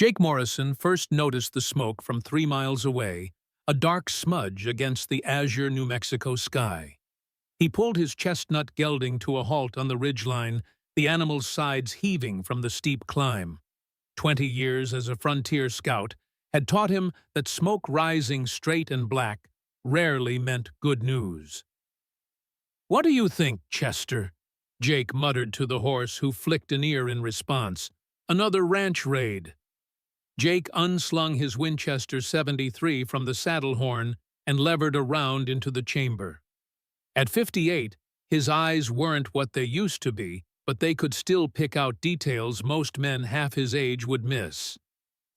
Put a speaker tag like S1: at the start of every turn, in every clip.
S1: Jake Morrison first noticed the smoke from 3 miles away, a dark smudge against the azure New Mexico sky. He pulled his chestnut gelding to a halt on the ridgeline, the animal's sides heaving from the steep climb. 20 years as a frontier scout had taught him that smoke rising straight and black rarely meant good news. "What do you think, Chester?" Jake muttered to the horse, who flicked an ear in response. "Another ranch raid." Jake unslung his Winchester 73 from the saddle horn and levered a round into the chamber. At 58, his eyes weren't what they used to be, but they could still pick out details most men half his age would miss.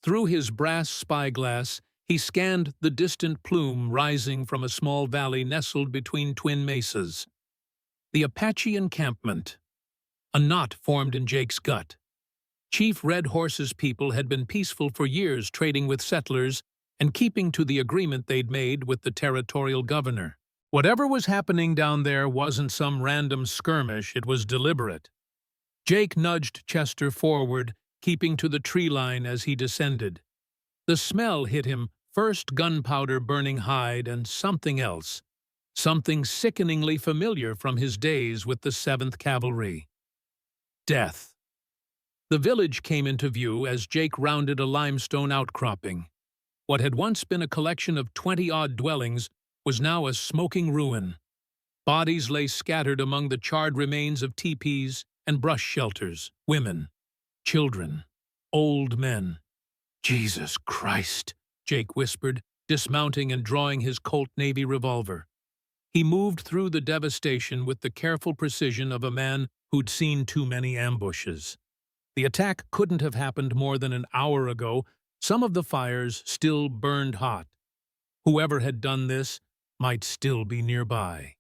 S1: Through his brass spyglass, he scanned the distant plume rising from a small valley nestled between twin mesas. The Apache encampment. A knot formed in Jake's gut. Chief Red Horse's people had been peaceful for years, trading with settlers and keeping to the agreement they'd made with the territorial governor. Whatever was happening down there wasn't some random skirmish, it was deliberate. Jake nudged Chester forward, keeping to the tree line as he descended. The smell hit him, first gunpowder burning hide and something else. Something sickeningly familiar from his days with the 7th Cavalry. Death. The village came into view as Jake rounded a limestone outcropping. What had once been a collection of 20-odd dwellings was now a smoking ruin. Bodies lay scattered among the charred remains of teepees and brush shelters. Women, children, old men. "Jesus Christ," Jake whispered, dismounting and drawing his Colt Navy revolver. He moved through the devastation with the careful precision of a man who'd seen too many ambushes. The attack couldn't have happened more than an hour ago. Some of the fires still burned hot. Whoever had done this might still be nearby.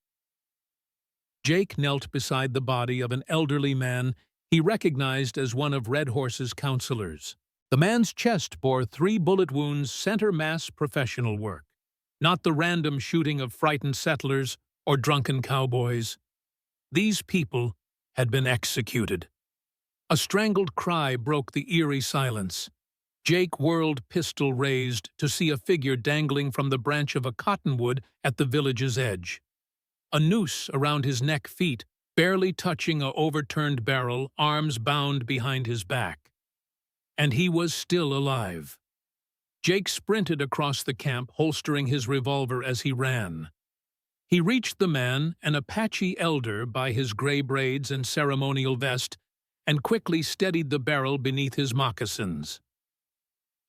S1: Jake knelt beside the body of an elderly man he recognized as one of Red Horse's counselors. The man's chest bore 3 bullet wounds, center mass professional work, not the random shooting of frightened settlers or drunken cowboys. These people had been executed. A strangled cry broke the eerie silence. Jake whirled, pistol raised, to see a figure dangling from the branch of a cottonwood at the village's edge. A noose around his neck, feet barely touching a overturned barrel, arms bound behind his back. And he was still alive. Jake sprinted across the camp, holstering his revolver as he ran. He reached the man, an Apache elder by his gray braids and ceremonial vest, and quickly steadied the barrel beneath his moccasins.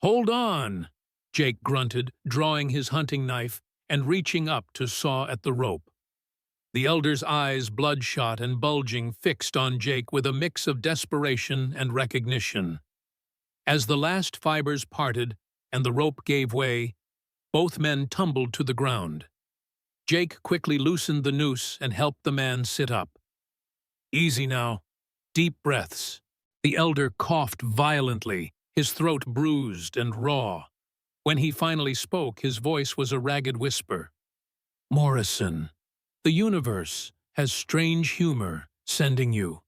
S1: "Hold on," Jake grunted, drawing his hunting knife and reaching up to saw at the rope. The elder's eyes, bloodshot and bulging, fixed on Jake with a mix of desperation and recognition. As the last fibers parted and the rope gave way, both men tumbled to the ground. Jake quickly loosened the noose and helped the man sit up. "Easy now. Deep breaths." The elder coughed violently, his throat bruised and raw. When he finally spoke, his voice was a ragged whisper. "Morrison, the universe has strange humor sending you."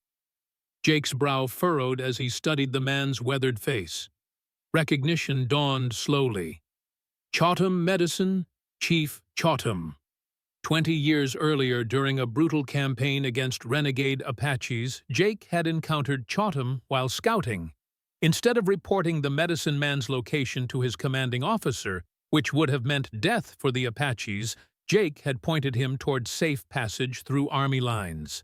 S1: Jake's brow furrowed as he studied the man's weathered face. Recognition dawned slowly. Chotham Medicine, Chief Chotham. 20 years earlier, during a brutal campaign against renegade Apaches, Jake had encountered Chotham while scouting. Instead of reporting the medicine man's location to his commanding officer, which would have meant death for the Apaches, Jake had pointed him toward safe passage through army lines.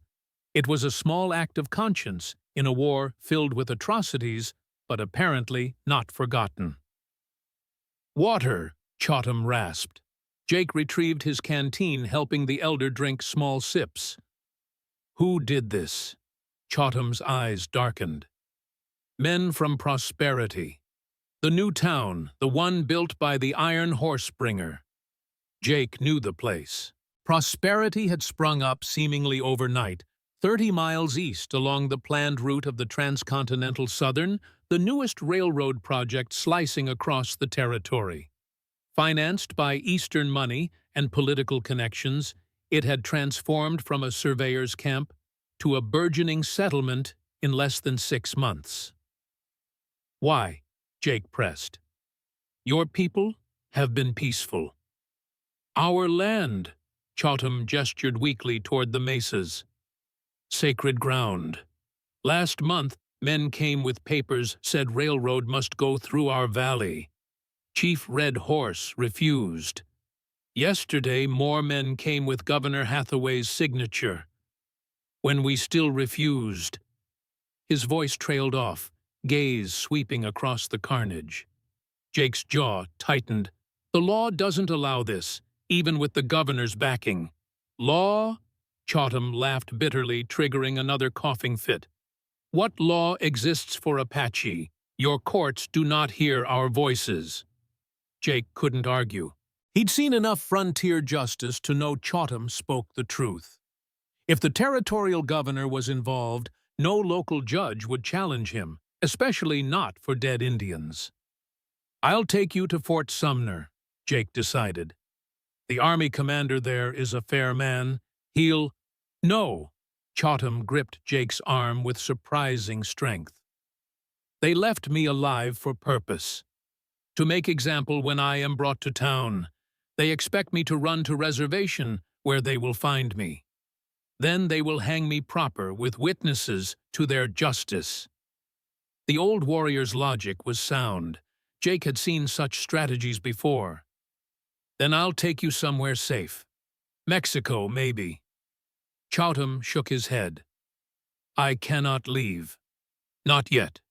S1: It was a small act of conscience in a war filled with atrocities, but apparently not forgotten. "Water," Chotham rasped. Jake retrieved his canteen, helping the elder drink small sips. "Who did this?" Chotham's eyes darkened. "Men from Prosperity. The new town, the one built by the Iron Horse Bringer." Jake knew the place. Prosperity had sprung up seemingly overnight, 30 miles east along the planned route of the Transcontinental Southern, the newest railroad project slicing across the territory. Financed by Eastern money and political connections, it had transformed from a surveyor's camp to a burgeoning settlement in less than 6 months. Why? Jake pressed. Your people have been peaceful. Our land, Chotham gestured weakly toward the mesas. Sacred ground. Last month, men came with papers said railroad must go through our valley. Chief Red Horse refused. Yesterday, more men came with Governor Hathaway's signature. When we still refused. His voice trailed off, gaze sweeping across the carnage. Jake's jaw tightened. The law doesn't allow this, even with the governor's backing. Law? Chotham laughed bitterly, triggering another coughing fit. What law exists for Apache? Your courts do not hear our voices. Jake couldn't argue. He'd seen enough frontier justice to know Chotham spoke the truth. If the territorial governor was involved, no local judge would challenge him, especially not for dead Indians. I'll take you to Fort Sumner, Jake decided. The army commander there is a fair man. He'll— No! Chotham gripped Jake's arm with surprising strength. They left me alive for purpose. To make example when I am brought to town. They expect me to run to reservation where they will find me. Then they will hang me proper with witnesses to their justice. The old warrior's logic was sound. Jake had seen such strategies before. Then I'll take you somewhere safe. Mexico, maybe. Chotham shook his head. I cannot leave. Not yet.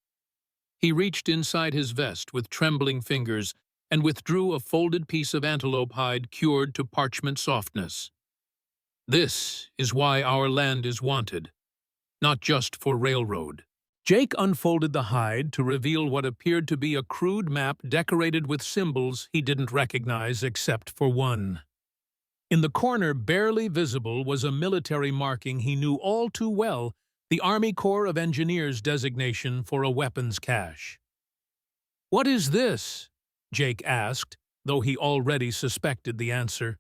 S1: He reached inside his vest with trembling fingers and withdrew a folded piece of antelope hide cured to parchment softness. This is why our land is wanted, not just for railroad. Jake unfolded the hide to reveal what appeared to be a crude map decorated with symbols he didn't recognize except for one. In the corner, barely visible, was a military marking he knew all too well, the Army Corps of Engineers designation for a weapons cache. What is this? Jake asked, though he already suspected the answer.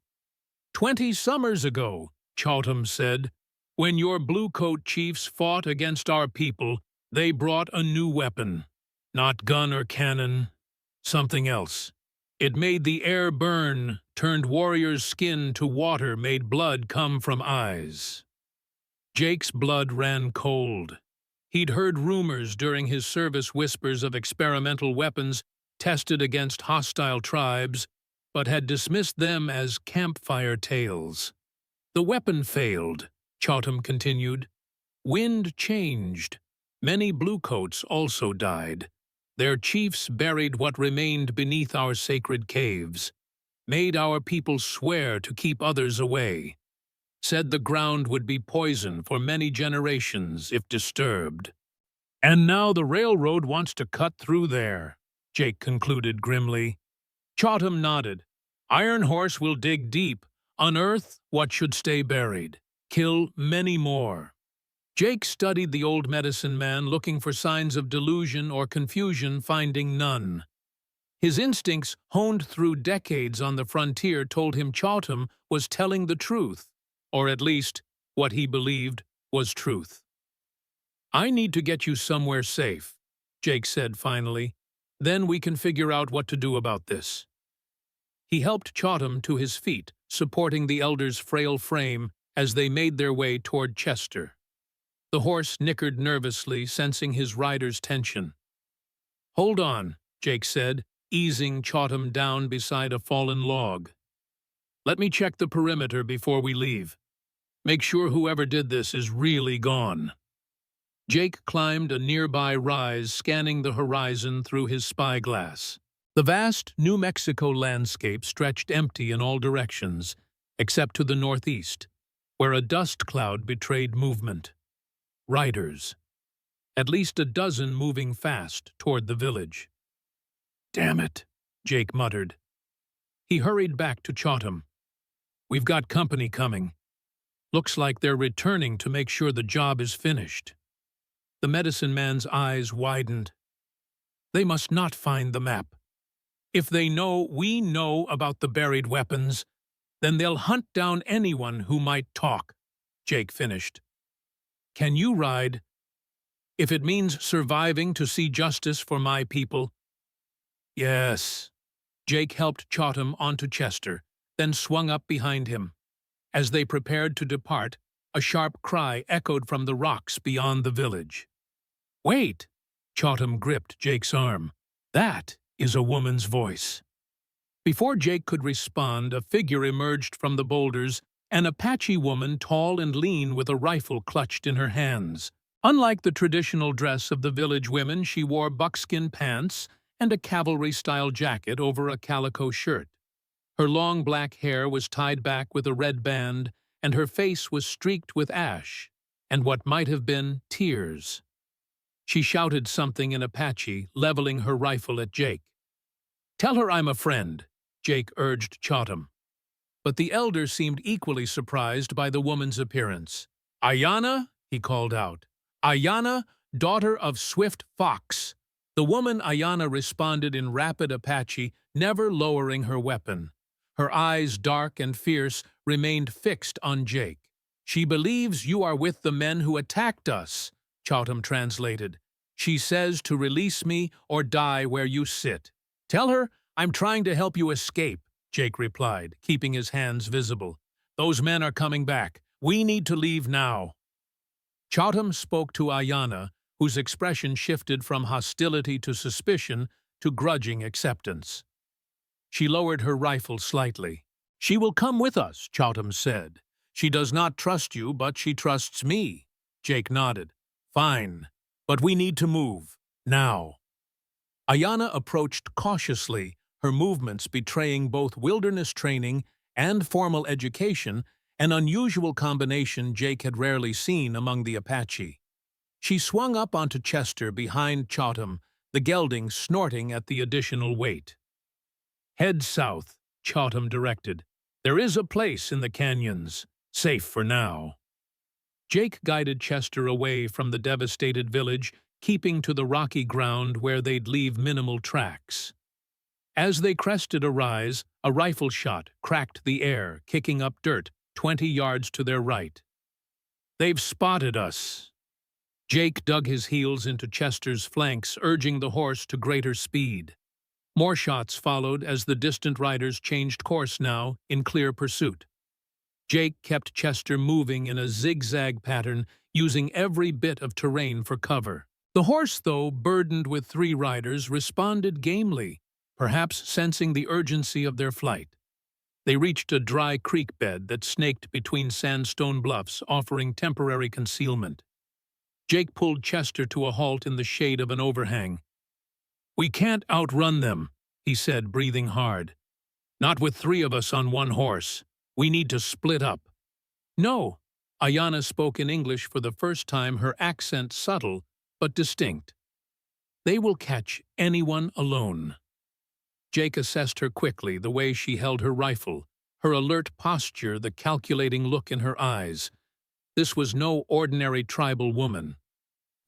S1: 20 summers ago, Chotham said, when your bluecoat chiefs fought against our people, they brought a new weapon. Not gun or cannon, something else. It made the air burn, turned warriors' skin to water, made blood come from eyes. Jake's blood ran cold. He'd heard rumors during his service, whispers of experimental weapons tested against hostile tribes, but had dismissed them as campfire tales. The weapon failed, Chotham continued. Wind changed. Many bluecoats also died. Their chiefs buried what remained beneath our sacred caves, made our people swear to keep others away, said the ground would be poison for many generations if disturbed. And now the railroad wants to cut through there, Jake concluded grimly. Chotham nodded. Iron Horse will dig deep, unearth what should stay buried, kill many more. Jake studied the old medicine man, looking for signs of delusion or confusion, finding none. His instincts, honed through decades on the frontier, told him Chotham was telling the truth, or at least what he believed was truth. I need to get you somewhere safe, Jake said finally. Then we can figure out what to do about this. He helped Chotham to his feet, supporting the elder's frail frame as they made their way toward Chester. The horse nickered nervously, sensing his rider's tension. Hold on, Jake said, easing Chotham down beside a fallen log. Let me check the perimeter before we leave. Make sure whoever did this is really gone. Jake climbed a nearby rise, scanning the horizon through his spyglass. The vast New Mexico landscape stretched empty in all directions, except to the northeast, where a dust cloud betrayed movement. Riders. At least a dozen moving fast toward the village. Damn it, Jake muttered. He hurried back to Chotham. We've got company coming. Looks like they're returning to make sure the job is finished. The medicine man's eyes widened. They must not find the map. If they know we know about the buried weapons, then they'll hunt down anyone who might talk, Jake finished. Can you ride? If it means surviving to see justice for my people, Yes. Jake helped Chatham onto Chester, then swung up behind him. As they prepared to depart, a sharp cry echoed from the rocks beyond the village. Wait! Chatham gripped Jake's arm. That is a woman's voice. Before Jake could respond, a figure emerged from the boulders, an Apache woman tall and lean with a rifle clutched in her hands. Unlike the traditional dress of the village women, she wore buckskin pants and a cavalry-style jacket over a calico shirt. Her long black hair was tied back with a red band, and her face was streaked with ash and what might have been tears. She shouted something in Apache, leveling her rifle at Jake. "Tell her I'm a friend," Jake urged Chatham. But the elder seemed equally surprised by the woman's appearance. "Ayana," he called out. "Ayana, daughter of Swift Fox." The woman Ayana responded in rapid Apache, never lowering her weapon. Her eyes, dark and fierce, remained fixed on Jake. "She believes you are with the men who attacked us," Chatham translated. "She says to release me or die where you sit." "Tell her I'm trying to help you escape," Jake replied, keeping his hands visible. "Those men are coming back. We need to leave now." Chatham spoke to Ayana, whose expression shifted from hostility to suspicion to grudging acceptance. She lowered her rifle slightly. "She will come with us," Chatham said. "She does not trust you, but she trusts me." Jake nodded. "Fine, but we need to move. Now." Ayana approached cautiously, her movements betraying both wilderness training and formal education, an unusual combination Jake had rarely seen among the Apache. She swung up onto Chester behind Chatham, the gelding snorting at the additional weight. "Head south," Chatham directed. "There is a place in the canyons, safe for now." Jake guided Chester away from the devastated village, keeping to the rocky ground where they'd leave minimal tracks. As they crested a rise, a rifle shot cracked the air, kicking up dirt 20 yards to their right. "They've spotted us." Jake dug his heels into Chester's flanks, urging the horse to greater speed. More shots followed as the distant riders changed course now in clear pursuit. Jake kept Chester moving in a zigzag pattern, using every bit of terrain for cover. The horse, though burdened with 3 riders, responded gamely, perhaps sensing the urgency of their flight. They reached a dry creek bed that snaked between sandstone bluffs, offering temporary concealment. Jake pulled Chester to a halt in the shade of an overhang. "We can't outrun them," he said, breathing hard. "Not with 3 of us on one horse. We need to split up." "No." Ayana spoke in English for the first time, her accent subtle but distinct. "They will catch anyone alone." Jake assessed her quickly, the way she held her rifle, her alert posture, the calculating look in her eyes. This was no ordinary tribal woman.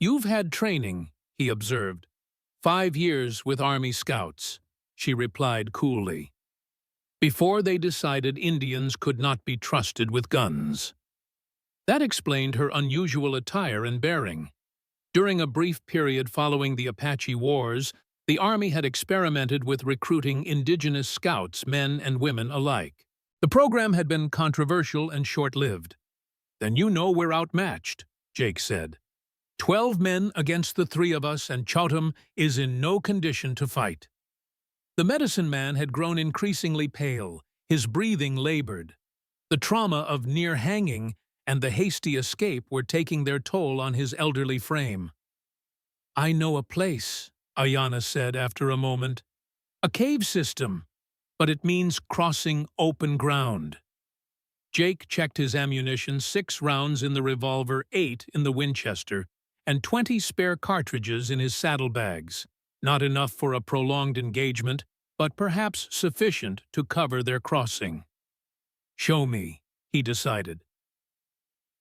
S1: "You've had training," he observed. 5 years with Army Scouts," she replied coolly. "Before they decided Indians could not be trusted with guns." That explained her unusual attire and bearing. During a brief period following the Apache Wars, the Army had experimented with recruiting indigenous scouts, men and women alike. The program had been controversial and short-lived. "Then you know we're outmatched," Jake said. 12 men against the 3 of us, and Chatham is in no condition to fight." The medicine man had grown increasingly pale, his breathing labored. The trauma of near hanging and the hasty escape were taking their toll on his elderly frame. "I know a place," Ayana said after a moment. "A cave system, but it means crossing open ground." Jake checked his ammunition, 6 rounds in the revolver, 8 in the Winchester, and 20 spare cartridges in his saddlebags. Not enough for a prolonged engagement, but perhaps sufficient to cover their crossing. "Show me," he decided.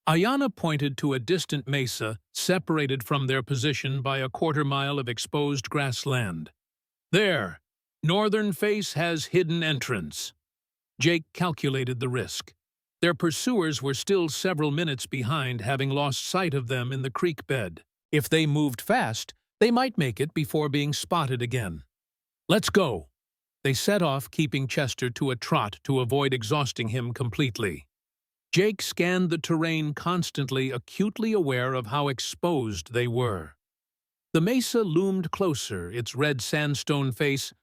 S1: Ayana pointed to a distant mesa separated from their position by a quarter-mile of exposed grassland. "There, northern face has hidden entrance." Jake calculated the risk. Their pursuers were still several minutes behind, having lost sight of them in the creek bed. If they moved fast, they might make it before being spotted again. Let's go. They set off, keeping Chester to a trot to avoid exhausting him completely. Jake scanned the terrain constantly, acutely aware of how exposed they were. The mesa loomed closer, its red sandstone face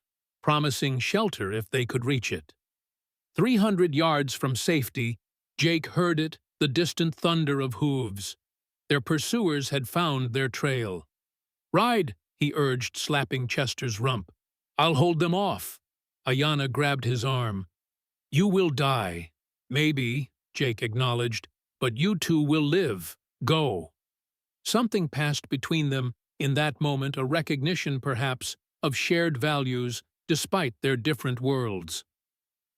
S1: promising shelter if they could reach it. 300 yards from safety, Jake heard it, the distant thunder of hooves. Their pursuers had found their trail. "Ride," he urged, slapping Chester's rump. "I'll hold them off." Ayanna grabbed his arm. "You will die." "Maybe," Jake acknowledged, "but you two will live. Go." Something passed between them in that moment, a recognition, perhaps, of shared values despite their different worlds.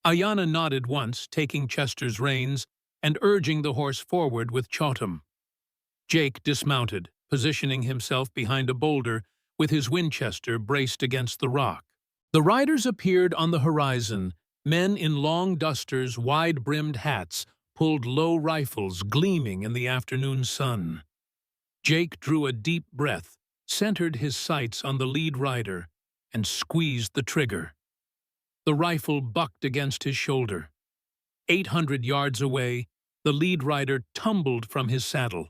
S1: Ayanna nodded once, taking Chester's reins and urging the horse forward with Chautam. Jake dismounted, positioning himself behind a boulder with his Winchester braced against the rock. The riders appeared on the horizon. Men in long dusters, wide-brimmed hats, pulled low rifles gleaming in the afternoon sun. Jake drew a deep breath, centered his sights on the lead rider, and squeezed the trigger. The rifle bucked against his shoulder. 800 yards away, the lead rider tumbled from his saddle.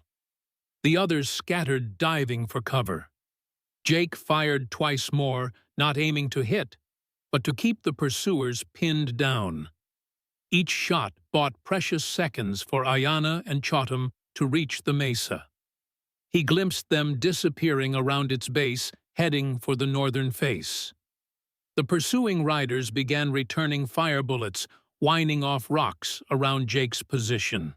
S1: The others scattered, diving for cover. Jake fired twice more, not aiming to hit, but to keep the pursuers pinned down. Each shot bought precious seconds for Ayanna and Chautam to reach the mesa. He glimpsed them disappearing around its base, heading for the northern face. The pursuing riders began returning fire bullets, whining off rocks around Jake's position.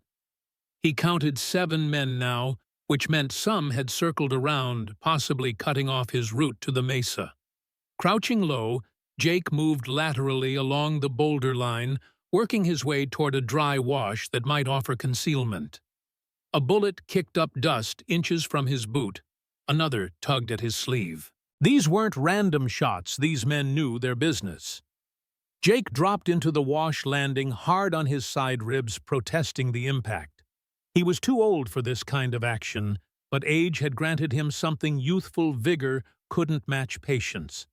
S1: He counted 7 men now, which meant some had circled around, possibly cutting off his route to the mesa. Crouching low, Jake moved laterally along the boulder line, working his way toward a dry wash that might offer concealment. A bullet kicked up dust inches from his boot. Another tugged at his sleeve. These weren't random shots. These men knew their business. Jake dropped into the wash, landing hard on his side ribs, protesting the impact. He was too old for this kind of action, but age had granted him something youthful vigor couldn't match patience.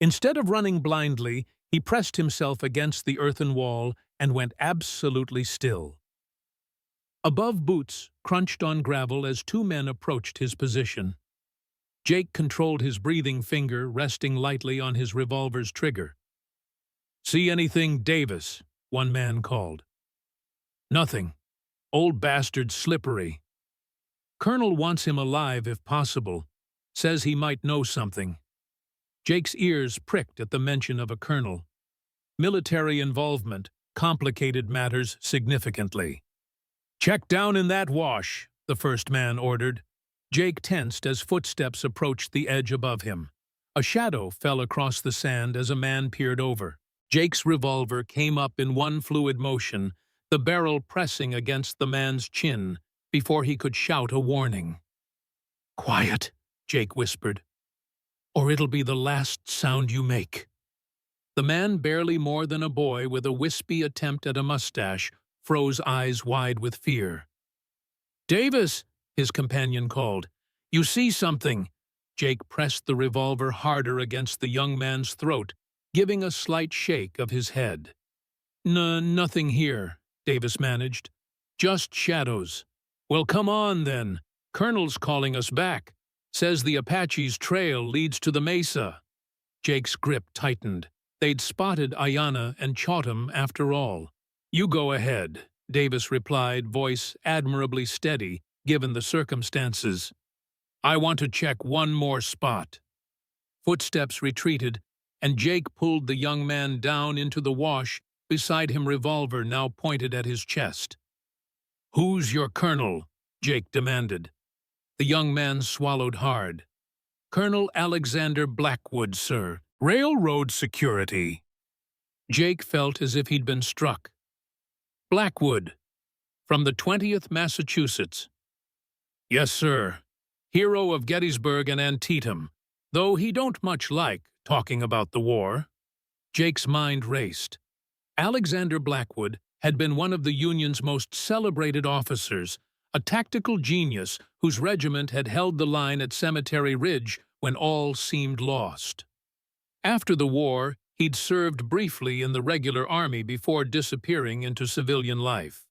S1: Instead of running blindly, he pressed himself against the earthen wall and went absolutely still. Above boots crunched on gravel as 2 men approached his position. Jake controlled his breathing finger, resting lightly on his revolver's trigger. "See anything, Davis?" one man called. "Nothing. Old bastard's slippery. Colonel wants him alive if possible. Says he might know something." Jake's ears pricked at the mention of a colonel. Military involvement complicated matters significantly. "Check down in that wash," the first man ordered. Jake tensed as footsteps approached the edge above him. A shadow fell across the sand as a man peered over. Jake's revolver came up in one fluid motion, the barrel pressing against the man's chin before he could shout a warning. "Quiet," Jake whispered, "or it'll be the last sound you make." The man, barely more than a boy with a wispy attempt at a mustache, froze, eyes wide with fear. "Davis," his companion called. "You see something?" Jake pressed the revolver harder against the young man's throat, giving a slight shake of his head. Nothing here," Davis managed. "Just shadows." "Well, come on, then. Colonel's calling us back. Says the Apache's trail leads to the mesa." Jake's grip tightened. They'd spotted Ayanna and Chautam after all. "You go ahead," Davis replied, voice admirably steady, given the circumstances. "I want to check one more spot." Footsteps retreated, and Jake pulled the young man down into the wash, beside him, revolver now pointed at his chest. "Who's your colonel?" Jake demanded. The young man swallowed hard. "Colonel Alexander Blackwood, sir. Railroad security." Jake felt as if he'd been struck. "Blackwood, from the 20th Massachusetts." "Yes, sir. Hero of Gettysburg and Antietam, though he don't much like talking about the war." Jake's mind raced. Alexander Blackwood had been one of the Union's most celebrated officers, a tactical genius whose regiment had held the line at Cemetery Ridge when all seemed lost. After the war, he'd served briefly in the regular army before disappearing into civilian life.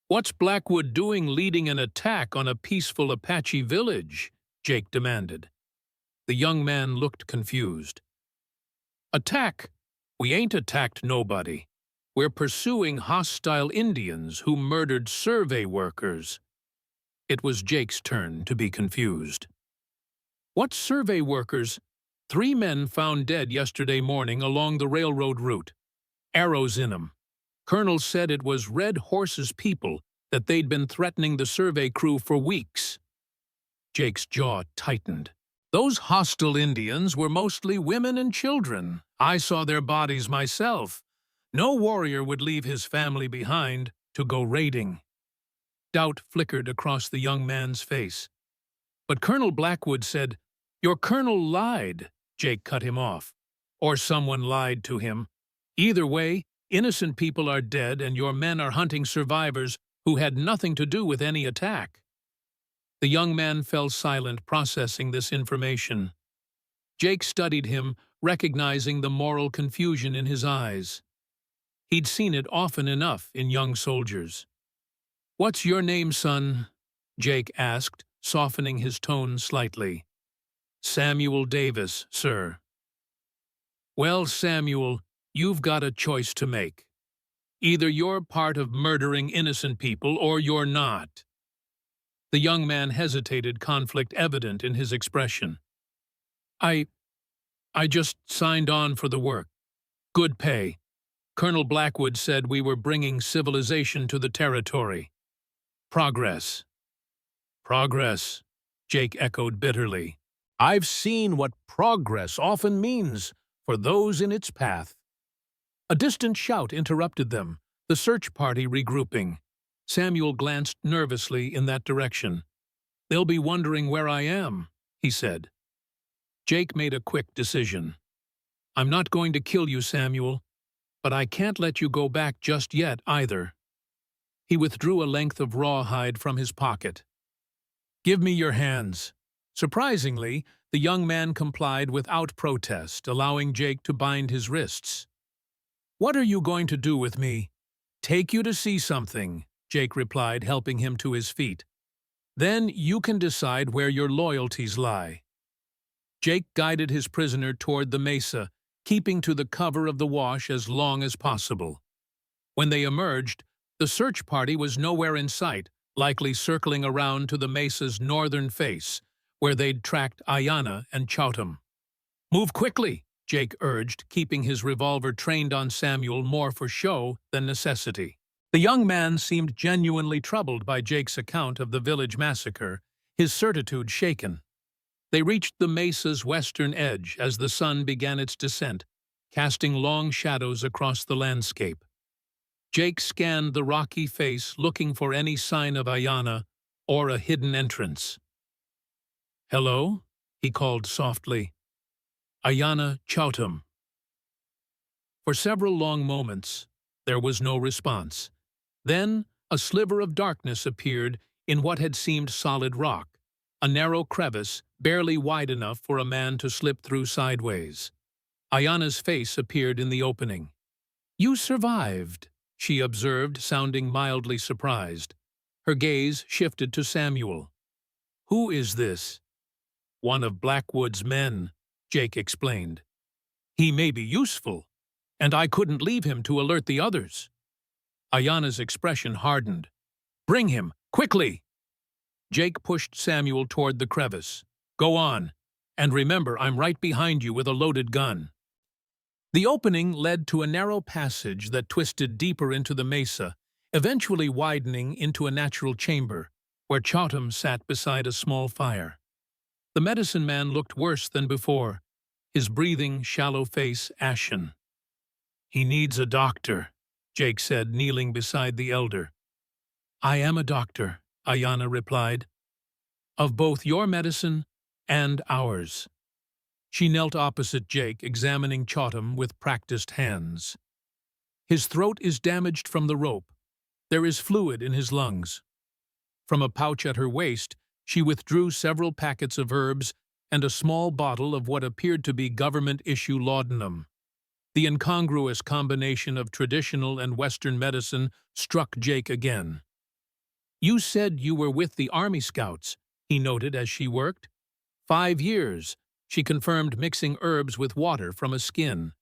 S1: "What's Blackwood doing leading an attack on a peaceful Apache village?" Jake demanded. The young man looked confused. "Attack? We ain't attacked nobody. We're pursuing hostile Indians who murdered survey workers." It was Jake's turn to be confused. "What survey workers?" "3 men found dead yesterday morning along the railroad route. Arrows in 'em. Colonel said it was Red Horse's people, that they'd been threatening the survey crew for weeks." Jake's jaw tightened. "Those hostile Indians were mostly women and children. I saw their bodies myself. No warrior would leave his family behind to go raiding." Doubt flickered across the young man's face. "But Colonel Blackwood said—" "Your colonel lied," Jake cut him off. "Or someone lied to him. Either way, innocent people are dead and your men are hunting survivors who had nothing to do with any attack." The young man fell silent, processing this information. Jake studied him, recognizing the moral confusion in his eyes. He'd seen it often enough in young soldiers. "What's your name, son?" Jake asked, softening his tone slightly. "Samuel Davis, sir." "Well, Samuel, you've got a choice to make. Either you're part of murdering innocent people or you're not." The young man hesitated, conflict evident in his expression. I just signed on for the work. Good pay. Colonel Blackwood said we were bringing civilization to the territory. Progress." "Progress," Jake echoed bitterly. "I've seen what progress often means for those in its path." A distant shout interrupted them, the search party regrouping. Samuel glanced nervously in that direction. "They'll be wondering where I am," he said. Jake made a quick decision. "I'm not going to kill you, Samuel, but I can't let you go back just yet either." He withdrew a length of rawhide from his pocket. "Give me your hands." Surprisingly, the young man complied without protest, allowing Jake to bind his wrists. "What are you going to do with me?" "Take you to see something," Jake replied, helping him to his feet. "Then you can decide where your loyalties lie." Jake guided his prisoner toward the mesa, keeping to the cover of the wash as long as possible. When they emerged, the search party was nowhere in sight, likely circling around to the mesa's northern face, where they'd tracked Ayana and Chowtam. "Move quickly," Jake urged, keeping his revolver trained on Samuel more for show than necessity. The young man seemed genuinely troubled by Jake's account of the village massacre, his certitude shaken. They reached the mesa's western edge as the sun began its descent, casting long shadows across the landscape. Jake scanned the rocky face, looking for any sign of Ayana or a hidden entrance. "Hello?" he called softly. "Ayana Chowtam." For several long moments, there was no response. Then a sliver of darkness appeared in what had seemed solid rock, a narrow crevice barely wide enough for a man to slip through sideways. Ayana's face appeared in the opening. "You survived," she observed, sounding mildly surprised. Her gaze shifted to Samuel. "Who is this?" "One of Blackwood's men," Jake explained. "He may be useful, and I couldn't leave him to alert the others." Ayana's expression hardened. "Bring him, quickly!" Jake pushed Samuel toward the crevice. "Go on, and remember I'm right behind you with a loaded gun." The opening led to a narrow passage that twisted deeper into the mesa, eventually widening into a natural chamber, where Chowtam sat beside a small fire. The medicine man looked worse than before, his breathing, shallow face ashen. "He needs a doctor," Jake said, kneeling beside the elder. "I am a doctor," Ayana replied, "of both your medicine and ours." She knelt opposite Jake, examining Chowtam with practiced hands. "His throat is damaged from the rope. There is fluid in his lungs." From a pouch at her waist, she withdrew several packets of herbs and a small bottle of what appeared to be government-issue laudanum. The incongruous combination of traditional and Western medicine struck Jake again. "You said you were with the Army Scouts," he noted as she worked. "5 years," she confirmed, mixing herbs with water from a skin.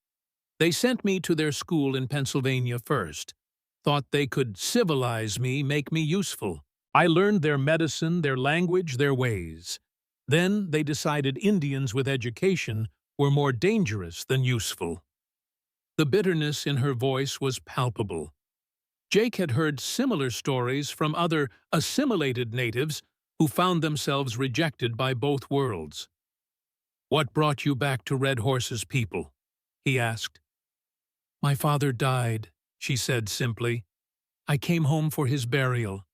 S1: "They sent me to their school in Pennsylvania first. Thought they could civilize me, make me useful. I learned their medicine, their language, their ways. Then they decided Indians with education were more dangerous than useful." The bitterness in her voice was palpable. Jake had heard similar stories from other assimilated natives who found themselves rejected by both worlds. "What brought you back to Red Horse's people?" he asked. "My father died," she said simply. "I came home for his burial.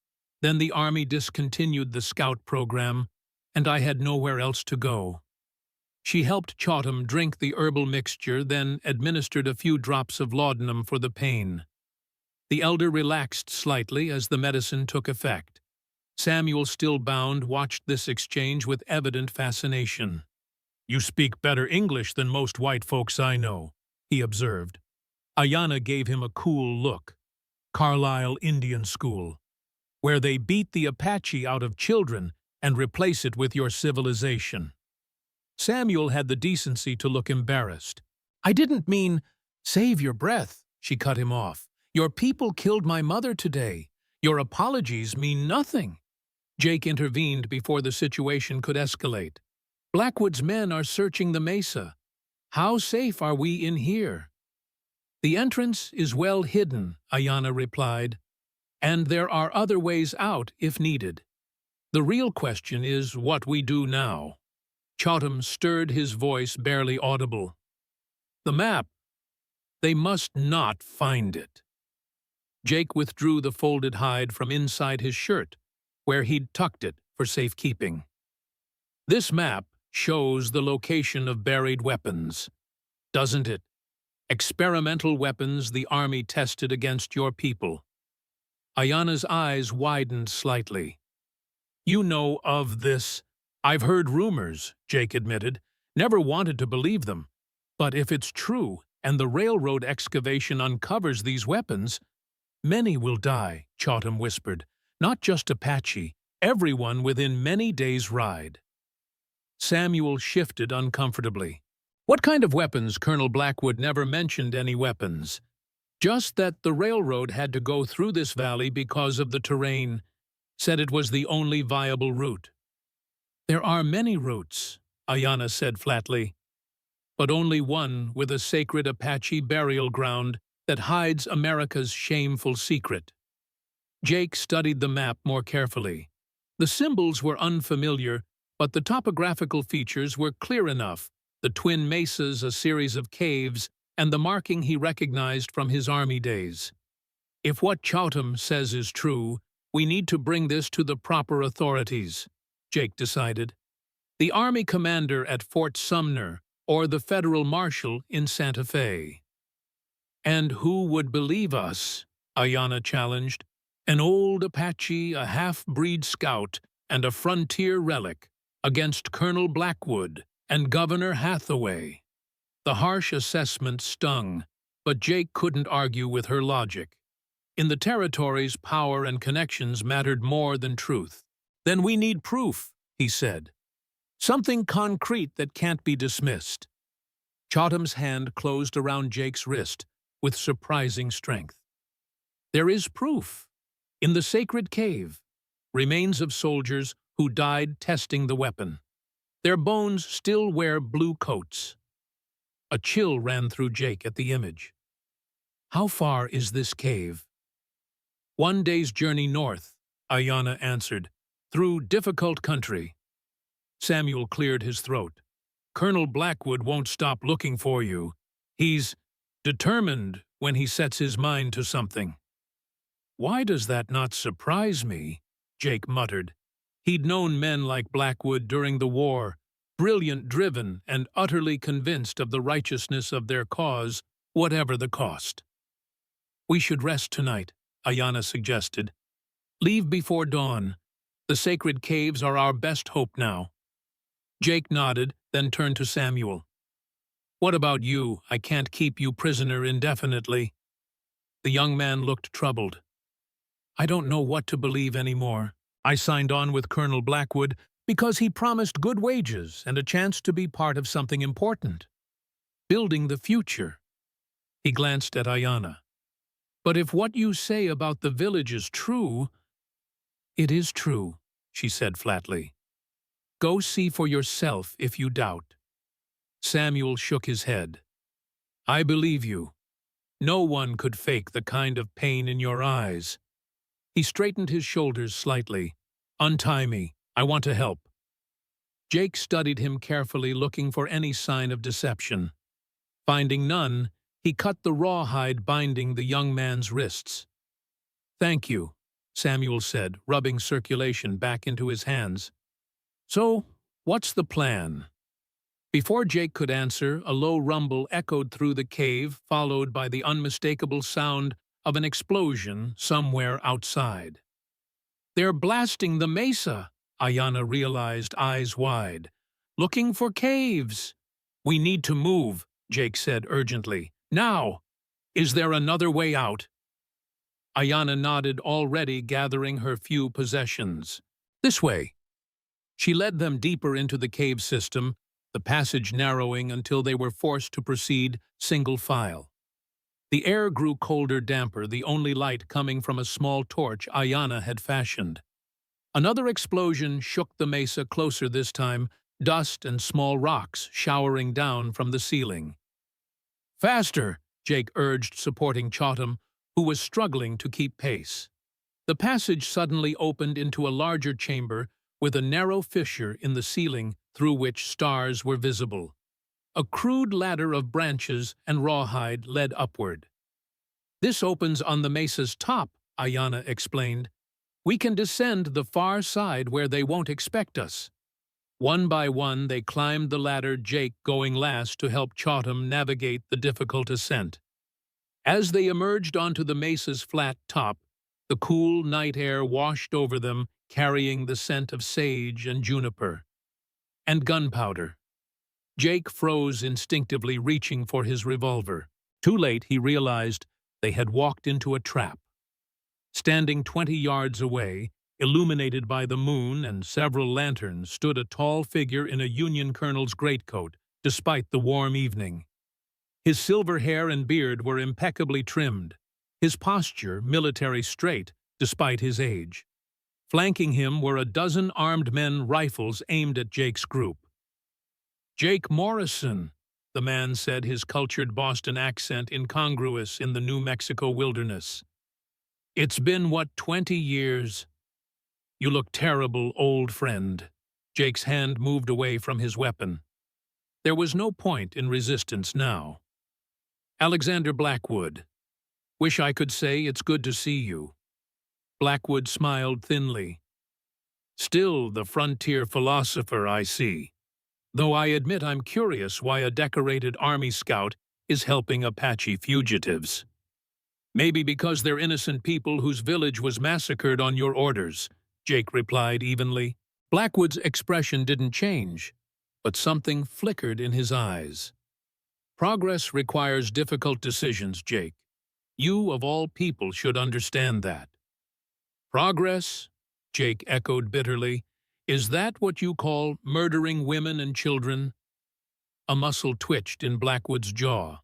S1: Then the Army discontinued the Scout program, and I had nowhere else to go." She helped Chautam drink the herbal mixture, then administered a few drops of laudanum for the pain. The elder relaxed slightly as the medicine took effect. Samuel, still bound, watched this exchange with evident fascination. "You speak better English than most white folks I know," he observed. Ayanna gave him a cool look. "Carlisle Indian School, where they beat the Apache out of children and replace it with your civilization." Samuel had the decency to look embarrassed. "I didn't mean—" "Save your breath," she cut him off. "Your people killed my mother today. Your apologies mean nothing." Jake intervened before the situation could escalate. "Blackwood's men are searching the mesa. How safe are we in here?" "The entrance is well hidden," Ayanna replied, "and there are other ways out if needed. The real question is what we do now." Chautam stirred, his voice barely audible. "The map. They must not find it." Jake withdrew the folded hide from inside his shirt, where he'd tucked it for safekeeping. "This map shows the location of buried weapons, doesn't it? Experimental weapons the Army tested against your people." Ayanna's eyes widened slightly. "You know of this?" "I've heard rumors," Jake admitted. "Never wanted to believe them. But if it's true, and the railroad excavation uncovers these weapons—" "Many will die," Chautam whispered. "Not just Apache, everyone within many days' ride." Samuel shifted uncomfortably. "What kind of weapons?" Colonel Blackwood never mentioned any weapons. "Just that the railroad had to go through this valley because of the terrain. Said it was the only viable route." "There are many routes," Ayanna said flatly, "but only one with a sacred Apache burial ground that hides America's shameful secret." Jake studied the map more carefully. The symbols were unfamiliar, but the topographical features were clear enough: the twin mesas, a series of caves, and the marking he recognized from his Army days. "If what Chautam says is true, we need to bring this to the proper authorities," Jake decided. "The Army commander at Fort Sumner or the federal marshal in Santa Fe." "And who would believe us?" Ayanna challenged. "An old Apache, a half-breed scout, and a frontier relic against Colonel Blackwood and Governor Hathaway." The harsh assessment stung, but Jake couldn't argue with her logic. In the territories, power and connections mattered more than truth. "Then we need proof," he said. "Something concrete that can't be dismissed." Chautam's hand closed around Jake's wrist with surprising strength. "There is proof. In the sacred cave, remains of soldiers who died testing the weapon. Their bones still wear blue coats." A chill ran through Jake at the image. "How far is this cave?" "1 day's journey north," Ayanna answered, "through difficult country." Samuel cleared his throat. "Colonel Blackwood won't stop looking for you. He's determined when he sets his mind to something." "Why does that not surprise me?" Jake muttered. He'd known men like Blackwood during the war, brilliant, driven, and utterly convinced of the righteousness of their cause, whatever the cost. "We should rest tonight," Ayanna suggested. "Leave before dawn. The sacred caves are our best hope now." Jake nodded, then turned to Samuel. What about you? I can't keep you prisoner indefinitely. The young man looked troubled. I don't know what to believe anymore. I signed on with Colonel Blackwood because he promised good wages and a chance to be part of something important. Building the future. He glanced at Ayanna. But if what you say about the village is true... It is true, she said flatly. Go see for yourself if you doubt. Samuel shook his head. I believe you. No one could fake the kind of pain in your eyes. He straightened his shoulders slightly. Untie me. I want to help. Jake studied him carefully, looking for any sign of deception. Finding none, he cut the rawhide binding the young man's wrists. Thank you, Samuel said, rubbing circulation back into his hands. So, what's the plan? Before Jake could answer, a low rumble echoed through the cave, followed by the unmistakable sound of an explosion somewhere outside. They're blasting the mesa, Ayanna realized, eyes wide. Looking for caves. We need to move, Jake said urgently. Now! Is there another way out? Ayanna nodded, already gathering her few possessions. This way. She led them deeper into the cave system, the passage narrowing until they were forced to proceed single file. The air grew colder, damper, the only light coming from a small torch Ayanna had fashioned. Another explosion shook the mesa closer this time, dust and small rocks showering down from the ceiling. Faster, Jake urged, supporting Chotham, who was struggling to keep pace. The passage suddenly opened into a larger chamber with a narrow fissure in the ceiling through which stars were visible. A crude ladder of branches and rawhide led upward. This opens on the mesa's top, Ayanna explained. We can descend the far side where they won't expect us. One by one, they climbed the ladder, Jake going last to help Chotham navigate the difficult ascent. As they emerged onto the mesa's flat top, the cool night air washed over them, carrying the scent of sage and juniper. And gunpowder. Jake froze instinctively, reaching for his revolver. Too late, he realized they had walked into a trap. Standing 20 yards away, illuminated by the moon and several lanterns, stood a tall figure in a Union colonel's greatcoat, despite the warm evening. His silver hair and beard were impeccably trimmed, his posture military straight, despite his age. Flanking him were a dozen armed men, rifles aimed at Jake's group. Jake Morrison, the man said, his cultured Boston accent incongruous in the New Mexico wilderness. It's been, 20 years? You look terrible, old friend. Jake's hand moved away from his weapon. There was no point in resistance now. Alexander Blackwood. Wish I could say it's good to see you. Blackwood smiled thinly. Still the frontier philosopher, I see. Though I admit I'm curious why a decorated Army scout is helping Apache fugitives. Maybe because they're innocent people whose village was massacred on your orders, Jake replied evenly. Blackwood's expression didn't change, but something flickered in his eyes. Progress requires difficult decisions, Jake. You, of all people, should understand that. Progress? Jake echoed bitterly. Is that what you call murdering women and children? A muscle twitched in Blackwood's jaw.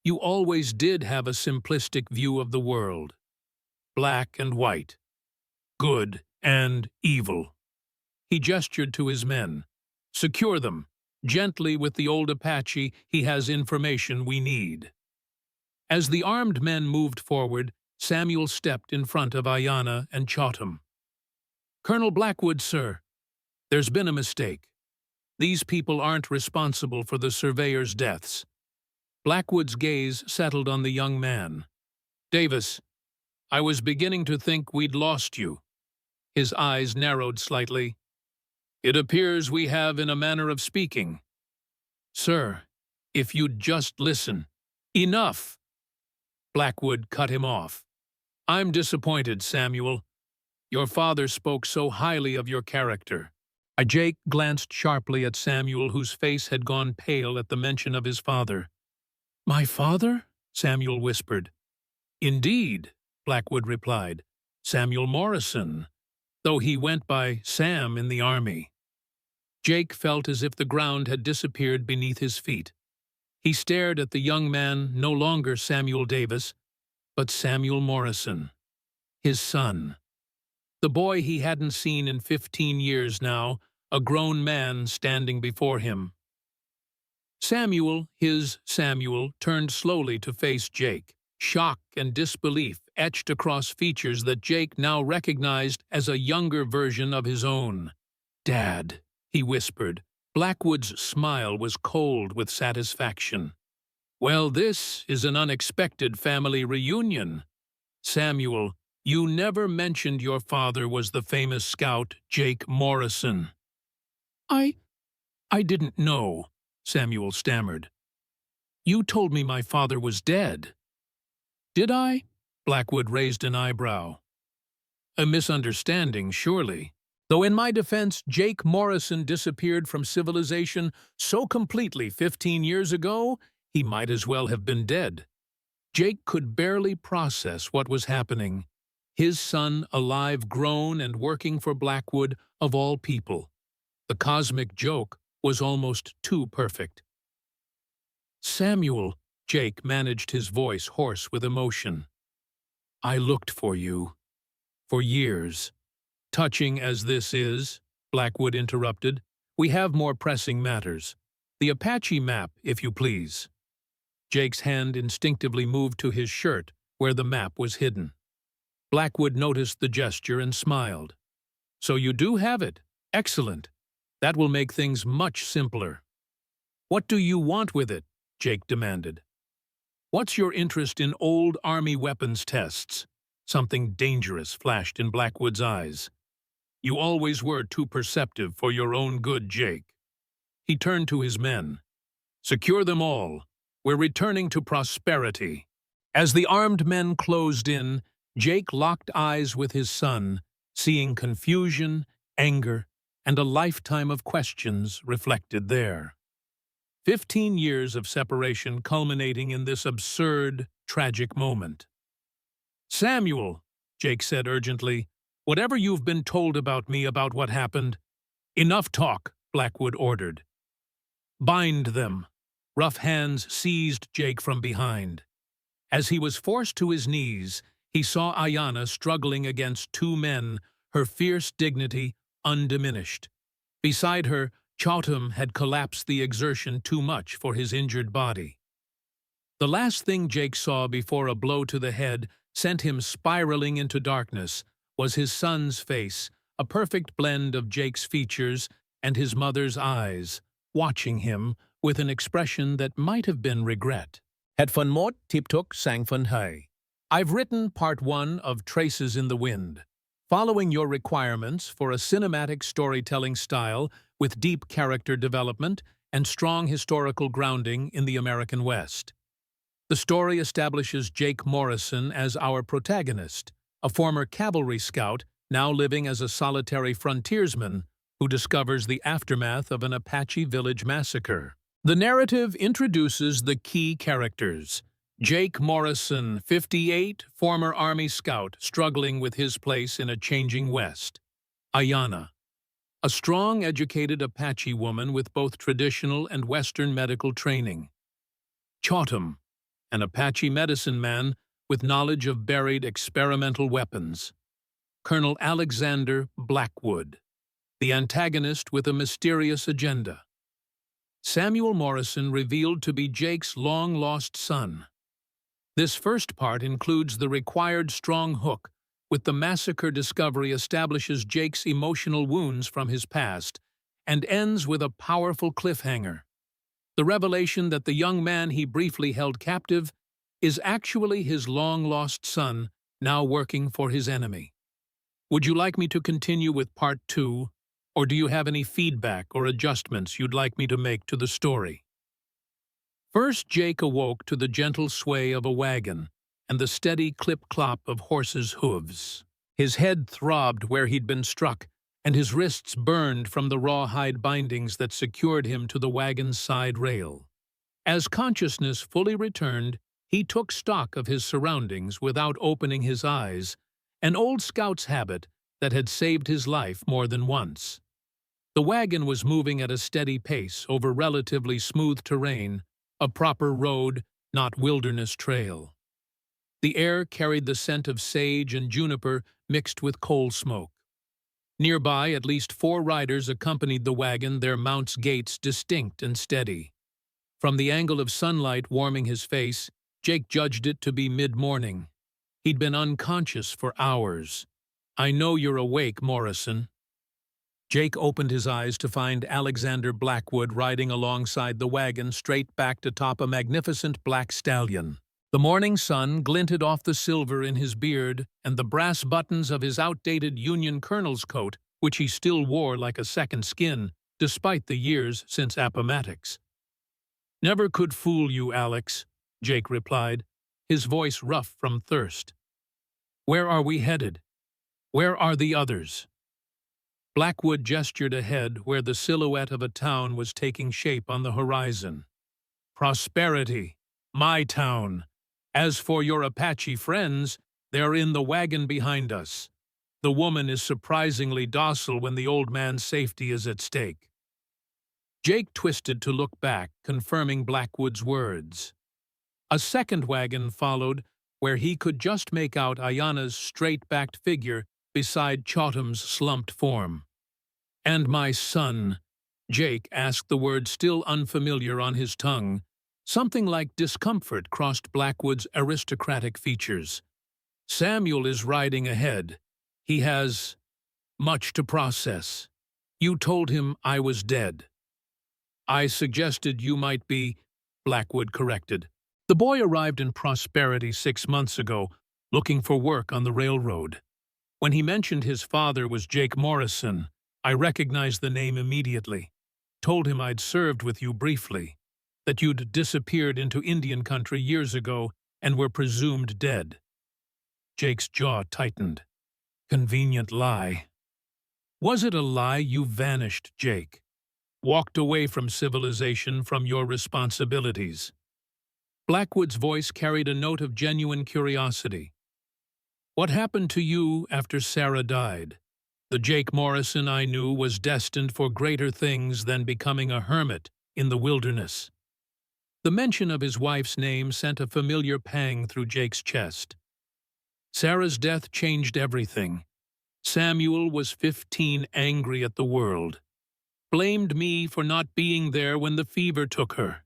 S1: You always did have a simplistic view of the world. Black and white. Good and evil. He gestured to his men. Secure them. Gently with the old Apache, he has information we need. As the armed men moved forward, Samuel stepped in front of Ayanna and Chotham. Colonel Blackwood, sir, there's been a mistake. These people aren't responsible for the surveyor's deaths. Blackwood's gaze settled on the young man. Davis, I was beginning to think we'd lost you. His eyes narrowed slightly. It appears we have, in a manner of speaking. Sir, if you'd just listen. Enough! Blackwood cut him off. I'm disappointed, Samuel. Your father spoke so highly of your character. Jake glanced sharply at Samuel, whose face had gone pale at the mention of his father. "My father?" Samuel whispered. "Indeed," Blackwood replied. "Samuel Morrison, though he went by Sam in the army." Jake felt as if the ground had disappeared beneath his feet. He stared at the young man, no longer Samuel Davis, but Samuel Morrison, his son. The boy he hadn't seen in 15 years now, a grown man standing before him. His Samuel, turned slowly to face Jake. Shock and disbelief etched across features that Jake now recognized as a younger version of his own. "Dad," he whispered. Blackwood's smile was cold with satisfaction. "Well, this is an unexpected family reunion. Samuel, you never mentioned your father was the famous scout Jake Morrison." I didn't know," Samuel stammered. "You told me my father was dead." "Did I?" Blackwood raised an eyebrow. "A misunderstanding, surely. Though in my defense, Jake Morrison disappeared from civilization so completely 15 years ago, he might as well have been dead." Jake could barely process what was happening. His son alive, grown, and working for Blackwood, of all people. The cosmic joke was almost too perfect. "Samuel," Jake managed his voice hoarse with emotion. "I looked for you. For years. Touching as this is," Blackwood interrupted, "we have more pressing matters. The Apache map, if you please." Jake's hand instinctively moved to his shirt, where the map was hidden. Blackwood noticed the gesture and smiled. "So you do have it? Excellent. That will make things much simpler." "What do you want with it?" Jake demanded. "What's your interest in old Army weapons tests?" Something dangerous flashed in Blackwood's eyes. "You always were too perceptive for your own good, Jake." He turned to his men. "Secure them all. We're returning to prosperity." As the armed men closed in, Jake locked eyes with his son, seeing confusion, anger, and a lifetime of questions reflected there. 15 years of separation culminating in this absurd, tragic moment. "Samuel," Jake said urgently, "whatever you've been told about me about what happened—" "Enough talk," Blackwood ordered. "Bind them." Rough hands seized Jake from behind. As he was forced to his knees, he saw Ayanna struggling against two men, her fierce dignity undiminished. Beside her, Chautam had collapsed, the exertion too much for his injured body. The last thing Jake saw before a blow to the head sent him spiraling into darkness was his son's face, a perfect blend of Jake's features and his mother's eyes, watching him with an expression that might have been regret. Het van moord tiptok sang van hij. I've written part 1 of Traces in the Wind, following your requirements for a cinematic storytelling style with deep character development and strong historical grounding in the American West. The story establishes Jake Morrison as our protagonist, a former cavalry scout now living as a solitary frontiersman who discovers the aftermath of an Apache village massacre. The narrative introduces the key characters. Jake Morrison, 58, former Army scout struggling with his place in a changing West. Ayanna, a strong, educated Apache woman with both traditional and Western medical training. Chautam, an Apache medicine man with knowledge of buried experimental weapons. Colonel Alexander Blackwood, the antagonist with a mysterious agenda. Samuel Morrison revealed to be Jake's long-lost son. This first part includes the required strong hook, with the massacre discovery establishes Jake's emotional wounds from his past, and ends with a powerful cliffhanger. The revelation that the young man he briefly held captive is actually his long-lost son, now working for his enemy. Would you like me to continue with part 2? Or do you have any feedback or adjustments you'd like me to make to the story? First, Jake awoke to the gentle sway of a wagon and the steady clip-clop of horses' hooves. His head throbbed where he'd been struck, and his wrists burned from the rawhide bindings that secured him to the wagon's side rail. As consciousness fully returned, he took stock of his surroundings without opening his eyes, an old scout's habit that had saved his life more than once. The wagon was moving at a steady pace over relatively smooth terrain, a proper road, not wilderness trail. The air carried the scent of sage and juniper mixed with coal smoke. Nearby, at least 4 riders accompanied the wagon, their mounts' gaits distinct and steady. From the angle of sunlight warming his face, Jake judged it to be mid-morning. He'd been unconscious for hours. "I know you're awake, Morrison." Jake opened his eyes to find Alexander Blackwood riding alongside the wagon, straight-backed atop a magnificent black stallion. The morning sun glinted off the silver in his beard and the brass buttons of his outdated Union colonel's coat, which he still wore like a second skin, despite the years since Appomattox. "Never could fool you, Alex," Jake replied, his voice rough from thirst. "Where are we headed? Where are the others?" Blackwood gestured ahead where the silhouette of a town was taking shape on the horizon. "Prosperity, my town. As for your Apache friends, they're in the wagon behind us. The woman is surprisingly docile when the old man's safety is at stake." Jake twisted to look back, confirming Blackwood's words. A second wagon followed, where he could just make out Ayana's straight-backed figure beside Chotham's slumped form. "And my son," Jake asked, the word still unfamiliar on his tongue. Something like discomfort crossed Blackwood's aristocratic features. "Samuel is riding ahead. He has much to process. You told him I was dead." "I suggested you might be," Blackwood corrected. "The boy arrived in Prosperity 6 months ago, looking for work on the railroad. When he mentioned his father was Jake Morrison, I recognized the name immediately. Told him I'd served with you briefly, that you'd disappeared into Indian country years ago and were presumed dead." Jake's jaw tightened. Convenient lie. "Was it a lie you vanished, Jake? Walked away from civilization, from your responsibilities?" Blackwood's voice carried a note of genuine curiosity. "What happened to you after Sarah died? The Jake Morrison I knew was destined for greater things than becoming a hermit in the wilderness." The mention of his wife's name sent a familiar pang through Jake's chest. Sarah's death changed everything. Samuel was 15, angry at the world. Blamed me for not being there when the fever took her.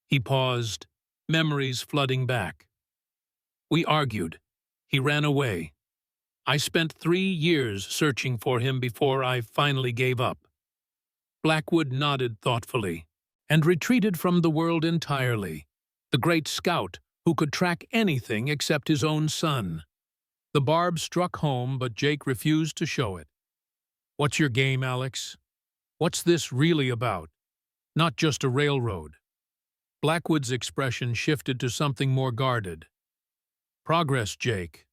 S1: He paused, memories flooding back. "We argued. He ran away. I spent 3 years searching for him before I finally gave up." Blackwood nodded thoughtfully and retreated from the world entirely, the great scout who could track anything except his own son. The barb struck home, but Jake refused to show it. "What's your game, Alex? What's this really about? Not just a railroad." Blackwood's expression shifted to something more guarded. "Progress, Jake.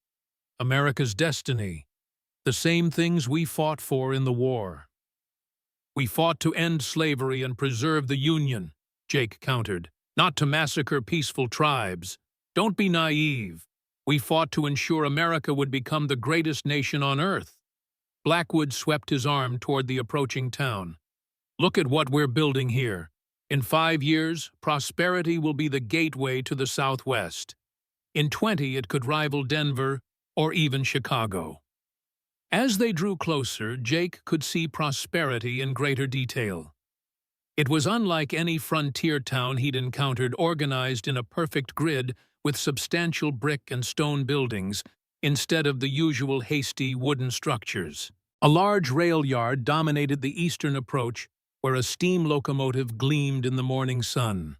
S1: America's destiny. The same things we fought for in the war." "We fought to end slavery and preserve the Union," Jake countered, "not to massacre peaceful tribes. Don't be naive. We fought to ensure America would become the greatest nation on earth." Blackwood swept his arm toward the approaching town. "Look at what we're building here. In 5 years, Prosperity will be the gateway to the Southwest. In 20, it could rival Denver or even Chicago." As they drew closer, Jake could see Prosperity in greater detail. It was unlike any frontier town he'd encountered, organized in a perfect grid with substantial brick and stone buildings instead of the usual hasty wooden structures. A large rail yard dominated the eastern approach, where a steam locomotive gleamed in the morning sun.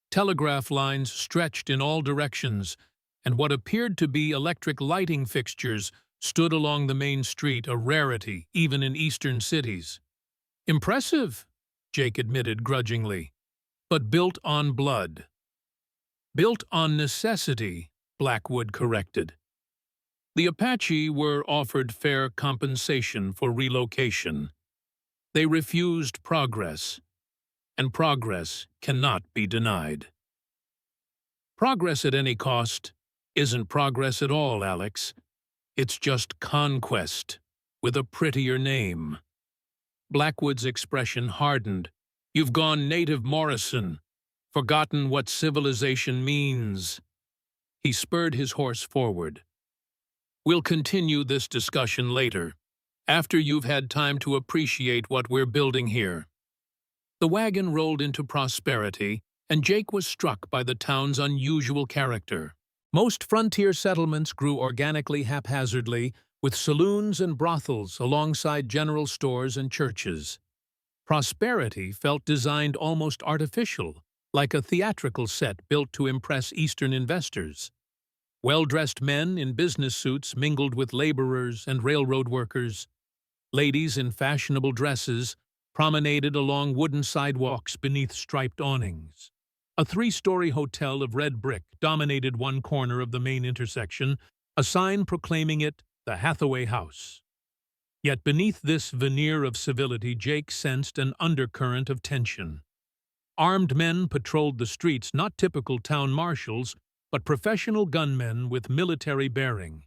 S1: Telegraph lines stretched in all directions, and what appeared to be electric lighting fixtures stood along the main street, a rarity even in eastern cities. "Impressive," Jake admitted grudgingly, "but built on blood." "Built on necessity," Blackwood corrected. The Apache were offered fair compensation for relocation. They refused progress, and progress cannot be denied. Progress at any cost isn't progress at all, Alex. It's just conquest, with a prettier name. Blackwood's expression hardened. You've gone native Morrison, forgotten what civilization means. He spurred his horse forward. We'll continue this discussion later, after you've had time to appreciate what we're building here. The wagon rolled into prosperity, and Jake was struck by the town's unusual character. Most frontier settlements grew organically haphazardly, with saloons and brothels alongside general stores and churches. Prosperity felt designed almost artificial, like a theatrical set built to impress Eastern investors. Well-dressed men in business suits mingled with laborers and railroad workers. Ladies in fashionable dresses promenaded along wooden sidewalks beneath striped awnings. A three-story hotel of red brick dominated one corner of the main intersection, a sign proclaiming it the Hathaway House. Yet beneath this veneer of civility, Jake sensed an undercurrent of tension. Armed men patrolled the streets, not typical town marshals, but professional gunmen with military bearing.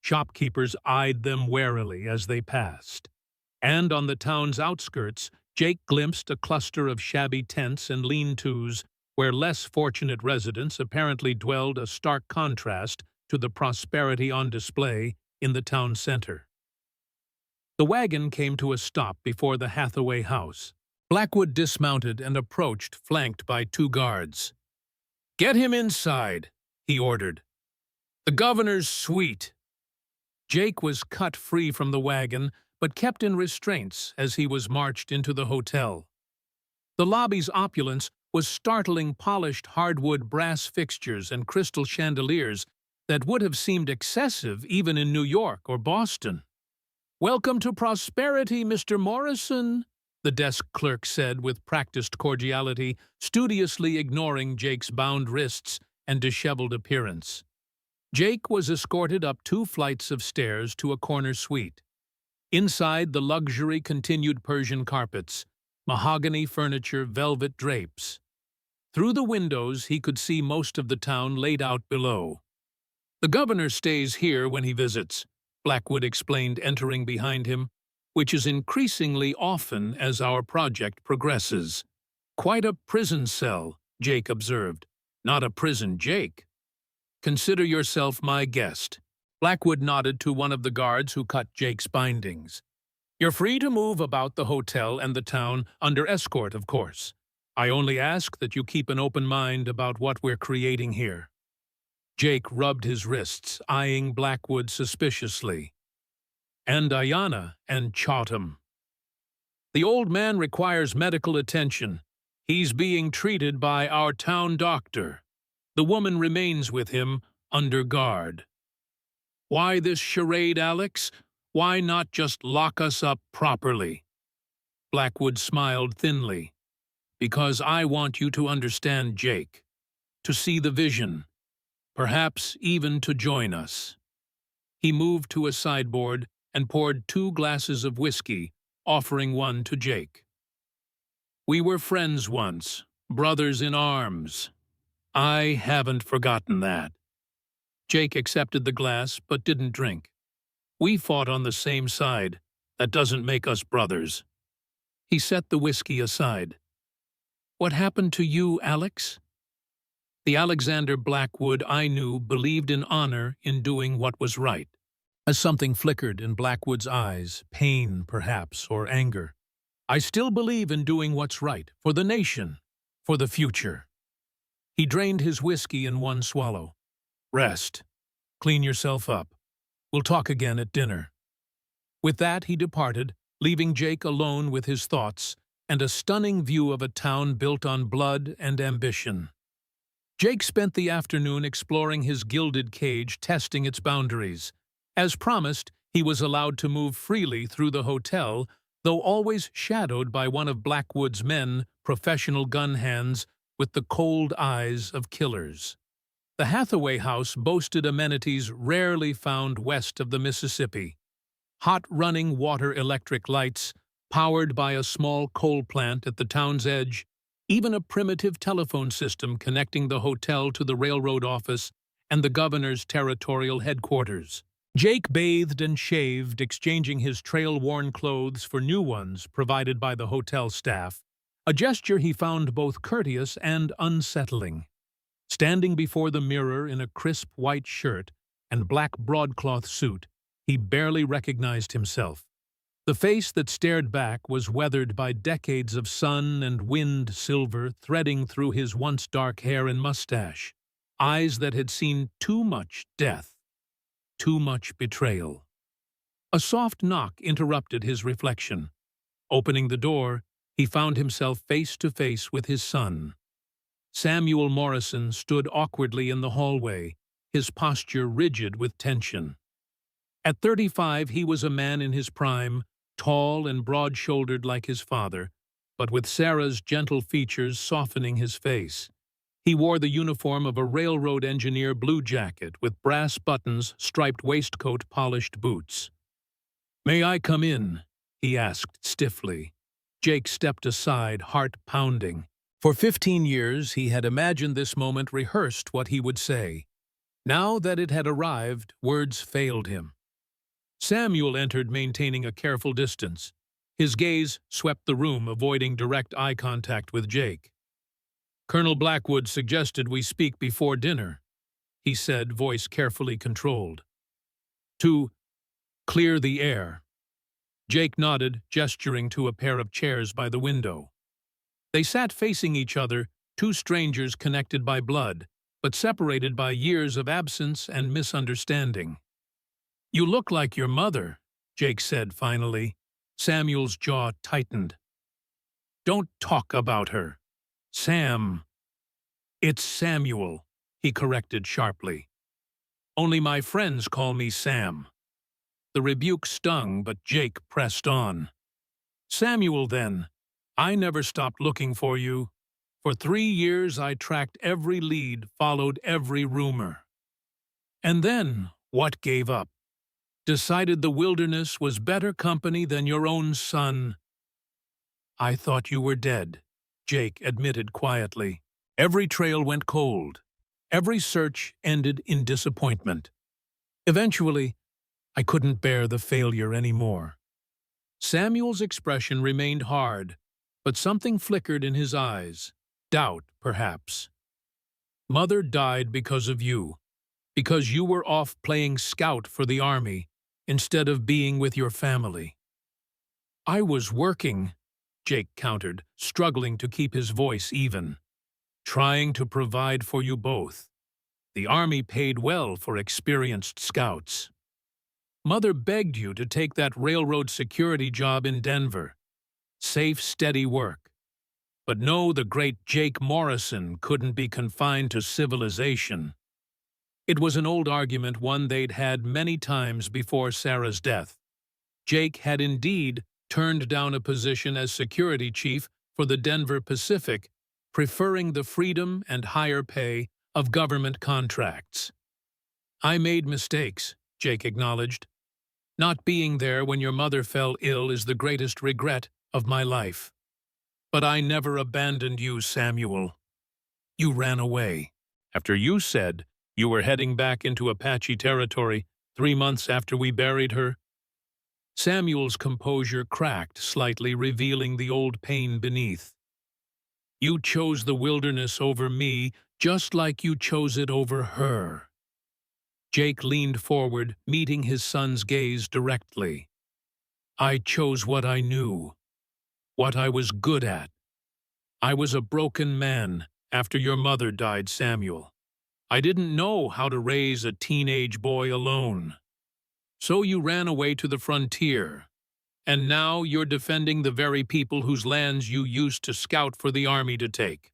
S1: Shopkeepers eyed them warily as they passed. And on the town's outskirts, Jake glimpsed a cluster of shabby tents and lean-tos where less fortunate residents apparently dwelled, a stark contrast to the prosperity on display in the town center. The wagon came to a stop before the Hathaway House. Blackwood dismounted and approached, flanked by two guards. "Get him inside," he ordered. "The governor's suite." Jake was cut free from the wagon, but kept in restraints as he was marched into the hotel. The lobby's opulence was startling, polished hardwood brass fixtures and crystal chandeliers that would have seemed excessive even in New York or Boston. "Welcome to prosperity, Mr. Morrison," the desk clerk said with practiced cordiality, studiously ignoring Jake's bound wrists and disheveled appearance. Jake was escorted up 2 flights of stairs to a corner suite. Inside, the luxury continued: Persian carpets, mahogany furniture, velvet drapes. Through the windows, he could see most of the town laid out below. "The governor stays here when he visits," Blackwood explained, entering behind him, "which is increasingly often as our project progresses." "Quite a prison cell," Jake observed. "Not a prison, Jake. Consider yourself my guest." Blackwood nodded to one of the guards who cut Jake's bindings. "You're free to move about the hotel and the town, under escort, of course. I only ask that you keep an open mind about what we're creating here." Jake rubbed his wrists, eyeing Blackwood suspiciously. "And Ayanna and Chatham. The old man requires medical attention. He's being treated by our town doctor. The woman remains with him, under guard." "Why this charade, Alex? Why not just lock us up properly?" Blackwood smiled thinly. "Because I want you to understand, Jake. To see the vision. Perhaps even to join us." He moved to a sideboard and poured 2 glasses of whiskey, offering one to Jake. "We were friends once, brothers in arms. I haven't forgotten that." Jake accepted the glass but didn't drink. "We fought on the same side. That doesn't make us brothers." He set the whiskey aside. "What happened to you, Alex?" The Alexander Blackwood I knew believed in honor in doing what was right. As something flickered in Blackwood's eyes, pain perhaps, or anger. "I still believe in doing what's right, for the nation, for the future." He drained his whiskey in one swallow. "Rest. Clean yourself up. We'll talk again at dinner." With that, he departed, leaving Jake alone with his thoughts and a stunning view of a town built on blood and ambition. Jake spent the afternoon exploring his gilded cage, testing its boundaries. As promised, he was allowed to move freely through the hotel, though always shadowed by one of Blackwood's men, professional gun hands with the cold eyes of killers. The Hathaway house boasted amenities rarely found west of the Mississippi. Hot running water electric lights, powered by a small coal plant at the town's edge, even a primitive telephone system connecting the hotel to the railroad office and the governor's territorial headquarters. Jake bathed and shaved, exchanging his trail-worn clothes for new ones provided by the hotel staff, a gesture he found both courteous and unsettling. Standing before the mirror in a crisp white shirt and black broadcloth suit, he barely recognized himself. The face that stared back was weathered by decades of sun and wind silver threading through his once dark hair and mustache, eyes that had seen too much death, too much betrayal. A soft knock interrupted his reflection. Opening the door, he found himself face to face with his son. Samuel Morrison stood awkwardly in the hallway, his posture rigid with tension. At 35, he was a man in his prime, tall and broad-shouldered like his father, but with Sarah's gentle features softening his face. He wore the uniform of a railroad engineer blue jacket with brass buttons, striped waistcoat, polished boots. "May I come in?" he asked stiffly. Jake stepped aside, heart pounding. For 15 years he had imagined this moment, rehearsed what he would say. Now that it had arrived, words failed him. Samuel entered, maintaining a careful distance. His gaze swept the room, avoiding direct eye contact with Jake. "Colonel Blackwood suggested we speak before dinner," he said, voice carefully controlled. "To clear the air." Jake nodded, gesturing to a pair of chairs by the window. They sat facing each other, two strangers connected by blood, but separated by years of absence and misunderstanding. "You look like your mother," Jake said finally. Samuel's jaw tightened. "Don't talk about her. Sam." "It's Samuel," he corrected sharply. "Only my friends call me Sam." The rebuke stung, but Jake pressed on. "Samuel, then. I never stopped looking for you. For 3 years I tracked every lead, followed every rumor. And then, what gave up? Decided the wilderness was better company than your own son." "I thought you were dead," Jake admitted quietly. Every trail went cold. Every search ended in disappointment. Eventually, I couldn't bear the failure anymore. Samuel's expression remained hard, but something flickered in his eyes. Doubt, perhaps. "Mother died because of you, because you were off playing scout for the army instead of being with your family." "I was working," Jake countered, struggling to keep his voice even. "Trying to provide for you both. The army paid well for experienced scouts. Mother begged you to take that railroad security job in Denver. Safe, steady work. But no, the great Jake Morrison couldn't be confined to civilization." It was an old argument, one they'd had many times before Sarah's death. Jake had indeed turned down a position as security chief for the Denver Pacific, preferring the freedom and higher pay of government contracts. "I made mistakes," Jake acknowledged. "Not being there when your mother fell ill is the greatest regret of my life. But I never abandoned you, Samuel. You ran away. After you said you were heading back into Apache territory 3 months after we buried her." Samuel's composure cracked slightly, revealing the old pain beneath. "You chose the wilderness over me, just like you chose it over her." Jake leaned forward, meeting his son's gaze directly. "I chose what I knew, what I was good at. I was a broken man after your mother died, Samuel. I didn't know how to raise a teenage boy alone. So you ran away to the frontier, and now you're defending the very people whose lands you used to scout for the army to take."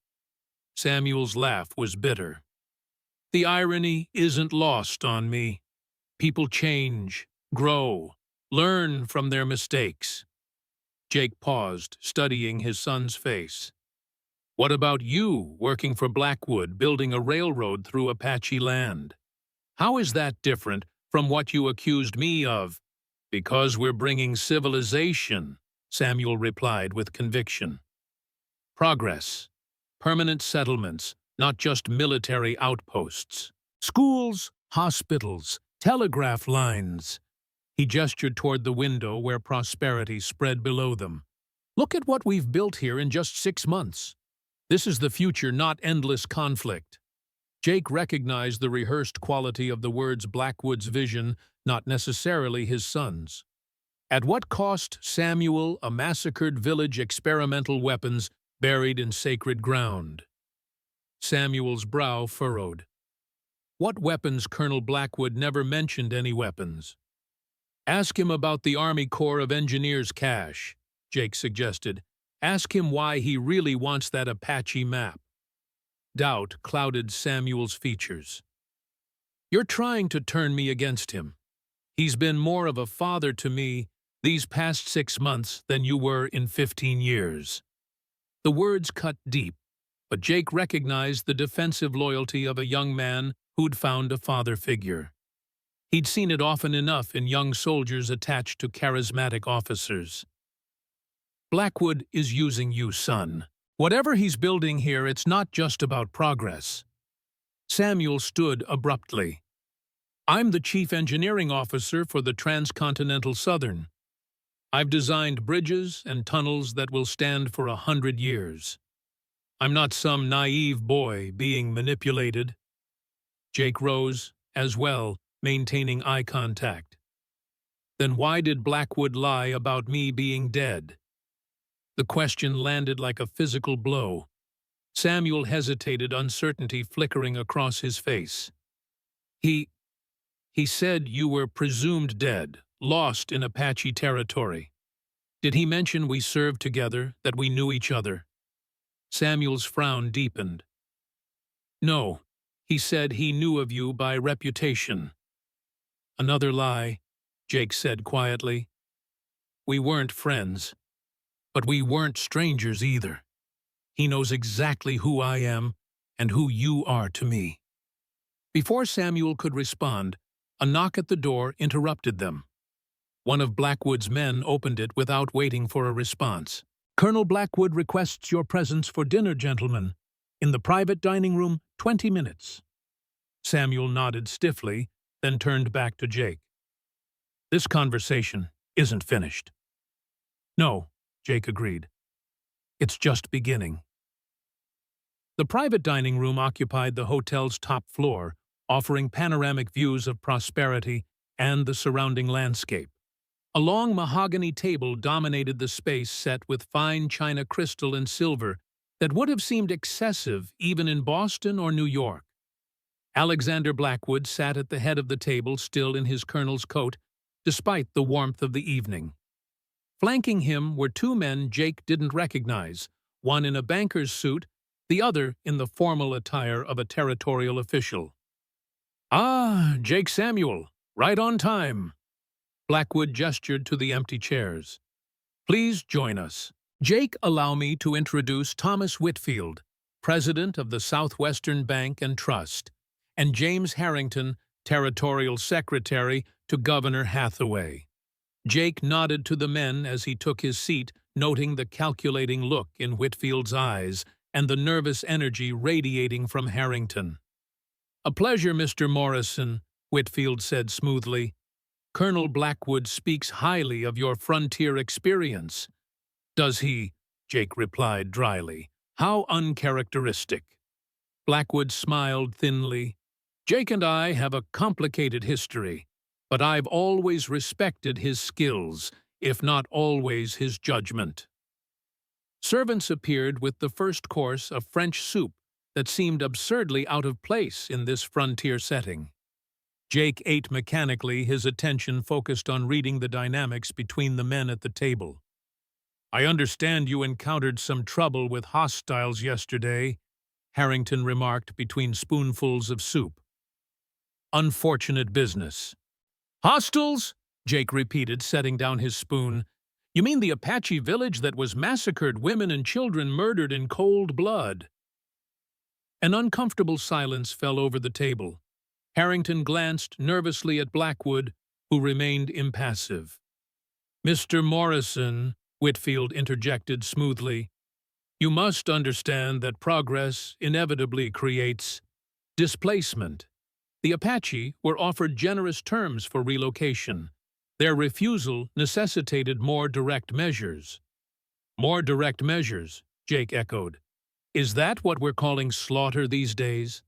S1: Samuel's laugh was bitter. "The irony isn't lost on me. People change, grow, learn from their mistakes." Jake paused, studying his son's face. What about you working for Blackwood, building a railroad through Apache land? How is that different from what you accused me of? Because we're bringing civilization, Samuel replied with conviction. Progress. Permanent settlements, not just military outposts. Schools, hospitals, telegraph lines. He gestured toward the window where prosperity spread below them. Look at what we've built here in just 6 months. This is the future, not endless conflict. Jake recognized the rehearsed quality of the words Blackwood's vision, not necessarily his son's. At what cost, Samuel, a massacred village experimental weapons buried in sacred ground? Samuel's brow furrowed. What weapons? Colonel Blackwood never mentioned any weapons. Ask him about the Army Corps of Engineers cache, Jake suggested. Ask him why he really wants that Apache map. Doubt clouded Samuel's features. You're trying to turn me against him. He's been more of a father to me these past 6 months than you were in 15 years. The words cut deep, but Jake recognized the defensive loyalty of a young man who'd found a father figure. He'd seen it often enough in young soldiers attached to charismatic officers. Blackwood is using you, son. Whatever he's building here, it's not just about progress. Samuel stood abruptly. I'm the chief engineering officer for the Transcontinental Southern. I've designed bridges and tunnels that will stand for 100 years. I'm not some naive boy being manipulated. Jake rose, as well, maintaining eye contact. Then why did Blackwood lie about me being dead? The question landed like a physical blow. Samuel hesitated, uncertainty flickering across his face. He said you were presumed dead, lost in Apache territory. Did he mention we served together, that we knew each other? Samuel's frown deepened. No, he said he knew of you by reputation. Another lie, Jake said quietly. We weren't friends. But we weren't strangers either. He knows exactly who I am and who you are to me. Before Samuel could respond, a knock at the door interrupted them. One of Blackwood's men opened it without waiting for a response. Colonel Blackwood requests your presence for dinner, gentlemen. In the private dining room, 20 minutes. Samuel nodded stiffly, then turned back to Jake. This conversation isn't finished. No, Jake agreed. It's just beginning. The private dining room occupied the hotel's top floor, offering panoramic views of prosperity and the surrounding landscape. A long mahogany table dominated the space, set with fine china crystal and silver that would have seemed excessive even in Boston or New York. Alexander Blackwood sat at the head of the table, still in his colonel's coat, despite the warmth of the evening. Flanking him were 2 men Jake didn't recognize, one in a banker's suit, the other in the formal attire of a territorial official. Ah, Jake Samuel, right on time. Blackwood gestured to the empty chairs. Please join us. Jake, allow me to introduce Thomas Whitfield, president of the Southwestern Bank and Trust, and James Harrington, territorial secretary to Governor Hathaway. Jake nodded to the men as he took his seat, noting the calculating look in Whitfield's eyes and the nervous energy radiating from Harrington. A pleasure, Mr. Morrison, Whitfield said smoothly. Colonel Blackwood speaks highly of your frontier experience. Does he? Jake replied dryly. How uncharacteristic. Blackwood smiled thinly. Jake and I have a complicated history, but I've always respected his skills, if not always his judgment. Servants appeared with the first course, a French soup that seemed absurdly out of place in this frontier setting. Jake ate mechanically, his attention focused on reading the dynamics between the men at the table. I understand you encountered some trouble with hostiles yesterday, Harrington remarked between spoonfuls of soup. Unfortunate business. Hostiles? Jake repeated, setting down his spoon. You mean the Apache village that was massacred, women and children murdered in cold blood? An uncomfortable silence fell over the table. Harrington glanced nervously at Blackwood, who remained impassive. "Mr. Morrison," Whitfield interjected smoothly, "you must understand that progress inevitably creates displacement." The Apache were offered generous terms for relocation. Their refusal necessitated more direct measures. "More direct measures," Jake echoed. "Is that what we're calling slaughter these days?"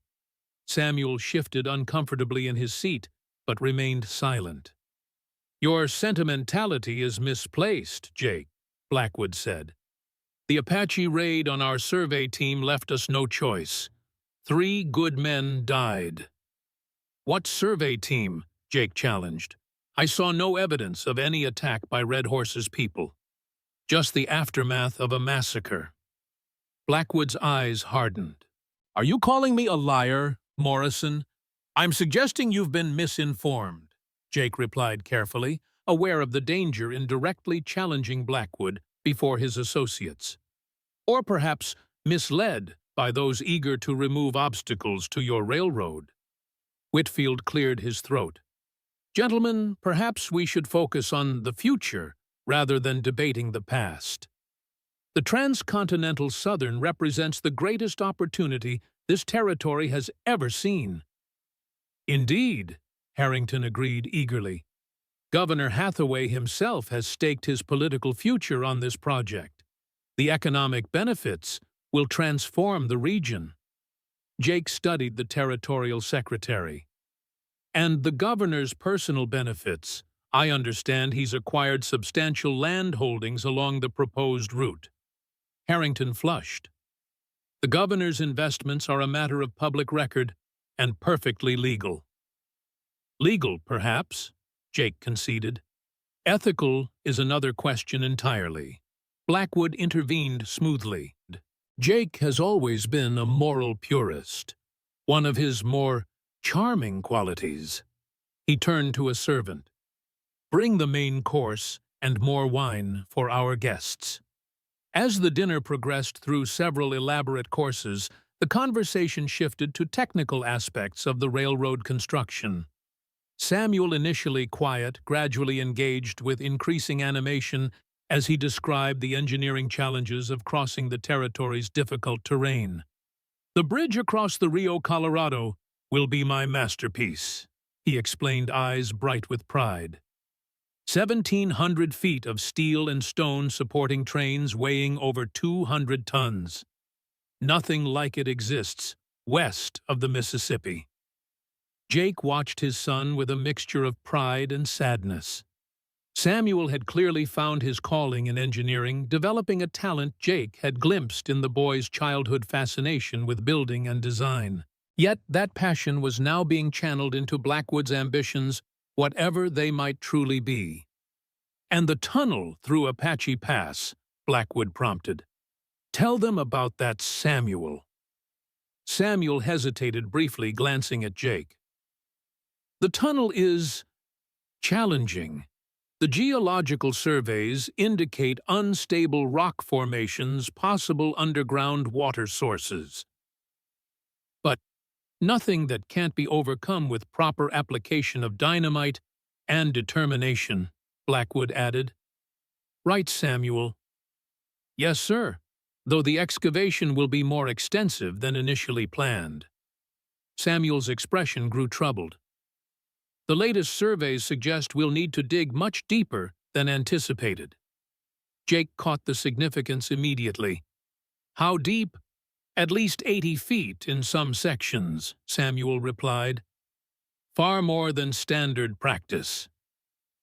S1: Samuel shifted uncomfortably in his seat, but remained silent. "Your sentimentality is misplaced, Jake," Blackwood said. "The Apache raid on our survey team left us no choice. 3 good men died." "What survey team?" Jake challenged. "I saw no evidence of any attack by Red Horse's people. Just the aftermath of a massacre." Blackwood's eyes hardened. "Are you calling me a liar, Morrison?" "I'm suggesting you've been misinformed," Jake replied carefully, aware of the danger in directly challenging Blackwood before his associates. "Or perhaps misled by those eager to remove obstacles to your railroad." Whitfield cleared his throat. "Gentlemen, perhaps we should focus on the future rather than debating the past. The transcontinental Southern represents the greatest opportunity this territory has ever seen." "Indeed," Harrington agreed eagerly. "Governor Hathaway himself has staked his political future on this project. The economic benefits will transform the region." Jake studied the territorial secretary. "And the governor's personal benefits. I understand he's acquired substantial land holdings along the proposed route." Harrington flushed. "The governor's investments are a matter of public record and perfectly legal." "Legal, perhaps," Jake conceded. "Ethical is another question entirely." Blackwood intervened smoothly. "Jake has always been a moral purist, one of his more charming qualities." He turned to a servant. "Bring the main course and more wine for our guests." As the dinner progressed through several elaborate courses, the conversation shifted to technical aspects of the railroad construction. Samuel, initially quiet, gradually engaged with increasing animation as he described the engineering challenges of crossing the territory's difficult terrain. "The bridge across the Rio Colorado will be my masterpiece," he explained, eyes bright with pride. 1,700 feet of steel and stone supporting trains weighing over 200 tons. Nothing like it exists west of the Mississippi. Jake watched his son with a mixture of pride and sadness. Samuel had clearly found his calling in engineering, developing a talent Jake had glimpsed in the boy's childhood fascination with building and design. Yet that passion was now being channeled into Blackwood's ambitions, whatever they might truly be. "And the tunnel through Apache Pass," Blackwood prompted. "Tell them about that, Samuel." Samuel hesitated briefly, glancing at Jake. "The tunnel is challenging. The geological surveys indicate unstable rock formations, possible underground water sources. But nothing that can't be overcome with proper application of dynamite and determination," Blackwood added. "Right, Samuel." "Yes, sir, though the excavation will be more extensive than initially planned." Samuel's expression grew troubled. "The latest surveys suggest we'll need to dig much deeper than anticipated." Jake caught the significance immediately. "How deep?" "At least 80 feet in some sections," Samuel replied. "Far more than standard practice."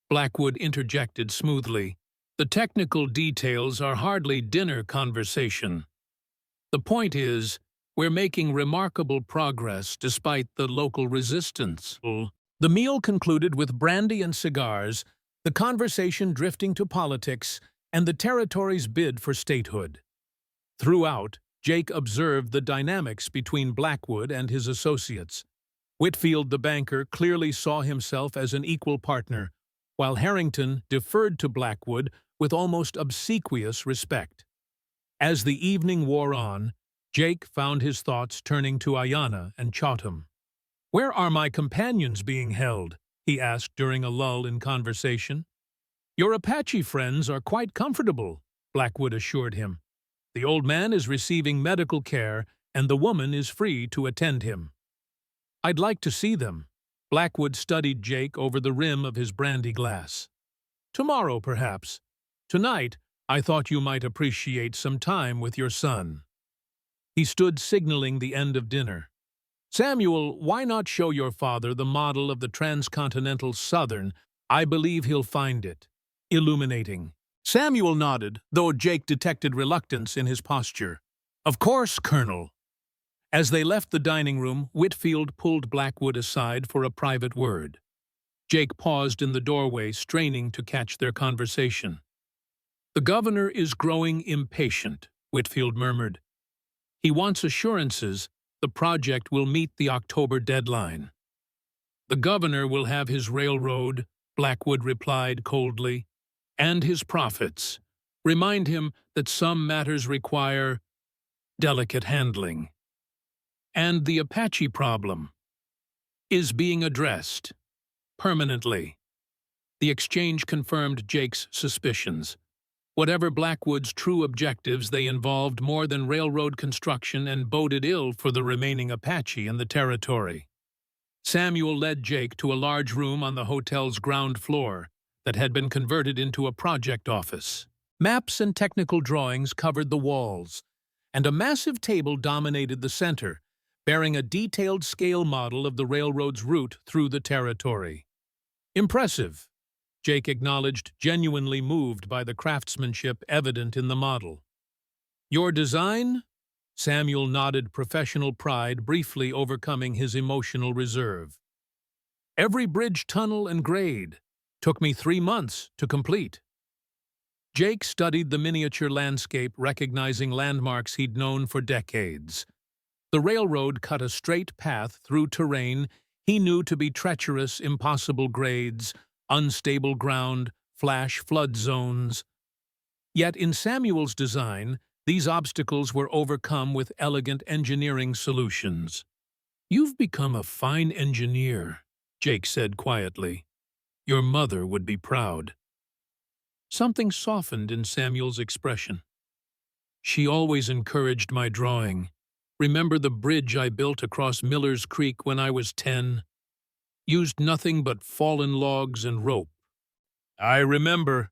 S1: Blackwood interjected smoothly. "The technical details are hardly dinner conversation. The point is, we're making remarkable progress despite the local resistance." The meal concluded with brandy and cigars, the conversation drifting to politics and the territory's bid for statehood. Throughout, Jake observed the dynamics between Blackwood and his associates. Whitfield, the banker, clearly saw himself as an equal partner, while Harrington deferred to Blackwood with almost obsequious respect. As the evening wore on, Jake found his thoughts turning to Ayana and Chotham. "Where are my companions being held?" he asked during a lull in conversation. "Your Apache friends are quite comfortable," Blackwood assured him. "The old man is receiving medical care, and the woman is free to attend him." "I'd like to see them." Blackwood studied Jake over the rim of his brandy glass. "Tomorrow, perhaps. Tonight, I thought you might appreciate some time with your son." He stood signaling the end of dinner. "Samuel, why not show your father the model of the transcontinental Southern? I believe he'll find it illuminating." Samuel nodded, though Jake detected reluctance in his posture. "Of course, Colonel." As they left the dining room, Whitfield pulled Blackwood aside for a private word. Jake paused in the doorway, straining to catch their conversation. "The governor is growing impatient," Whitfield murmured. "He wants assurances the project will meet the October deadline." "The governor will have his railroad," Blackwood replied coldly, "and his profits. Remind him that some matters require delicate handling. And the Apache problem is being addressed permanently." The exchange confirmed Jake's suspicions. Whatever Blackwood's true objectives, they involved more than railroad construction and boded ill for the remaining Apache in the territory. Samuel led Jake to a large room on the hotel's ground floor that had been converted into a project office. Maps and technical drawings covered the walls, and a massive table dominated the center, bearing a detailed scale model of the railroad's route through the territory. "Impressive," Jake acknowledged, genuinely moved by the craftsmanship evident in the model. "Your design?" Samuel nodded professional pride, briefly overcoming his emotional reserve. "Every bridge, tunnel, and grade. Took me 3 months to complete." Jake studied the miniature landscape, recognizing landmarks he'd known for decades. The railroad cut a straight path through terrain he knew to be treacherous, impossible grades, unstable ground, flash flood zones. Yet in Samuel's design, these obstacles were overcome with elegant engineering solutions. "You've become a fine engineer," Jake said quietly. "Your mother would be proud." Something softened in Samuel's expression. "She always encouraged my drawing. Remember the bridge I built across Miller's Creek when I was 10? Used nothing but fallen logs and rope." "I remember."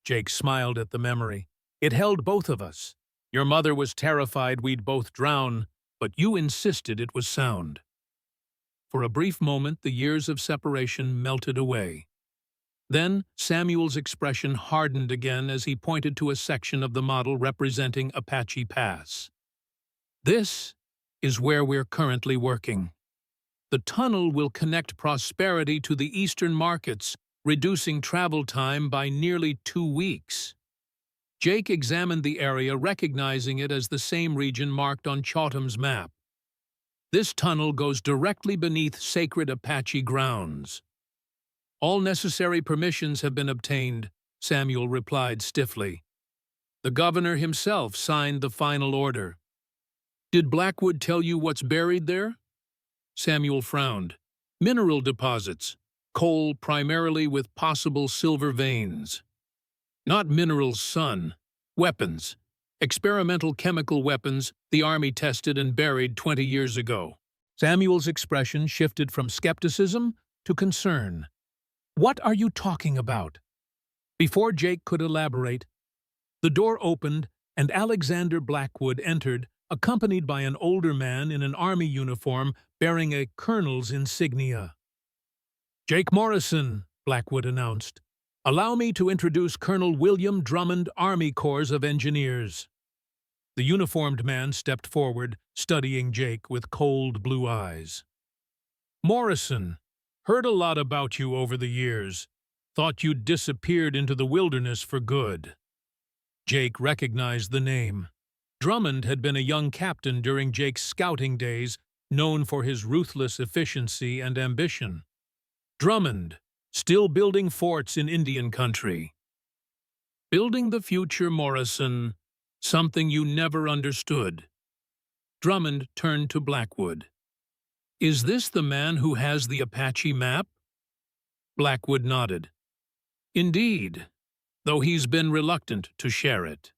S1: Jake smiled at the memory. "It held both of us. Your mother was terrified we'd both drown, but you insisted it was sound." For a brief moment, the years of separation melted away. Then Samuel's expression hardened again as he pointed to a section of the model representing Apache Pass. "This is where we're currently working. The tunnel will connect Prosperity to the eastern markets, reducing travel time by nearly 2 weeks." Jake examined the area, recognizing it as the same region marked on Chotham's map. "This tunnel goes directly beneath sacred Apache grounds." "All necessary permissions have been obtained," Samuel replied stiffly. "The governor himself signed the final order." "Did Blackwood tell you what's buried there?" Samuel frowned. "Mineral deposits. Coal primarily with possible silver veins." "Not minerals, son. Weapons. Experimental chemical weapons the Army tested and buried 20 years ago." Samuel's expression shifted from skepticism to concern. "What are you talking about?" Before Jake could elaborate, the door opened and Alexander Blackwood entered, accompanied by an older man in an Army uniform bearing a colonel's insignia. "Jake Morrison," Blackwood announced. "Allow me to introduce Colonel William Drummond, Army Corps of Engineers." The uniformed man stepped forward, studying Jake with cold blue eyes. "Morrison, heard a lot about you over the years. Thought you'd disappeared into the wilderness for good." Jake recognized the name. Drummond had been a young captain during Jake's scouting days, known for his ruthless efficiency and ambition. Drummond, still building forts in Indian country. Building the future, Morrison. Something you never understood. Drummond turned to Blackwood. Is this the man who has the Apache map? Blackwood nodded. Indeed, though he's been reluctant to share it.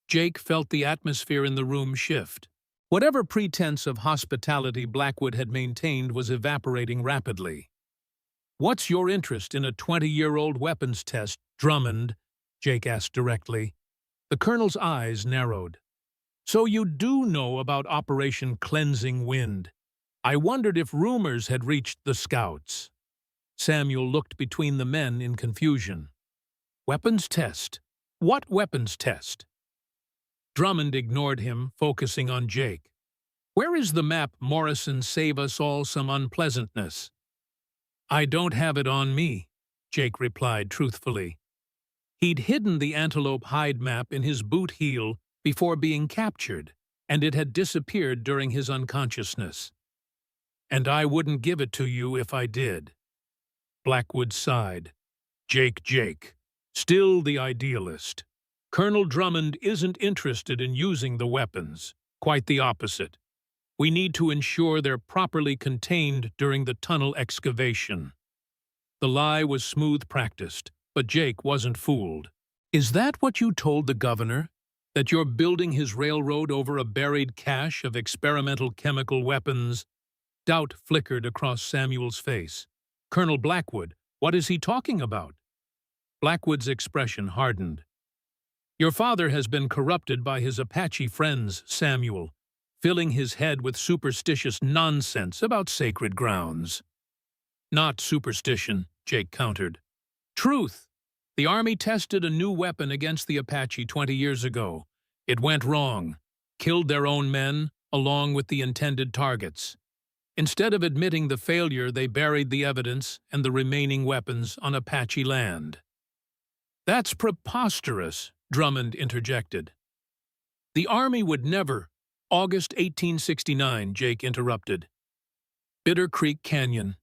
S1: Jake felt the atmosphere in the room shift. Whatever pretense of hospitality Blackwood had maintained was evaporating rapidly. What's your interest in a 20-year-old weapons test, Drummond? Jake asked directly. The colonel's eyes narrowed. So you do know about Operation Cleansing Wind. I wondered if rumors had reached the scouts. Samuel looked between the men in confusion. Weapons test? What weapons test? Drummond ignored him, focusing on Jake. Where is the map, Morrison? Save us all some unpleasantness. I don't have it on me, Jake replied truthfully. He'd hidden the antelope hide map in his boot heel before being captured, and it had disappeared during his unconsciousness. And I wouldn't give it to you if I did. Blackwood sighed. Jake, still the idealist. Colonel Drummond isn't interested in using the weapons. Quite the opposite. We need to ensure they're properly contained during the tunnel excavation. The lie was smooth practiced, but Jake wasn't fooled. Is that what you told the governor? That you're building his railroad over a buried cache of experimental chemical weapons? Doubt flickered across Samuel's face. Colonel Blackwood, what is he talking about? Blackwood's expression hardened. Your father has been corrupted by his Apache friends, Samuel, filling his head with superstitious nonsense about sacred grounds. Not superstition, Jake countered. Truth. The Army tested a new weapon against the Apache 20 years ago. It went wrong, killed their own men, along with the intended targets. Instead of admitting the failure, they buried the evidence and the remaining weapons on Apache land. That's preposterous, Drummond interjected. The Army would never. August 1869, Jake interrupted. Bitter Creek Canyon.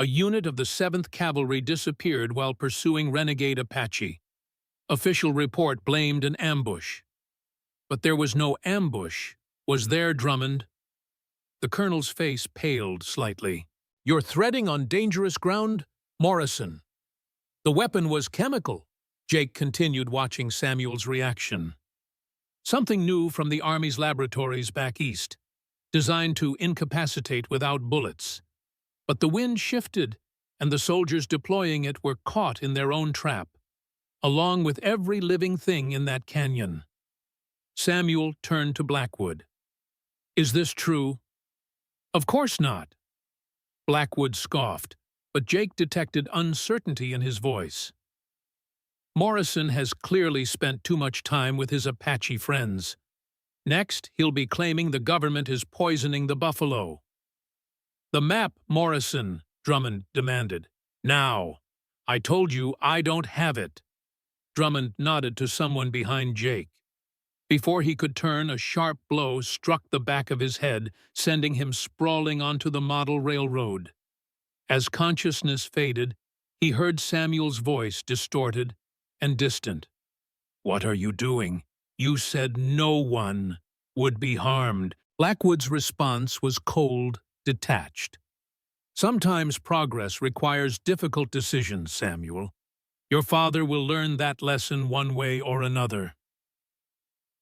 S1: A unit of the 7th Cavalry disappeared while pursuing renegade Apache. Official report blamed an ambush. But there was no ambush. Was there, Drummond? The colonel's face paled slightly. You're treading on dangerous ground, Morrison. The weapon was chemical. Jake continued, watching Samuel's reaction. Something new from the Army's laboratories back east, designed to incapacitate without bullets. But the wind shifted, and the soldiers deploying it were caught in their own trap, along with every living thing in that canyon. Samuel turned to Blackwood. Is this true? Of course not. Blackwood scoffed, but Jake detected uncertainty in his voice. Morrison has clearly spent too much time with his Apache friends. Next, he'll be claiming the government is poisoning the buffalo. The map, Morrison, Drummond demanded. Now. I told you I don't have it. Drummond nodded to someone behind Jake. Before he could turn, a sharp blow struck the back of his head, sending him sprawling onto the model railroad. As consciousness faded, he heard Samuel's voice, distorted and distant. What are you doing? You said no one would be harmed. Blackwood's response was cold, detached. Sometimes progress requires difficult decisions, Samuel. Your father will learn that lesson one way or another.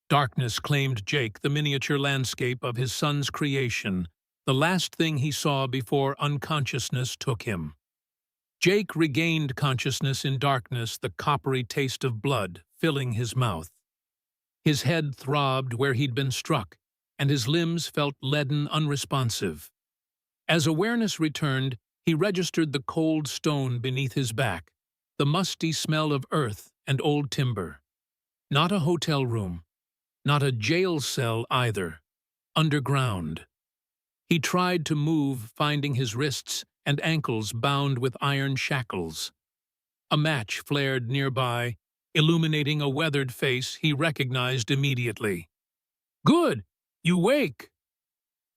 S1: Darkness claimed Jake, the miniature landscape of his son's creation, the last thing he saw before unconsciousness took him. Jake regained consciousness in darkness, the coppery taste of blood filling his mouth. His head throbbed where he'd been struck, and his limbs felt leaden, unresponsive. As awareness returned, he registered the cold stone beneath his back, the musty smell of earth and old timber. Not a hotel room. Not a jail cell either. Underground. He tried to move, finding his wrists and ankles bound with iron shackles. A match flared nearby, illuminating a weathered face he recognized immediately. Good! You wake!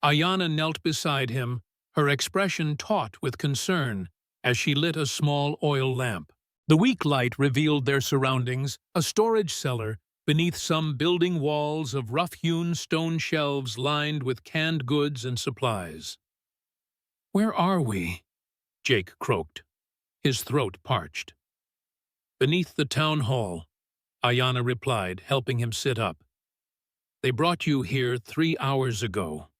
S1: Ayanna knelt beside him, her expression taut with concern as she lit a small oil lamp. The weak light revealed their surroundings, a storage cellar beneath some building walls of rough-hewn stone shelves lined with canned goods and supplies. "Where are we?" Jake croaked, his throat parched. "Beneath the town hall," Ayanna replied, helping him sit up. "They brought you here 3 hours ago.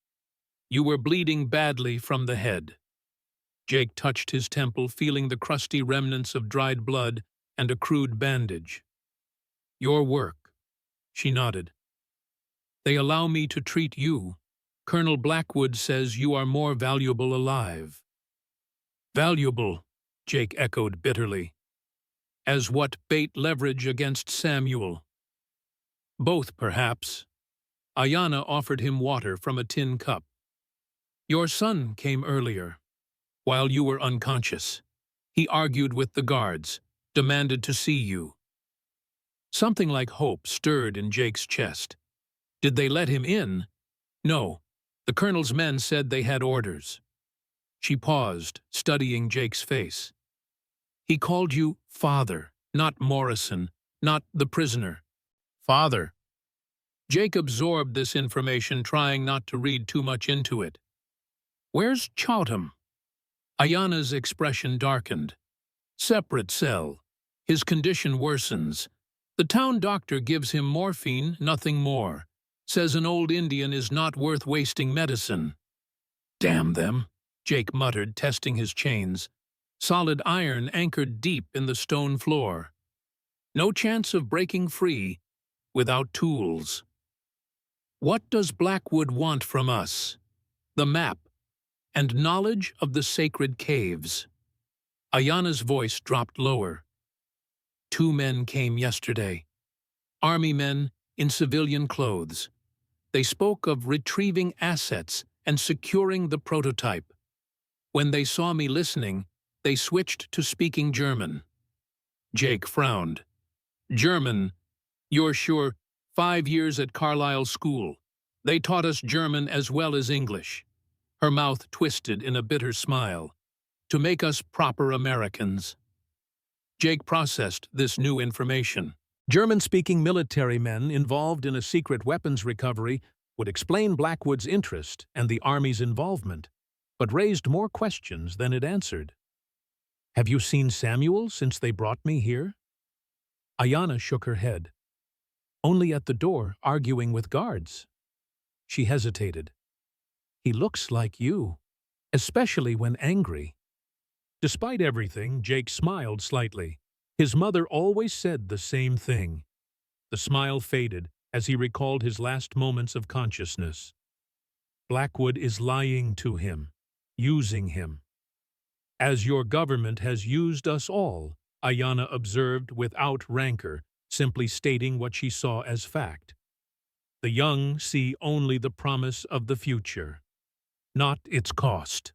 S1: You were bleeding badly from the head." Jake touched his temple, feeling the crusty remnants of dried blood and a crude bandage. "Your work," she nodded. "They allow me to treat you. Colonel Blackwood says you are more valuable alive." "Valuable," Jake echoed bitterly. "As what bait leverage against Samuel?" "Both, perhaps." Ayanna offered him water from a tin cup. "Your son came earlier, while you were unconscious. He argued with the guards, demanded to see you." Something like hope stirred in Jake's chest. Did they let him in? No. The colonel's men said they had orders. She paused, studying Jake's face. "He called you father, not Morrison, not the prisoner." "Father." Jake absorbed this information, trying not to read too much into it. "Where's Chowtam?" Ayanna's expression darkened. "Separate cell. His condition worsens. The town doctor gives him morphine, nothing more. Says an old Indian is not worth wasting medicine." "Damn them," Jake muttered, testing his chains. Solid iron anchored deep in the stone floor. No chance of breaking free without tools. "What does Blackwood want from us?" "The map, and knowledge of the sacred caves." Ayanna's voice dropped lower. "2 men came yesterday. Army men in civilian clothes. They spoke of retrieving assets and securing the prototype. When they saw me listening, they switched to speaking German." Jake frowned. "German? You're sure? 5 years at Carlisle School. They taught us German as well as English." Her mouth twisted in a bitter smile. "To make us proper Americans." Jake processed this new information. German-speaking military men involved in a secret weapons recovery would explain Blackwood's interest and the Army's involvement, but raised more questions than it answered. "Have you seen Samuel since they brought me here?" Ayanna shook her head. "Only at the door, arguing with guards." She hesitated. "He looks like you, especially when angry." Despite everything, Jake smiled slightly. His mother always said the same thing. The smile faded as he recalled his last moments of consciousness. Blackwood is lying to him, using him. "As your government has used us all," Ayanna observed without rancor, simply stating what she saw as fact. "The young see only the promise of the future, not its cost."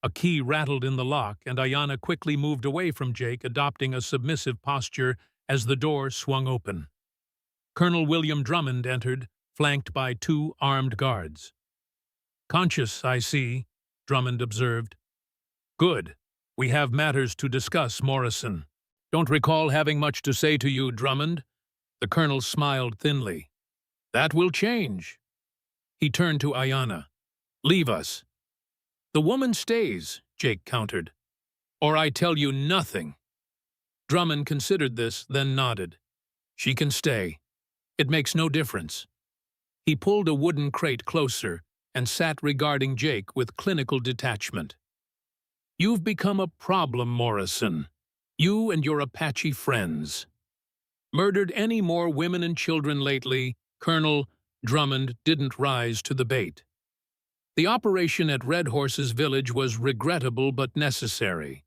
S1: A key rattled in the lock, and Ayanna quickly moved away from Jake, adopting a submissive posture as the door swung open. Colonel William Drummond entered, flanked by 2 armed guards. "Conscious, I see," Drummond observed. "Good. We have matters to discuss, Morrison." "Don't recall having much to say to you, Drummond." The colonel smiled thinly. "That will change." He turned to Ayanna. "Leave us." "The woman stays," Jake countered. "Or I tell you nothing." Drummond considered this, then nodded. "She can stay. It makes no difference." He pulled a wooden crate closer and sat regarding Jake with clinical detachment. "You've become a problem, Morrison. You and your Apache friends. Murdered any more women and children lately?" Colonel Drummond didn't rise to the bait. "The operation at Red Horse's village was regrettable but necessary.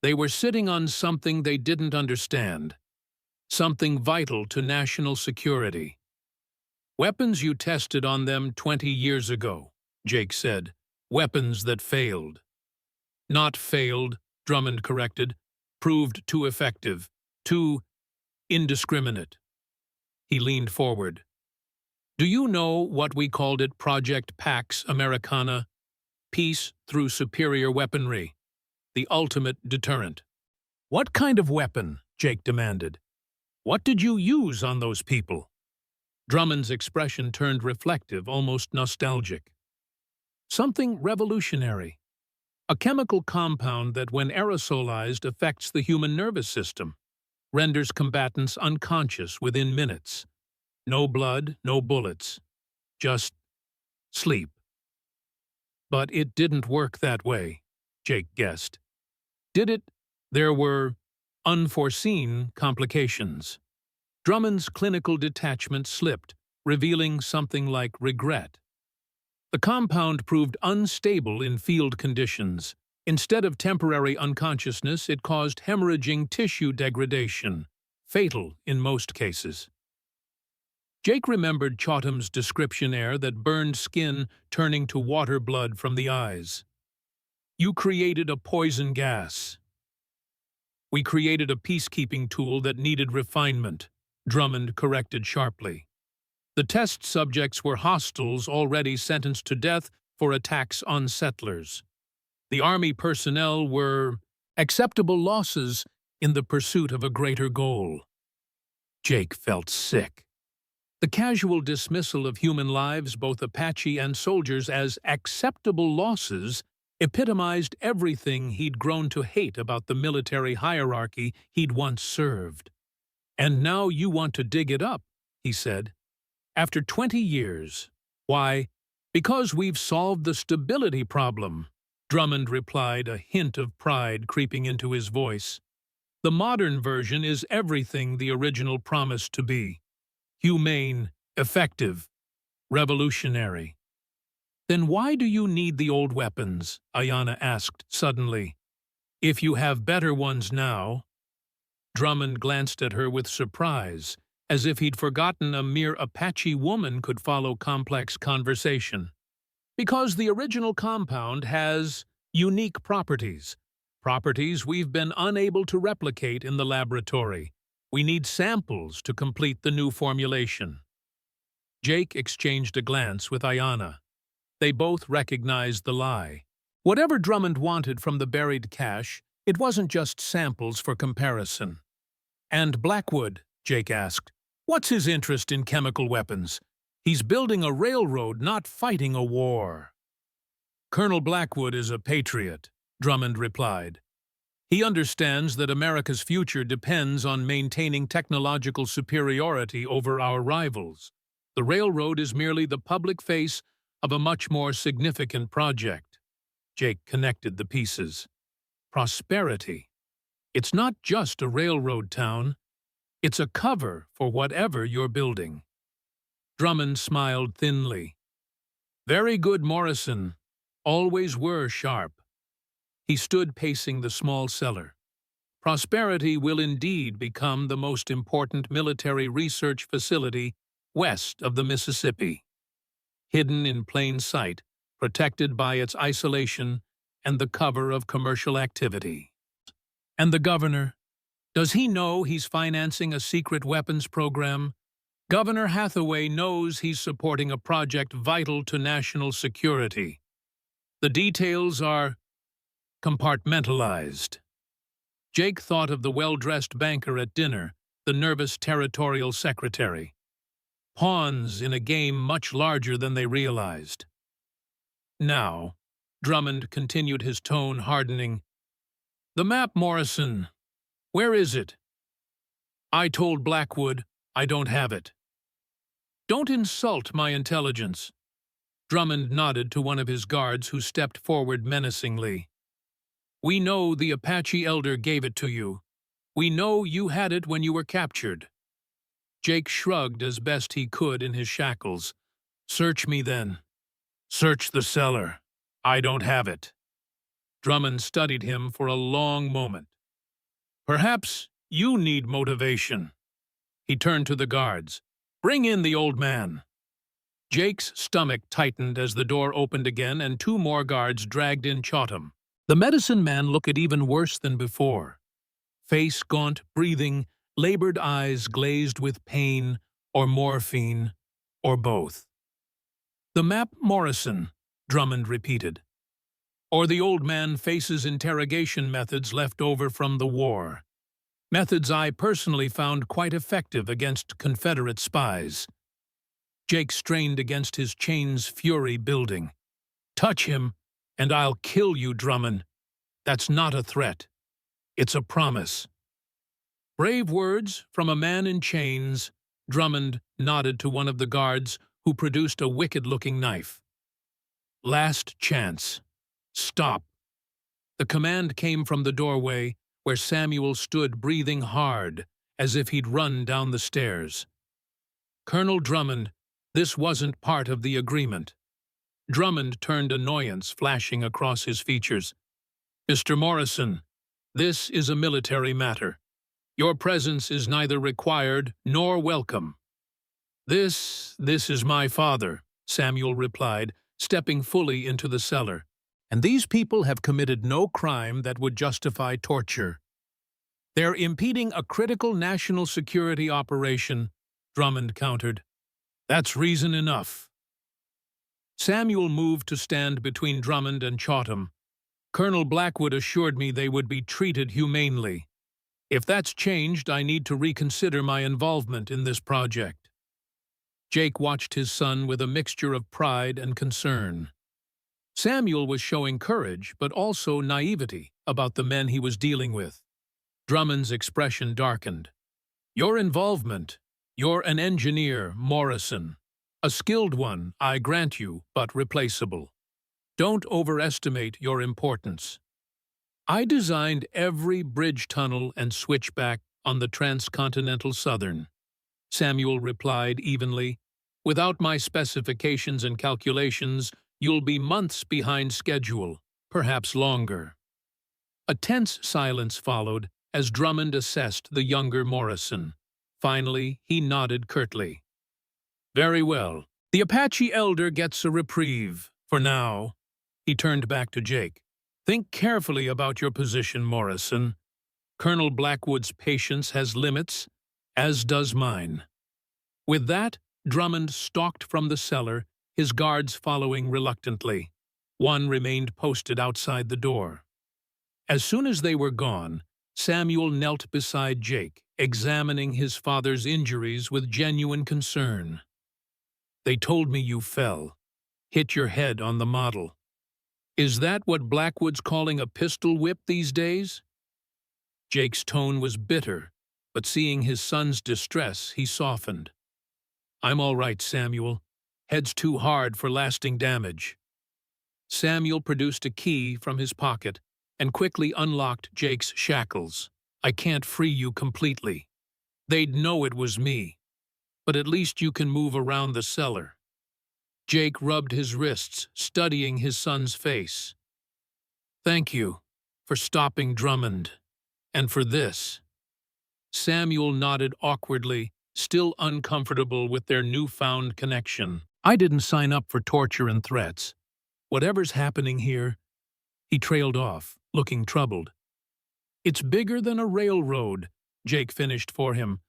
S1: They were sitting on something they didn't understand, something vital to national security. Weapons you tested on them 20 years ago," Jake said. "Weapons that failed." "Not failed," Drummond corrected. "Proved too effective, too indiscriminate." He leaned forward. "Do you know what we called it, Project Pax Americana? Peace through superior weaponry. The ultimate deterrent." "What kind of weapon?" Jake demanded. "What did you use on those people?" Drummond's expression turned reflective, almost nostalgic. "Something revolutionary. A chemical compound that, when aerosolized, affects the human nervous system, renders combatants unconscious within minutes. No blood, no bullets. Just sleep." "But it didn't work that way," Jake guessed. "Did it?" "There were unforeseen complications." Drummond's clinical detachment slipped, revealing something like regret. The compound proved unstable in field conditions. Instead of temporary unconsciousness, it caused hemorrhaging tissue degradation, fatal in most cases. Jake remembered Chotham's description air that burned skin, turning to water blood from the eyes. "You created a poison gas." "We created a peacekeeping tool that needed refinement," Drummond corrected sharply. "The test subjects were hostiles already sentenced to death for attacks on settlers. The Army personnel were acceptable losses in the pursuit of a greater goal." Jake felt sick. The casual dismissal of human lives, both Apache and soldiers, as acceptable losses epitomized everything he'd grown to hate about the military hierarchy he'd once served. "And now you want to dig it up," he said. "After 20 years. Why, because we've solved the stability problem," Drummond replied, a hint of pride creeping into his voice. "The modern version is everything the original promised to be. Humane, effective, revolutionary." "Then why do you need the old weapons?" Ayanna asked suddenly. "If you have better ones now." Drummond glanced at her with surprise, as if he'd forgotten a mere Apache woman could follow complex conversation. "Because the original compound has unique properties. Properties we've been unable to replicate in the laboratory. We need samples to complete the new formulation." Jake exchanged a glance with Ayanna. They both recognized the lie. Whatever Drummond wanted from the buried cache, it wasn't just samples for comparison. "And Blackwood?" Jake asked. "What's his interest in chemical weapons? He's building a railroad, not fighting a war." "Colonel Blackwood is a patriot," Drummond replied. "He understands that America's future depends on maintaining technological superiority over our rivals. The railroad is merely the public face of a much more significant project." Jake connected the pieces. "Prosperity. It's not just a railroad town. It's a cover for whatever you're building." Drummond smiled thinly. "Very good, Morrison. Always were sharp." He stood pacing the small cellar. "Prosperity will indeed become the most important military research facility west of the Mississippi. Hidden in plain sight, protected by its isolation and the cover of commercial activity." "And the governor? Does he know he's financing a secret weapons program?" "Governor Hathaway knows he's supporting a project vital to national security. The details are compartmentalized." Jake thought of the well-dressed banker at dinner, the nervous territorial secretary. Pawns in a game much larger than they realized. "Now," Drummond continued, his tone hardening, "the map, Morrison. Where is it?" "I told Blackwood I don't have it." "Don't insult my intelligence." Drummond nodded to one of his guards, who stepped forward menacingly. "We know the Apache elder gave it to you. We know you had it when you were captured." Jake shrugged as best he could in his shackles. "Search me then. Search the cellar. I don't have it." Drummond studied him for a long moment. "Perhaps you need motivation." He turned to the guards. "Bring in the old man." Jake's stomach tightened as the door opened again and 2 more guards dragged in Chotham. The medicine man looked even worse than before. Face gaunt, breathing, labored eyes glazed with pain or morphine, or both. "The map, Morrison," Drummond repeated. or the old man faces interrogation methods left over from the war. Methods I personally found quite effective against Confederate spies. Jake strained against his chains, fury building. Touch him, and I'll kill you, Drummond. That's not a threat. It's a promise. Brave words from a man in chains. Drummond nodded to one of the guards, who produced a wicked-looking knife. Last chance. Stop. The command came from the doorway, where Samuel stood breathing hard, as if he'd run down the stairs. Colonel Drummond, this wasn't part of the agreement. Drummond turned annoyance flashing across his features. Mr. Morrison, this is a military matter. Your presence is neither required nor welcome. This is my father, Samuel replied, stepping fully into the cellar. And these people have committed no crime that would justify torture. They're impeding a critical national security operation, Drummond countered. That's reason enough. Samuel moved to stand between Drummond and Chautham. Colonel Blackwood assured me they would be treated humanely. If that's changed, I need to reconsider my involvement in this project. Jake watched his son with a mixture of pride and concern. Samuel was showing courage, but also naivety about the men he was dealing with. Drummond's expression darkened. Your involvement. You're an engineer, Morrison. A skilled one, I grant you, but replaceable. Don't overestimate your importance. I designed every bridge tunnel and switchback on the Transcontinental Southern. Samuel replied evenly. Without my specifications and calculations, you'll be months behind schedule, perhaps longer. A tense silence followed as Drummond assessed the younger Morrison. Finally, he nodded curtly. Very well. The Apache elder gets a reprieve, for now. He turned back to Jake. Think carefully about your position, Morrison. Colonel Blackwood's patience has limits, as does mine. With that, Drummond stalked from the cellar, his guards following reluctantly. One remained posted outside the door. As soon as they were gone, Samuel knelt beside Jake, examining his father's injuries with genuine concern. They told me you fell, hit your head on the model. Is that what Blackwood's calling a pistol whip these days? Jake's tone was bitter, but seeing his son's distress, he softened. I'm all right, Samuel. Head's too hard for lasting damage. Samuel produced a key from his pocket and quickly unlocked Jake's shackles. I can't free you completely. They'd know it was me. But at least you can move around the cellar. Jake rubbed his wrists, studying his son's face. Thank you for stopping Drummond, and for this. Samuel nodded awkwardly, still uncomfortable with their newfound connection. I didn't sign up for torture and threats. Whatever's happening here, he trailed off, looking troubled. It's bigger than a railroad, Jake finished for him.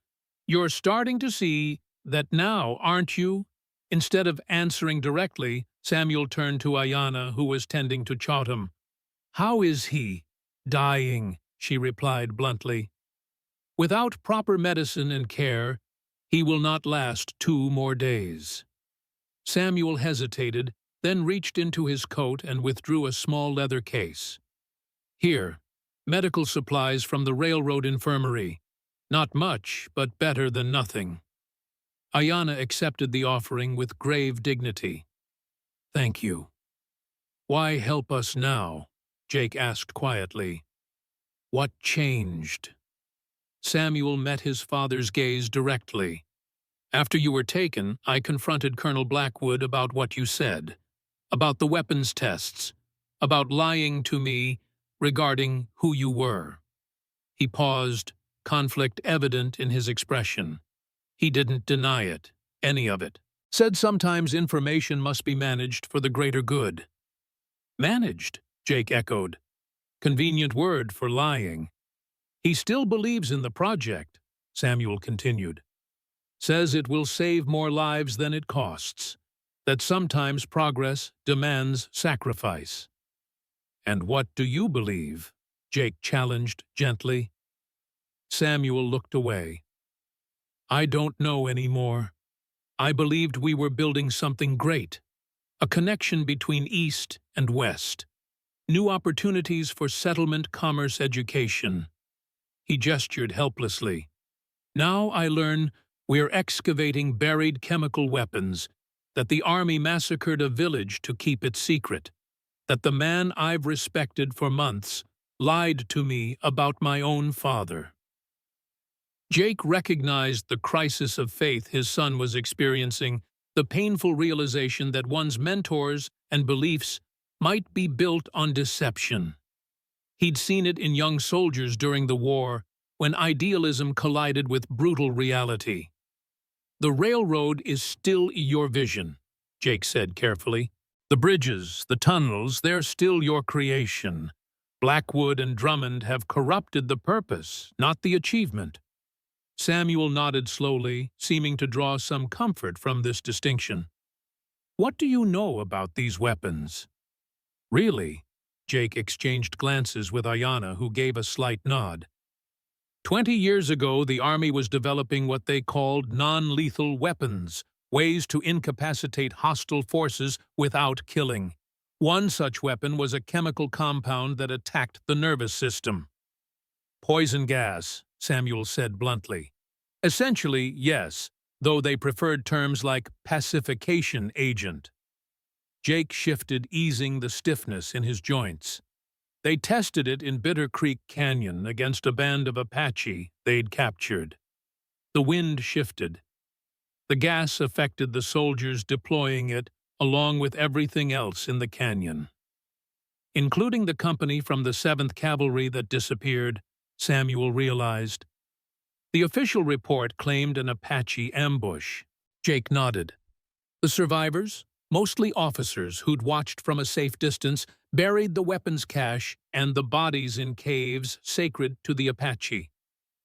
S1: You're starting to see that now, aren't you? Instead of answering directly, Samuel turned to Ayanna, who was tending to Chautham. How is he? Dying, she replied bluntly. Without proper medicine and care, he will not last 2 more days. Samuel hesitated, then reached into his coat and withdrew a small leather case. Here, medical supplies from the railroad infirmary. Not much, but better than nothing. Ayanna accepted the offering with grave dignity. Thank you. Why help us now? Jake asked quietly. What changed? Samuel met his father's gaze directly. After you were taken, I confronted Colonel Blackwood about what you said, about the weapons tests, about lying to me regarding who you were. He paused, conflict evident in his expression. He didn't deny it, any of it. Said sometimes information must be managed for the greater good. Managed, Jake echoed. Convenient word for lying. He still believes in the project, Samuel continued. Says it will save more lives than it costs. That sometimes progress demands sacrifice. "And what do you believe?" Jake challenged gently. Samuel looked away. "I don't know anymore. I believed we were building something great, a connection between East and West, new opportunities for settlement, commerce, education." He gestured helplessly. "Now I learn we're excavating buried chemical weapons, that the army massacred a village to keep it secret, that the man I've respected for months lied to me about my own father." Jake recognized the crisis of faith his son was experiencing, the painful realization that one's mentors and beliefs might be built on deception. He'd seen it in young soldiers during the war, when idealism collided with brutal reality. "The railroad is still your vision," Jake said carefully. "The bridges, the tunnels, they're still your creation. Blackwood and Drummond have corrupted the purpose, not the achievement." Samuel nodded slowly, seeming to draw some comfort from this distinction. "What do you know about these weapons?" "Really?" Jake exchanged glances with Ayanna, who gave a slight nod. 20 years ago, the Army was developing what they called non-lethal weapons, ways to incapacitate hostile forces without killing. One such weapon was a chemical compound that attacked the nervous system. "Poison gas," Samuel said bluntly. "Essentially, yes, though they preferred terms like pacification agent." Jake shifted, easing the stiffness in his joints. "They tested it in Bitter Creek Canyon against a band of Apache they'd captured." The wind shifted. The gas affected the soldiers deploying it, along with everything else in the canyon. Including the company from the 7th Cavalry that disappeared, Samuel realized. The official report claimed an Apache ambush. Jake nodded. The survivors, mostly officers who'd watched from a safe distance, buried the weapons cache and the bodies in caves sacred to the Apache,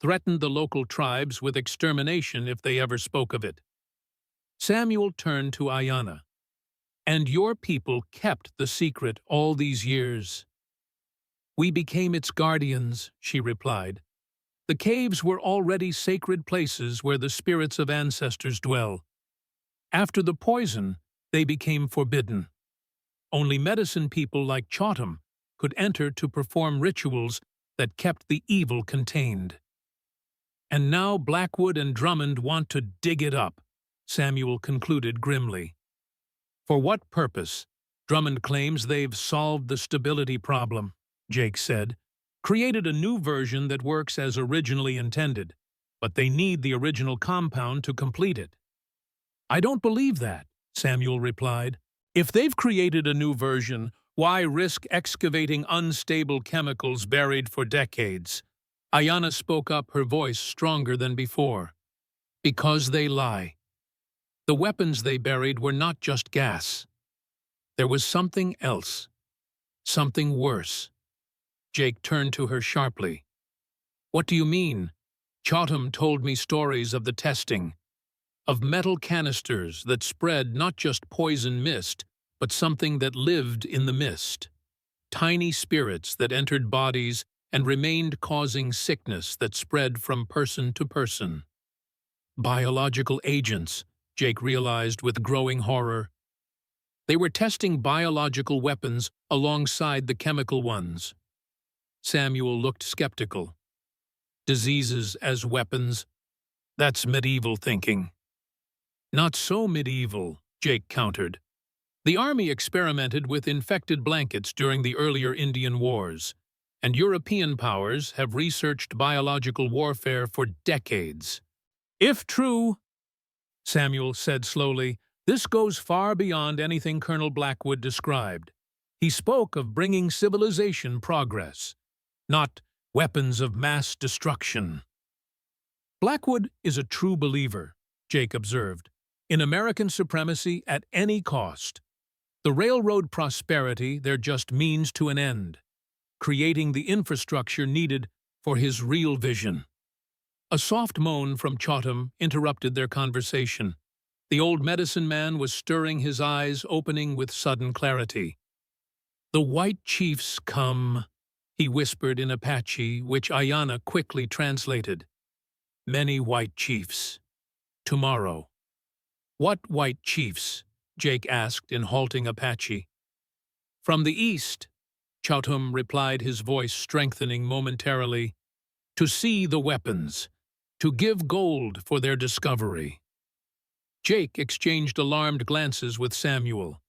S1: threatened the local tribes with extermination if they ever spoke of it. Samuel turned to Ayanna. "And your people kept the secret all these years." "We became its guardians," she replied. "The caves were already sacred places where the spirits of ancestors dwell. After the poison, they became forbidden. Only medicine people like Chotham could enter to perform rituals that kept the evil contained. And now Blackwood and Drummond want to dig it up," Samuel concluded grimly. "For what purpose?" "Drummond claims they've solved the stability problem," Jake said, "created a new version that works as originally intended, but they need the original compound to complete it." "I don't believe that," Samuel replied. "If they've created a new version, why risk excavating unstable chemicals buried for decades?" Ayanna spoke up, her voice stronger than before. "Because they lie. The weapons they buried were not just gas. There was something else. Something worse." Jake turned to her sharply. "What do you mean?" "Chotham told me stories of the testing, of metal canisters that spread not just poison mist, but something that lived in the mist. Tiny spirits that entered bodies and remained, causing sickness that spread from person to person." Biological agents, Jake realized with growing horror. They were testing biological weapons alongside the chemical ones. Samuel looked skeptical. "Diseases as weapons? That's medieval thinking." "Not so medieval," Jake countered. "The Army experimented with infected blankets during the earlier Indian Wars, and European powers have researched biological warfare for decades. If true," Samuel said slowly, "this goes far beyond anything Colonel Blackwood described. He spoke of bringing civilization progress, not weapons of mass destruction." "Blackwood is a true believer," Jake observed, "in American supremacy at any cost. The railroad prosperity they're just means to an end, creating the infrastructure needed for his real vision." A soft moan from Chotham interrupted their conversation. The old medicine man was stirring, his eyes opening with sudden clarity. "The white chiefs come," he whispered in Apache, which Ayana quickly translated. "Many white chiefs. Tomorrow." "What white chiefs?" Jake asked in halting Apache. "From the east," Chowtum replied, his voice strengthening momentarily. "To see the weapons. To give gold for their discovery." Jake exchanged alarmed glances with Samuel.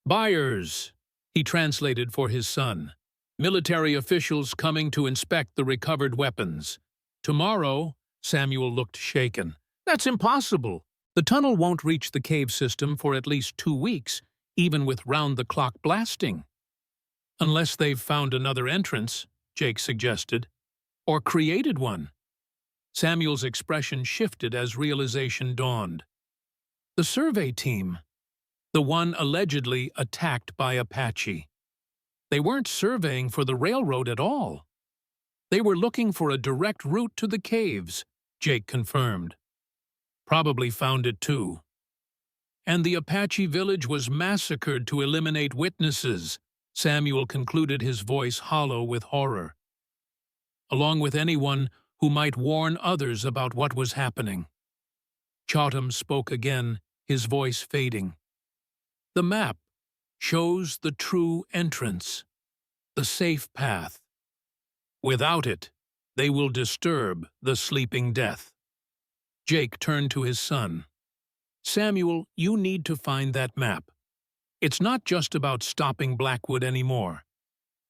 S1: "Buyers," he translated for his son. "Military officials coming to inspect the recovered weapons. Tomorrow." Samuel looked shaken. "That's impossible. The tunnel won't reach the cave system for at least 2 weeks, even with round-the-clock blasting." "Unless they've found another entrance," Jake suggested. "Or created one." Samuel's expression shifted as realization dawned. "The survey team. The one allegedly attacked by Apache. They weren't surveying for the railroad at all. They were looking for a direct route to the caves," Jake confirmed. "Probably found it too. And the Apache village was massacred to eliminate witnesses," Samuel concluded, his voice hollow with horror. "Along with anyone who might warn others about what was happening." Chowtum spoke again, his voice fading. "The map shows the true entrance, the safe path. Without it, they will disturb the sleeping death." Jake turned to his son. "Samuel, you need to find that map. It's not just about stopping Blackwood anymore.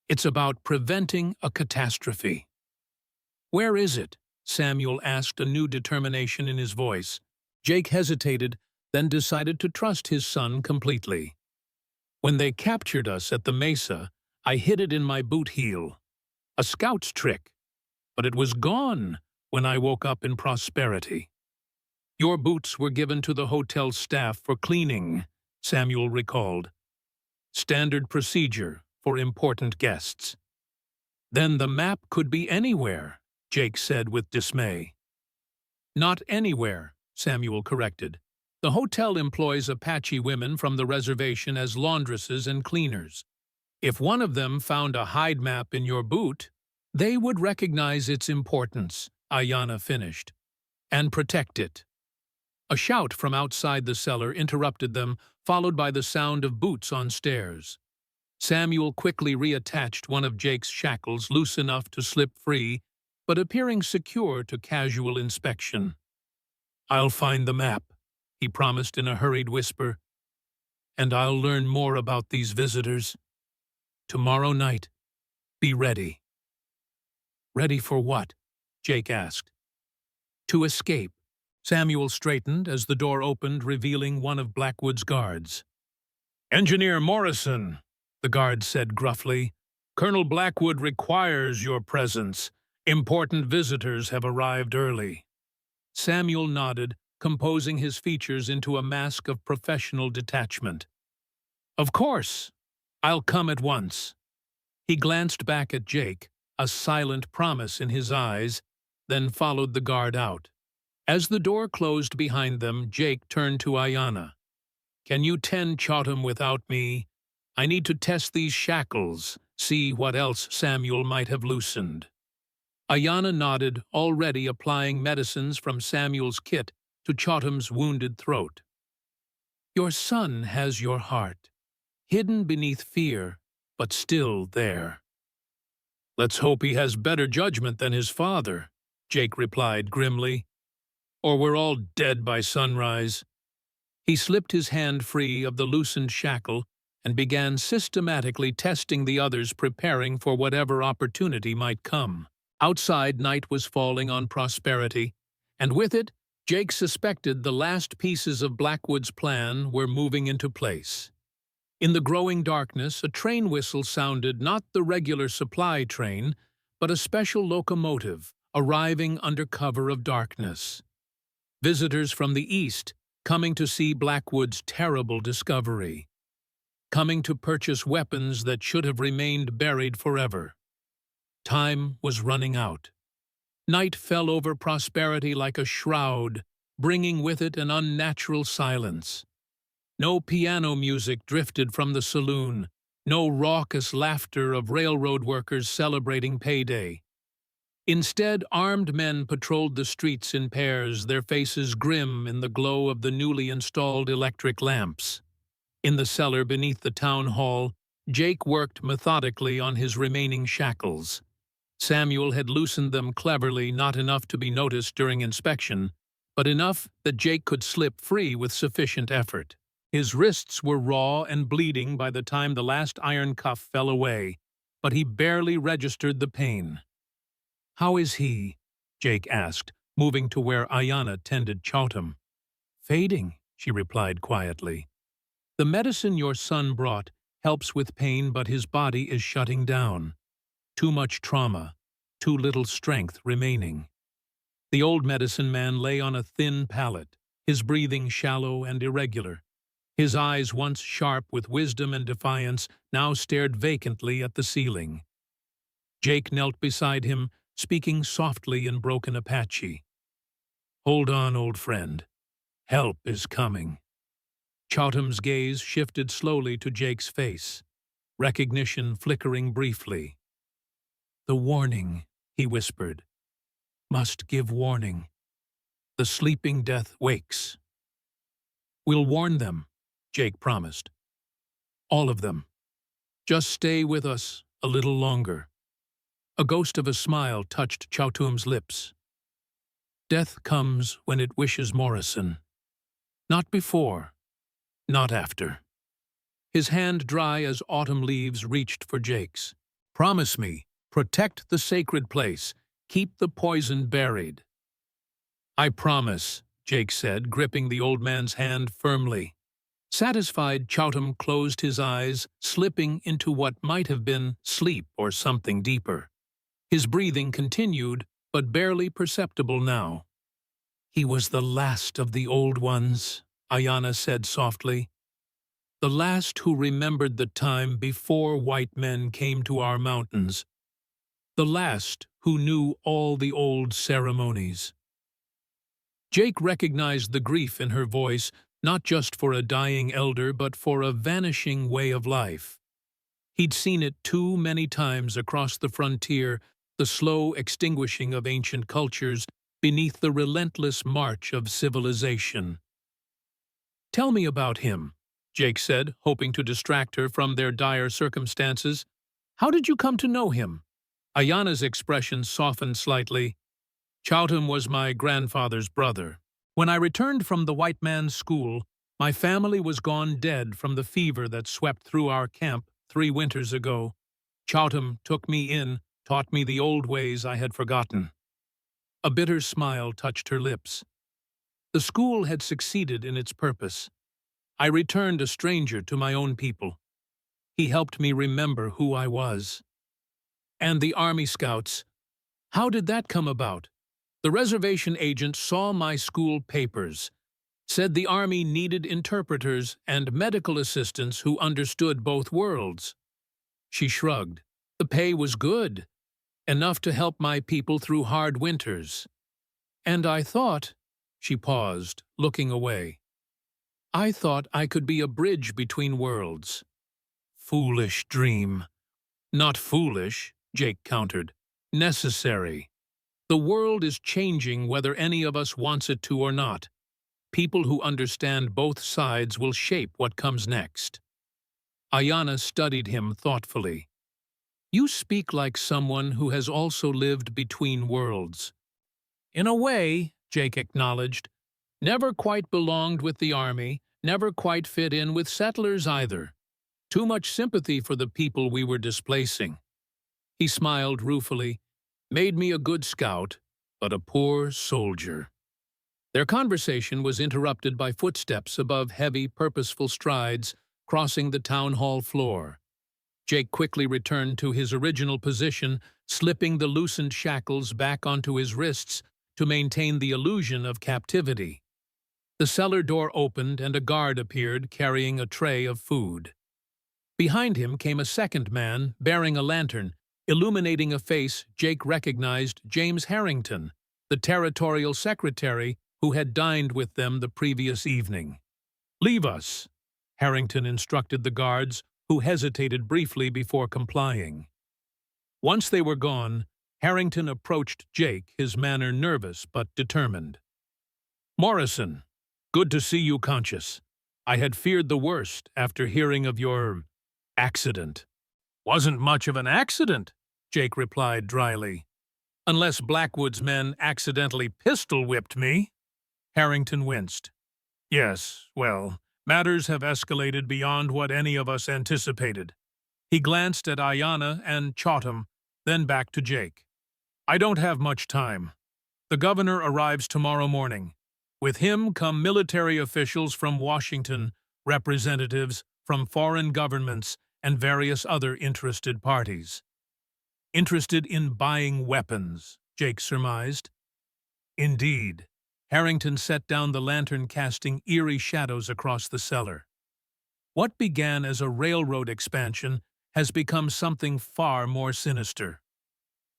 S1: It's about preventing a catastrophe." "Where is it?" Samuel asked, a new determination in his voice. Jake hesitated, then decided to trust his son completely. "When they captured us at the mesa, I hid it in my boot heel. A scout's trick. But it was gone when I woke up in prosperity." "Your boots were given to the hotel staff for cleaning," Samuel recalled. "Standard procedure for important guests." "Then the map could be anywhere," Jake said with dismay. "Not anywhere," Samuel corrected. "The hotel employs Apache women from the reservation as laundresses and cleaners. If one of them found a hide map in your boot, they would recognize its importance," Ayana finished, "and protect it." A shout from outside the cellar interrupted them, followed by the sound of boots on stairs. Samuel quickly reattached one of Jake's shackles, loose enough to slip free, but appearing secure to casual inspection. "I'll find the map," he promised in a hurried whisper. "And I'll learn more about these visitors. Tomorrow night, be ready." "Ready for what?" Jake asked. "To escape." Samuel straightened as the door opened, revealing one of Blackwood's guards. "Engineer Morrison," the guard said gruffly, "Colonel Blackwood requires your presence. Important visitors have arrived early." Samuel nodded, composing his features into a mask of professional detachment. "Of course. I'll come at once." He glanced back at Jake, a silent promise in his eyes, then followed the guard out. As the door closed behind them, Jake turned to Ayana. "Can you tend Chowtum without me? I need to test these shackles, see what else Samuel might have loosened." Ayana nodded, already applying medicines from Samuel's kit to Chowtum's wounded throat. "Your son has your heart, hidden beneath fear, but still there." "Let's hope he has better judgment than his father," Jake replied grimly. "Or we're all dead by sunrise." He slipped his hand free of the loosened shackle and began systematically testing the others, preparing for whatever opportunity might come. Outside, night was falling on Prosperity, and with it, Jake suspected the last pieces of Blackwood's plan were moving into place. In the growing darkness, a train whistle sounded, not the regular supply train, but a special locomotive, arriving under cover of darkness. Visitors from the east, coming to see Blackwood's terrible discovery. Coming to purchase weapons that should have remained buried forever. Time was running out. Night fell over Prosperity like a shroud, bringing with it an unnatural silence. No piano music drifted from the saloon, no raucous laughter of railroad workers celebrating payday. Instead, armed men patrolled the streets in pairs, their faces grim in the glow of the newly installed electric lamps. In the cellar beneath the town hall, Jake worked methodically on his remaining shackles. Samuel had loosened them cleverly, not enough to be noticed during inspection, but enough that Jake could slip free with sufficient effort. His wrists were raw and bleeding by the time the last iron cuff fell away, but he barely registered the pain. "How is he?" Jake asked, moving to where Ayanna tended Chowtam. "Fading," she replied quietly. "The medicine your son brought helps with pain, but his body is shutting down. Too much trauma, too little strength remaining." The old medicine man lay on a thin pallet, his breathing shallow and irregular. His eyes, once sharp with wisdom and defiance, now stared vacantly at the ceiling. Jake knelt beside him, speaking softly in broken Apache. "Hold on, old friend. Help is coming." Chowtam's gaze shifted slowly to Jake's face, recognition flickering briefly. "The warning," he whispered. "Must give warning. The sleeping death wakes." "We'll warn them," Jake promised. "All of them. Just stay with us a little longer." A ghost of a smile touched Chowtam's lips. "Death comes when it wishes, Morrison. Not before, not after." His hand dry as autumn leaves reached for Jake's. "Promise me, protect the sacred place, keep the poison buried." "I promise," Jake said, gripping the old man's hand firmly. Satisfied, Chowtam closed his eyes, slipping into what might have been sleep or something deeper. His breathing continued, but barely perceptible now. "He was the last of the old ones," Ayanna said softly. "The last who remembered the time before white men came to our mountains. The last who knew all the old ceremonies." Jake recognized the grief in her voice, not just for a dying elder, but for a vanishing way of life. He'd seen it too many times across the frontier, the slow extinguishing of ancient cultures beneath the relentless march of civilization. "Tell me about him," Jake said, hoping to distract her from their dire circumstances. "How did you come to know him?" Ayanna's expression softened slightly. "Chowtam was my grandfather's brother. When I returned from the white man's school, my family was gone dead from the fever that swept through our camp 3 winters ago. Chowtam took me in, taught me the old ways I had forgotten." A bitter smile touched her lips. The school had succeeded in its purpose. I returned a stranger to my own people. He helped me remember who I was. "And the Army Scouts, how did that come about?" "The reservation agent saw my school papers, said the Army needed interpreters and medical assistants who understood both worlds." She shrugged. "The pay was good, enough to help my people through hard winters. And I thought," she paused, looking away, "I thought I could be a bridge between worlds." "Foolish dream." "Not foolish," Jake countered. "Necessary. The world is changing whether any of us wants it to or not. People who understand both sides will shape what comes next." Ayanna studied him thoughtfully. "You speak like someone who has also lived between worlds." "In a way," Jake acknowledged. "Never quite belonged with the Army, never quite fit in with settlers either. Too much sympathy for the people we were displacing." He smiled ruefully. "Made me a good scout, but a poor soldier." Their conversation was interrupted by footsteps above heavy, purposeful strides crossing the town hall floor. Jake quickly returned to his original position, slipping the loosened shackles back onto his wrists to maintain the illusion of captivity. The cellar door opened and a guard appeared carrying a tray of food. Behind him came a second man bearing a lantern, illuminating a face Jake recognized: James Harrington, the territorial secretary who had dined with them the previous evening. "Leave us," Harrington instructed the guards, who hesitated briefly before complying. Once they were gone, Harrington approached Jake, his manner nervous but determined. "Morrison, good to see you conscious. I had feared the worst after hearing of your accident." "Wasn't much of an accident," Jake replied dryly. "Unless Blackwood's men accidentally pistol-whipped me." Harrington winced. "Yes, well, matters have escalated beyond what any of us anticipated." He glanced at Ayanna and Chautham, then back to Jake. "I don't have much time. The governor arrives tomorrow morning. With him come military officials from Washington, representatives from foreign governments, and various other interested parties." "Interested in buying weapons," Jake surmised. "Indeed." Harrington set down the lantern, casting eerie shadows across the cellar. "What began as a railroad expansion has become something far more sinister.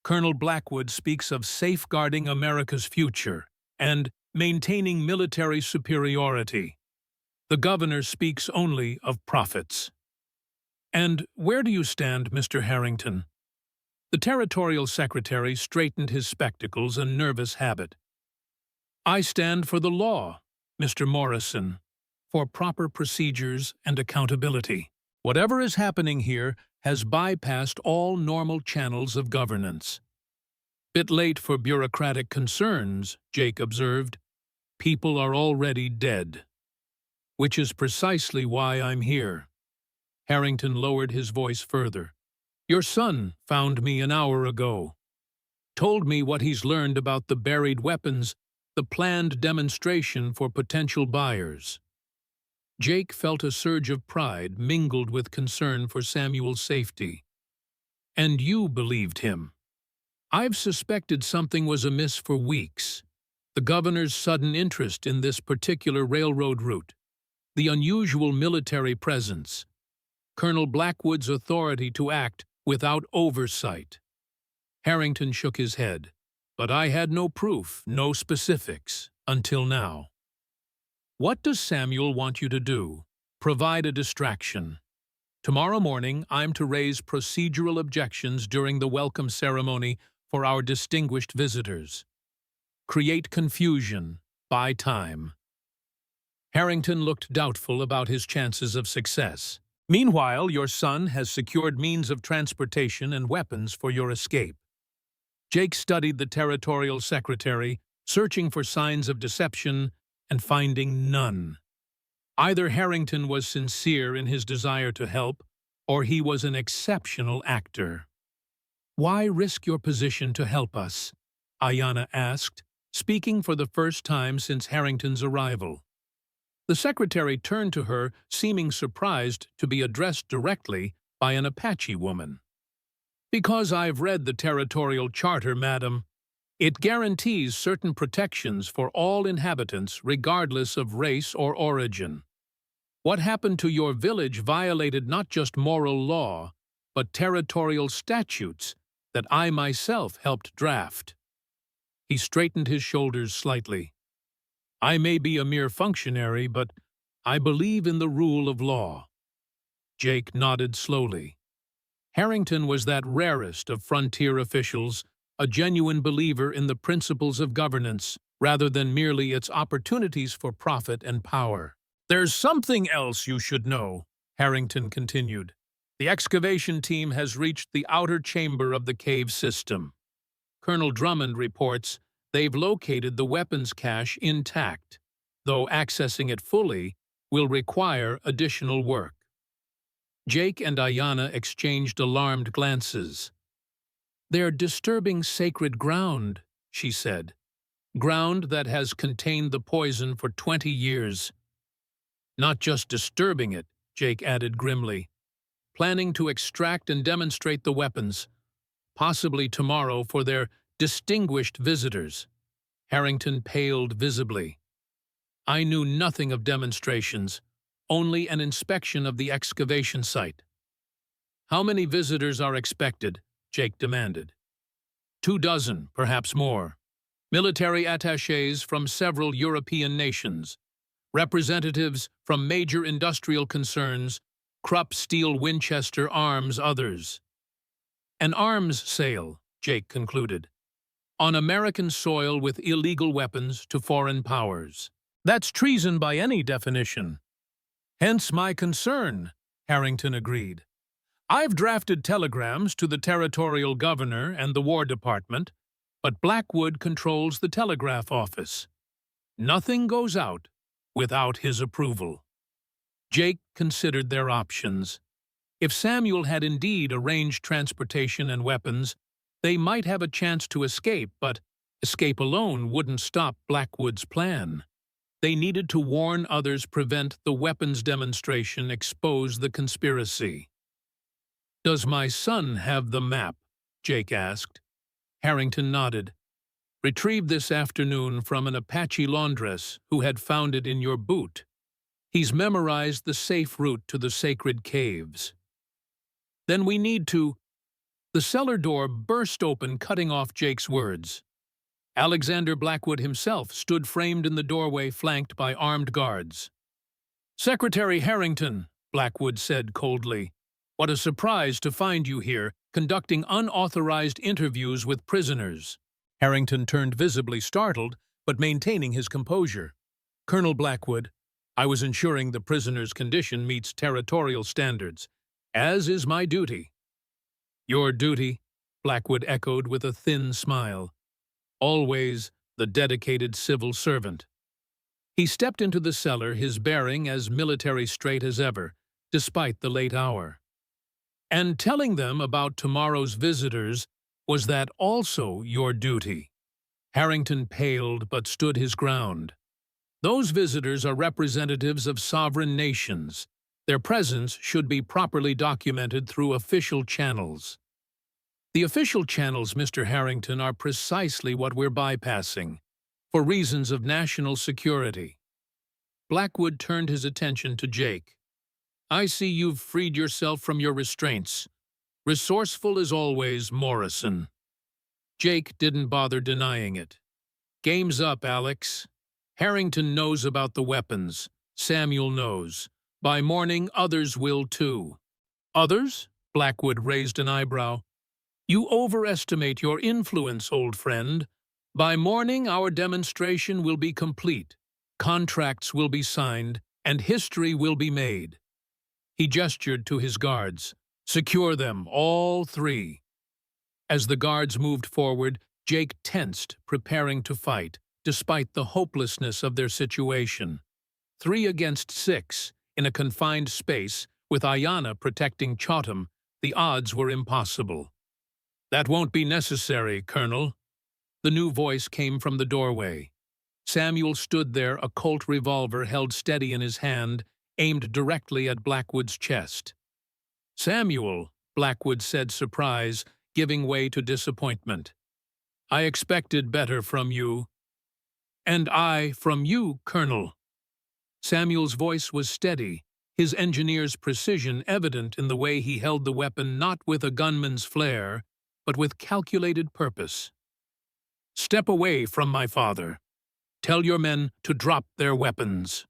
S1: Colonel Blackwood speaks of safeguarding America's future and maintaining military superiority. The governor speaks only of profits." "And where do you stand, Mr. Harrington?" The territorial secretary straightened his spectacles, a nervous habit. "I stand for the law, Mr. Morrison, for proper procedures and accountability. Whatever is happening here has bypassed all normal channels of governance." "Bit late for bureaucratic concerns," Jake observed. "People are already dead." "Which is precisely why I'm here." Harrington lowered his voice further. "Your son found me an hour ago. Told me what he's learned about the buried weapons, the planned demonstration for potential buyers." Jake felt a surge of pride mingled with concern for Samuel's safety. "And you believed him?" "I've suspected something was amiss for weeks. The governor's sudden interest in this particular railroad route, the unusual military presence, Colonel Blackwood's authority to act without oversight." Harrington shook his head. "But I had no proof, no specifics, until now." "What does Samuel want you to do?" "Provide a distraction. Tomorrow morning I'm to raise procedural objections during the welcome ceremony for our distinguished visitors. Create confusion, buy time." Harrington looked doubtful about his chances of success. "Meanwhile, your son has secured means of transportation and weapons for your escape." Jake studied the territorial secretary, searching for signs of deception and finding none. Either Harrington was sincere in his desire to help, or he was an exceptional actor. "Why risk your position to help us?" Ayanna asked, speaking for the first time since Harrington's arrival. The secretary turned to her, seeming surprised to be addressed directly by an Apache woman. "Because I've read the territorial charter, madam. It guarantees certain protections for all inhabitants regardless of race or origin. What happened to your village violated not just moral law, but territorial statutes that I myself helped draft." He straightened his shoulders slightly. "I may be a mere functionary, but I believe in the rule of law." Jake nodded slowly. Harrington was that rarest of frontier officials, a genuine believer in the principles of governance, rather than merely its opportunities for profit and power. "There's something else you should know," Harrington continued. "The excavation team has reached the outer chamber of the cave system. Colonel Drummond reports they've located the weapons cache intact, though accessing it fully will require additional work." Jake and Ayanna exchanged alarmed glances. "They're disturbing sacred ground," she said. "Ground that has contained the poison for 20 years. "Not just disturbing it," Jake added grimly. "Planning to extract and demonstrate the weapons, possibly tomorrow for their distinguished visitors." Harrington paled visibly. "I knew nothing of demonstrations, only an inspection of the excavation site." "How many visitors are expected?" Jake demanded. 24, perhaps more. Military attachés from several European nations, representatives from major industrial concerns, Krupp Steel Winchester arms others. An arms sale, Jake concluded, on American soil with illegal weapons to foreign powers. That's treason by any definition. Hence my concern, Harrington agreed. I've drafted telegrams to the territorial governor and the War Department, but Blackwood controls the telegraph office. Nothing goes out without his approval. Jake considered their options. If Samuel had indeed arranged transportation and weapons, they might have a chance to escape, but escape alone wouldn't stop Blackwood's plan. They needed to warn others, prevent the weapons demonstration, expose the conspiracy. "Does my son have the map?" Jake asked. Harrington nodded. "Retrieved this afternoon from an Apache laundress who had found it in your boot. He's memorized the safe route to the sacred caves." "Then we need to—" The cellar door burst open, cutting off Jake's words. Alexander Blackwood himself stood framed in the doorway, flanked by armed guards. "Secretary Harrington," Blackwood said coldly, "what a surprise to find you here, conducting unauthorized interviews with prisoners." Harrington turned visibly startled, but maintaining his composure. "Colonel Blackwood, I was ensuring the prisoner's condition meets territorial standards, as is my duty." "Your duty," Blackwood echoed with a thin smile. "Always the dedicated civil servant." He stepped into the cellar, his bearing as military straight as ever, despite the late hour. "And telling them about tomorrow's visitors, was that also your duty?" Harrington paled but stood his ground. "Those visitors are representatives of sovereign nations. Their presence should be properly documented through official channels." "The official channels, Mr. Harrington, are precisely what we're bypassing, for reasons of national security." Blackwood turned his attention to Jake. "I see you've freed yourself from your restraints. Resourceful as always, Morrison." Jake didn't bother denying it. "Game's up, Alex. Harrington knows about the weapons. Samuel knows. By morning, others will too." "Others?" Blackwood raised an eyebrow. "You overestimate your influence, old friend. By morning, our demonstration will be complete. Contracts will be signed, and history will be made." He gestured to his guards. "Secure them, all three." As the guards moved forward, Jake tensed, preparing to fight, despite the hopelessness of their situation. 3 against 6, in a confined space, with Ayanna protecting Chotham, the odds were impossible. "That won't be necessary, Colonel." The new voice came from the doorway. Samuel stood there, a Colt revolver held steady in his hand, aimed directly at Blackwood's chest. "Samuel," Blackwood said, surprise giving way to disappointment. "I expected better from you." "And I from you, Colonel." Samuel's voice was steady, his engineer's precision evident in the way he held the weapon, not with a gunman's flair, but with calculated purpose. "Step away from my father. Tell your men to drop their weapons."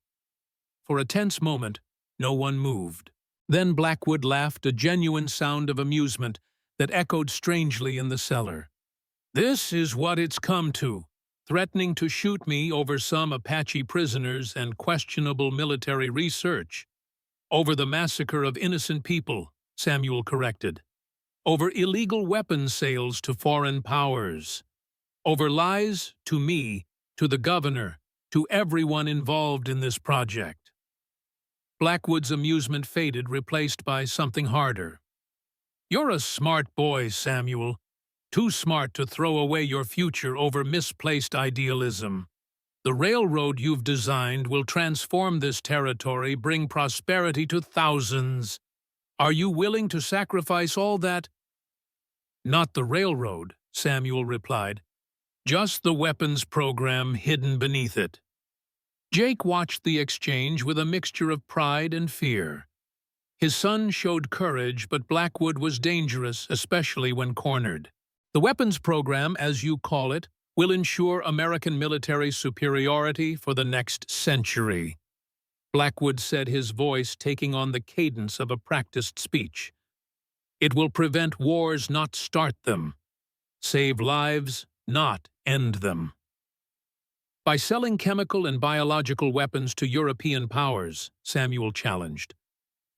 S1: For a tense moment, no one moved. Then Blackwood laughed, a genuine sound of amusement that echoed strangely in the cellar. "This is what it's come to, threatening to shoot me over some Apache prisoners and questionable military research. Over the massacre of innocent people," Samuel corrected. "Over illegal weapons sales to foreign powers. Over lies to me, to the governor, to everyone involved in this project." Blackwood's amusement faded, replaced by something harder. "You're a smart boy, Samuel. Too smart to throw away your future over misplaced idealism. The railroad you've designed will transform this territory, bring prosperity to thousands. Are you willing to sacrifice all that?" "Not the railroad," Samuel replied. "Just the weapons program hidden beneath it." Jake watched the exchange with a mixture of pride and fear. His son showed courage, but Blackwood was dangerous, especially when cornered. "The weapons program, as you call it, will ensure American military superiority for the next century." Blackwood said, his voice taking on the cadence of a practiced speech. It will prevent wars, not start them. Save lives, not end them. By selling chemical and biological weapons to European powers, Samuel challenged.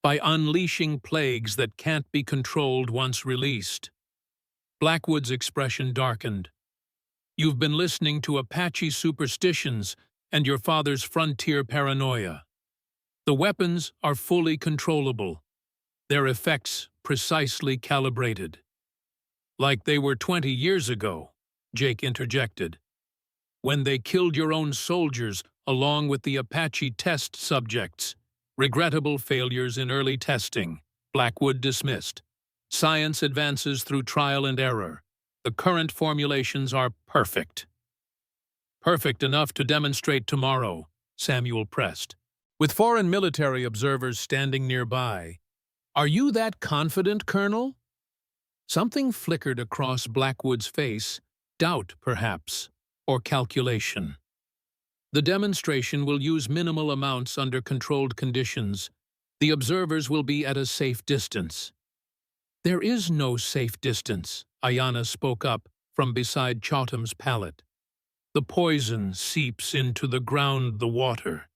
S1: By unleashing plagues that can't be controlled once released. Blackwood's expression darkened. You've been listening to Apache superstitions and your father's frontier paranoia. The weapons are fully controllable, their effects precisely calibrated. Like they were 20 years ago, Jake interjected, when they killed your own soldiers along with the Apache test subjects. Regrettable failures in early testing, Blackwood dismissed. Science advances through trial and error. The current formulations are perfect. Perfect enough to demonstrate tomorrow, Samuel pressed. With foreign military observers standing nearby, are you that confident, Colonel? Something flickered across Blackwood's face, doubt perhaps, or calculation. The demonstration will use minimal amounts under controlled conditions. The observers will be at a safe distance. There is no safe distance, Ayanna spoke up from beside Chotham's pallet. The poison seeps into the ground, the water.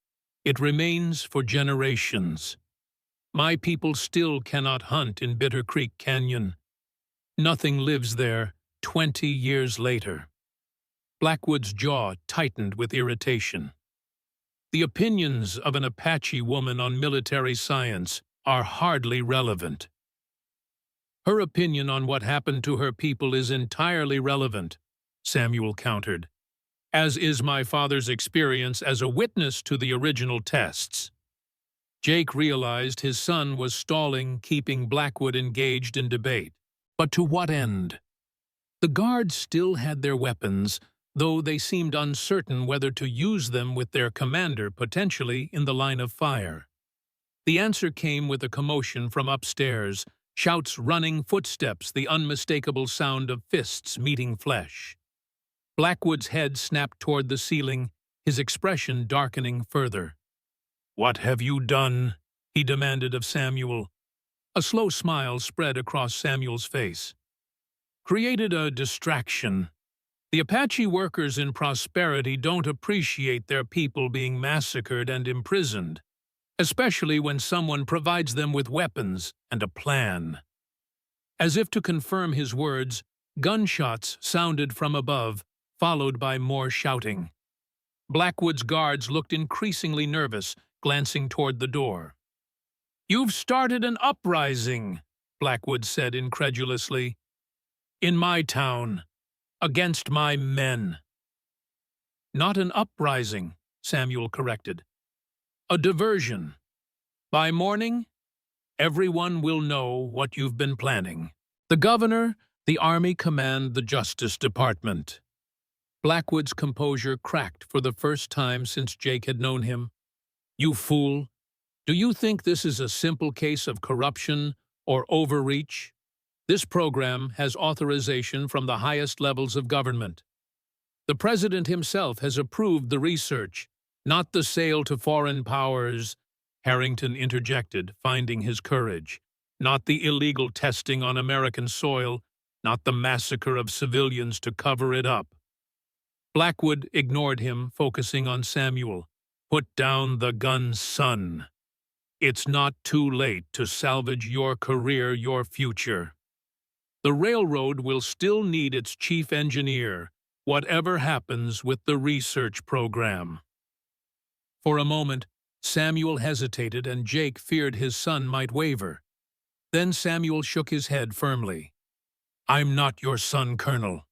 S1: It remains for generations. My people still cannot hunt in Bitter Creek Canyon. Nothing lives there 20 years later. Blackwood's jaw tightened with irritation. The opinions of an Apache woman on military science are hardly relevant. Her opinion on what happened to her people is entirely relevant, Samuel countered, as is my father's experience as a witness to the original tests. Jake realized his son was stalling, keeping Blackwood engaged in debate. But to what end? The guards still had their weapons, though they seemed uncertain whether to use them with their commander potentially in the line of fire. The answer came with a commotion from upstairs, shouts running, footsteps, the unmistakable sound of fists meeting flesh. Blackwood's head snapped toward the ceiling, his expression darkening further. "What have you done?" he demanded of Samuel. A slow smile spread across Samuel's face. "Created a distraction. The Apache workers in prosperity don't appreciate their people being massacred and imprisoned, especially when someone provides them with weapons and a plan." As if to confirm his words, gunshots sounded from above, followed by more shouting. Blackwood's guards looked increasingly nervous, glancing toward the door. "You've started an uprising," Blackwood said incredulously. "In my town, against my men." "Not an uprising," Samuel corrected. "A diversion. By morning, everyone will know what you've been planning. The governor, the army command, the Justice Department." Blackwood's composure cracked for the first time since Jake had known him. "You fool. Do you think this is a simple case of corruption or overreach? This program has authorization from the highest levels of government. The president himself has approved the research, not the sale to foreign powers," Harrington interjected, finding his courage. "Not the illegal testing on American soil, not the massacre of civilians to cover it up." Blackwood ignored him, focusing on Samuel. "Put down the gun, son. It's not too late to salvage your career, your future. The railroad will still need its chief engineer, whatever happens with the research program." For a moment, Samuel hesitated and Jake feared his son might waver. Then Samuel shook his head firmly. "I'm not your son, Colonel,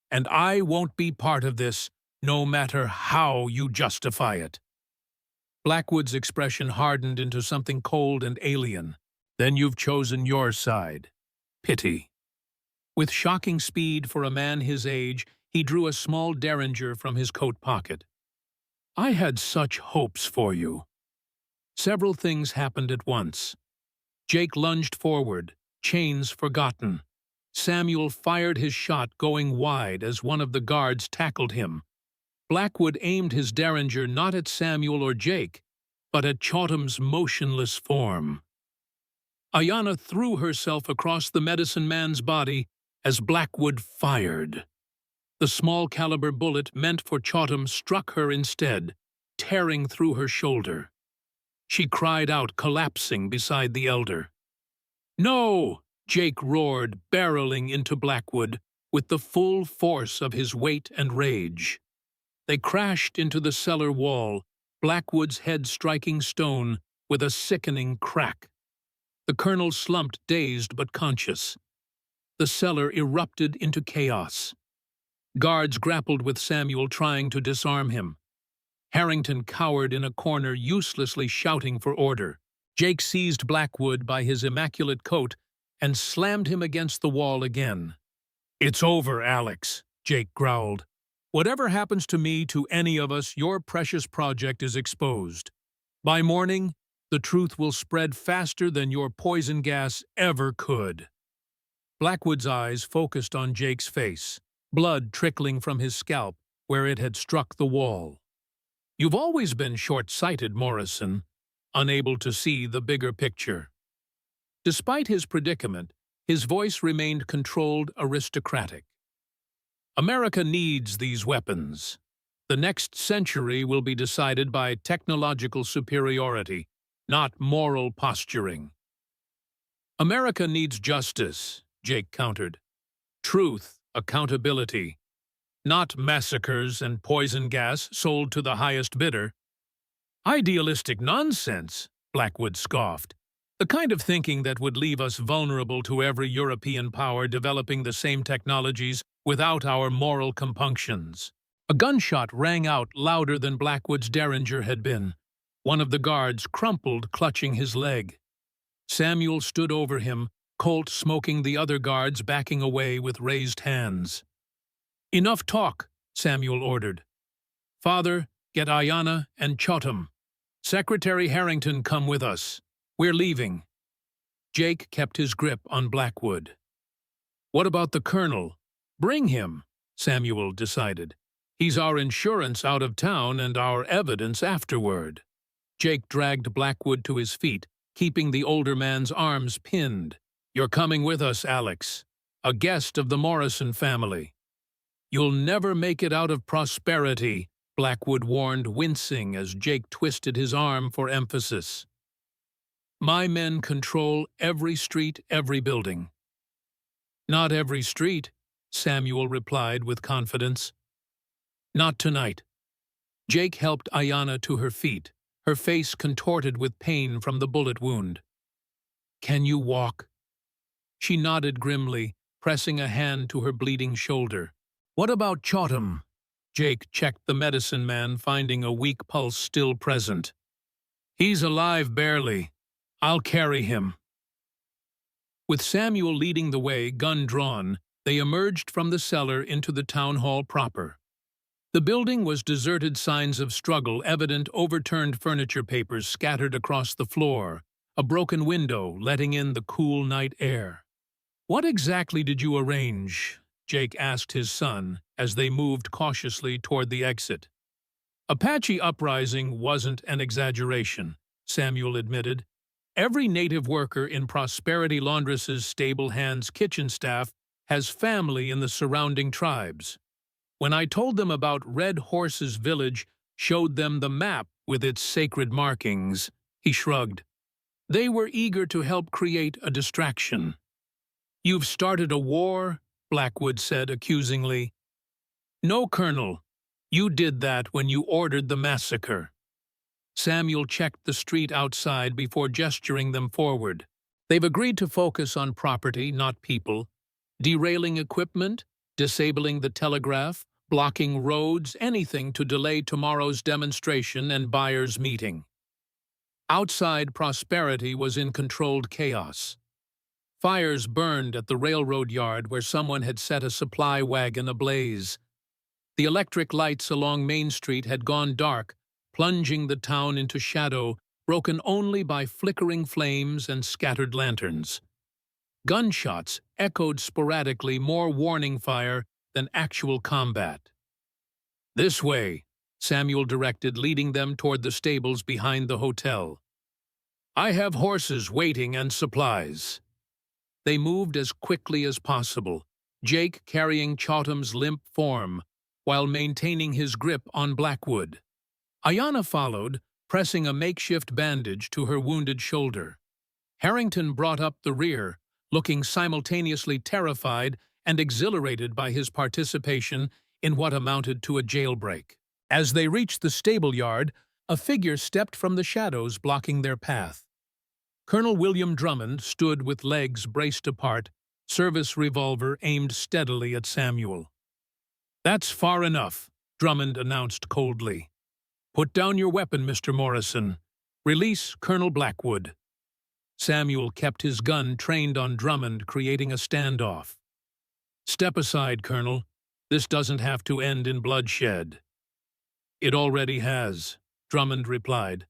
S1: and I won't be part of this, no matter how you justify it." Blackwood's expression hardened into something cold and alien. "Then you've chosen your side. Pity." With shocking speed for a man his age, he drew a small derringer from his coat pocket. "I had such hopes for you." Several things happened at once. Jake lunged forward, chains forgotten. Samuel fired his shot, going wide as one of the guards tackled him. Blackwood aimed his derringer not at Samuel or Jake, but at Chotham's motionless form. Ayanna threw herself across the medicine man's body as Blackwood fired. The small-caliber bullet meant for Chotham struck her instead, tearing through her shoulder. She cried out, collapsing beside the elder. "No!" Jake roared, barreling into Blackwood with the full force of his weight and rage. They crashed into the cellar wall, Blackwood's head striking stone with a sickening crack. The colonel slumped, dazed but conscious. The cellar erupted into chaos. Guards grappled with Samuel, trying to disarm him. Harrington cowered in a corner, uselessly shouting for order. Jake seized Blackwood by his immaculate coat and slammed him against the wall again. "It's over, Alex," Jake growled. "Whatever happens to me, to any of us, your precious project is exposed. By morning, the truth will spread faster than your poison gas ever could." Blackwood's eyes focused on Jake's face, blood trickling from his scalp where it had struck the wall. "You've always been short-sighted, Morrison, unable to see the bigger picture." Despite his predicament, his voice remained controlled, aristocratic. "America needs these weapons. The next century will be decided by technological superiority, not moral posturing." "America needs justice," Jake countered. "Truth, accountability, not massacres and poison gas sold to the highest bidder." "Idealistic nonsense," Blackwood scoffed. "The kind of thinking that would leave us vulnerable to every European power developing the same technologies without our moral compunctions." A gunshot rang out louder than Blackwood's derringer had been. One of the guards crumpled, clutching his leg. Samuel stood over him, Colt smoking, the other guards backing away with raised hands. "Enough talk," Samuel ordered. "Father, get Ayanna and Chotham. Secretary Harrington, come with us. We're leaving." Jake kept his grip on Blackwood. "What about the colonel? Bring him," Samuel decided. "He's our insurance out of town and our evidence afterward." Jake dragged Blackwood to his feet, keeping the older man's arms pinned. "You're coming with us, Alex, a guest of the Morrison family." "You'll never make it out of prosperity," Blackwood warned, wincing as Jake twisted his arm for emphasis. "My men control every street, every building." "Not every street," Samuel replied with confidence. "Not tonight." Jake helped Ayanna to her feet, her face contorted with pain from the bullet wound. "Can you walk?" She nodded grimly, pressing a hand to her bleeding shoulder. "What about Chotham?" Jake checked the medicine man, finding a weak pulse still present. "He's alive, barely. I'll carry him." With Samuel leading the way, gun drawn, they emerged from the cellar into the town hall proper. The building was deserted, signs of struggle evident, overturned furniture papers scattered across the floor, a broken window letting in the cool night air. "What exactly did you arrange?" Jake asked his son as they moved cautiously toward the exit. "Apache uprising wasn't an exaggeration," Samuel admitted. "Every native worker in Prosperity Laundress's Stable Hands kitchen staff has family in the surrounding tribes. When I told them about Red Horse's village, showed them the map with its sacred markings," he shrugged. "They were eager to help create a distraction." "You've started a war?" Blackwood said accusingly. "No, Colonel. You did that when you ordered the massacre." Samuel checked the street outside before gesturing them forward. "They've agreed to focus on property, not people. Derailing equipment, disabling the telegraph, blocking roads, anything to delay tomorrow's demonstration and buyers' meeting." Outside, Prosperity was in controlled chaos. Fires burned at the railroad yard where someone had set a supply wagon ablaze. The electric lights along Main Street had gone dark, plunging the town into shadow, broken only by flickering flames and scattered lanterns. Gunshots echoed sporadically, more warning fire than actual combat. "This way," Samuel directed, leading them toward the stables behind the hotel. "I have horses waiting and supplies." They moved as quickly as possible, Jake carrying Chotham's limp form while maintaining his grip on Blackwood. Ayanna followed, pressing a makeshift bandage to her wounded shoulder. Harrington brought up the rear, looking simultaneously terrified and exhilarated by his participation in what amounted to a jailbreak. As they reached the stable yard, a figure stepped from the shadows, blocking their path. Colonel William Drummond stood with legs braced apart, service revolver aimed steadily at Samuel. "That's far enough," Drummond announced coldly. "Put down your weapon, Mr. Morrison. Release Colonel Blackwood." Samuel kept his gun trained on Drummond, creating a standoff. "Step aside, Colonel. This doesn't have to end in bloodshed." "It already has," Drummond replied.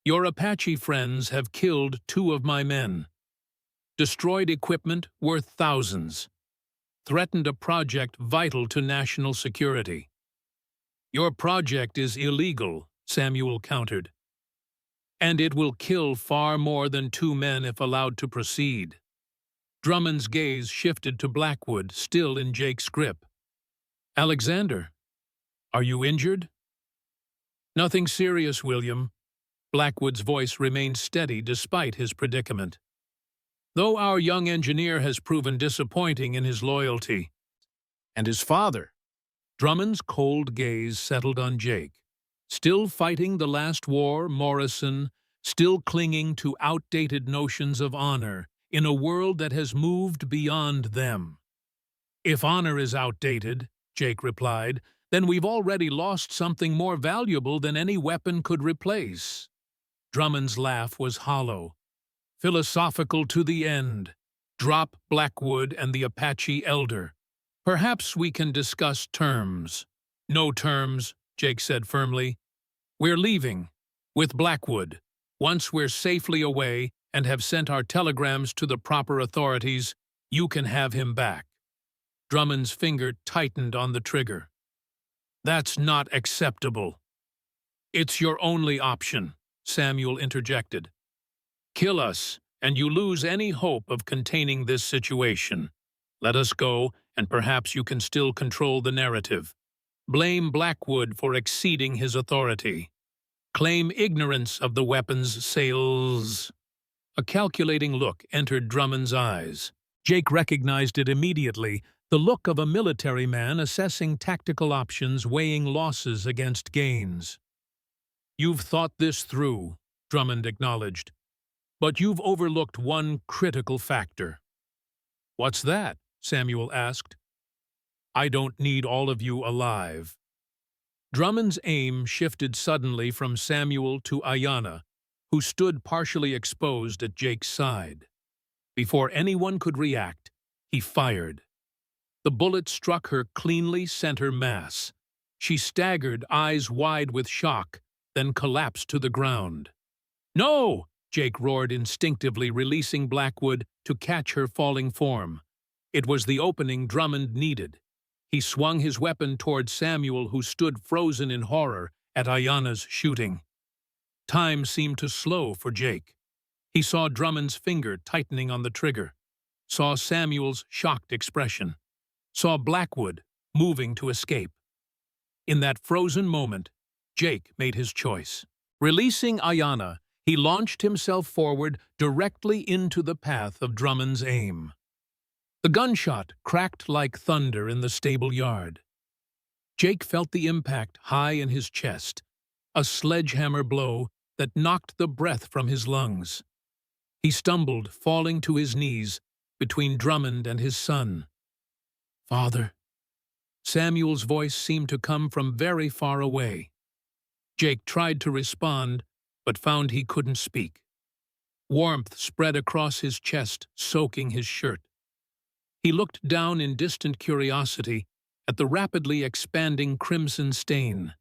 S1: "Your Apache friends have killed 2 of my men, destroyed equipment worth thousands, threatened a project vital to national security." "Your project is illegal," Samuel countered, "and it will kill far more than 2 men if allowed to proceed." Drummond's gaze shifted to Blackwood, still in Jake's grip. "Alexander, are you injured?" "Nothing serious, William." Blackwood's voice remained steady despite his predicament. "Though our young engineer has proven disappointing in his loyalty." "And his father?" Drummond's cold gaze settled on Jake. Still fighting the last war, Morrison, still clinging to outdated notions of honor in a world that has moved beyond them. "If honor is outdated," Jake replied, "then we've already lost something more valuable than any weapon could replace." Drummond's laugh was hollow. "Philosophical to the end. Drop Blackwood and the Apache elder. Perhaps we can discuss terms." "No terms," Jake said firmly. "We're leaving, with Blackwood. Once we're safely away and have sent our telegrams to the proper authorities, you can have him back." Drummond's finger tightened on the trigger. "That's not acceptable." "It's your only option," Samuel interjected. "Kill us, and you lose any hope of containing this situation. Let us go, and perhaps you can still control the narrative. Blame Blackwood for exceeding his authority. Claim ignorance of the weapons sales." A calculating look entered Drummond's eyes. Jake recognized it immediately, the look of a military man assessing tactical options, weighing losses against gains. "You've thought this through," Drummond acknowledged. "But you've overlooked one critical factor." "What's that?" Samuel asked. "I don't need all of you alive." Drummond's aim shifted suddenly from Samuel to Ayanna, who stood partially exposed at Jake's side. Before anyone could react, he fired. The bullet struck her cleanly center mass. She staggered, eyes wide with shock, then collapsed to the ground. "No!" Jake roared instinctively, releasing Blackwood to catch her falling form. It was the opening Drummond needed. He swung his weapon toward Samuel, who stood frozen in horror at Ayanna's shooting. Time seemed to slow for Jake. He saw Drummond's finger tightening on the trigger, saw Samuel's shocked expression, saw Blackwood moving to escape. In that frozen moment, Jake made his choice. Releasing Ayanna, he launched himself forward directly into the path of Drummond's aim. The gunshot cracked like thunder in the stable yard. Jake felt the impact high in his chest, a sledgehammer blow that knocked the breath from his lungs. He stumbled, falling to his knees between Drummond and his son. "Father." Samuel's voice seemed to come from very far away. Jake tried to respond, but found he couldn't speak. Warmth spread across his chest, soaking his shirt. He looked down in distant curiosity at the rapidly expanding crimson stain.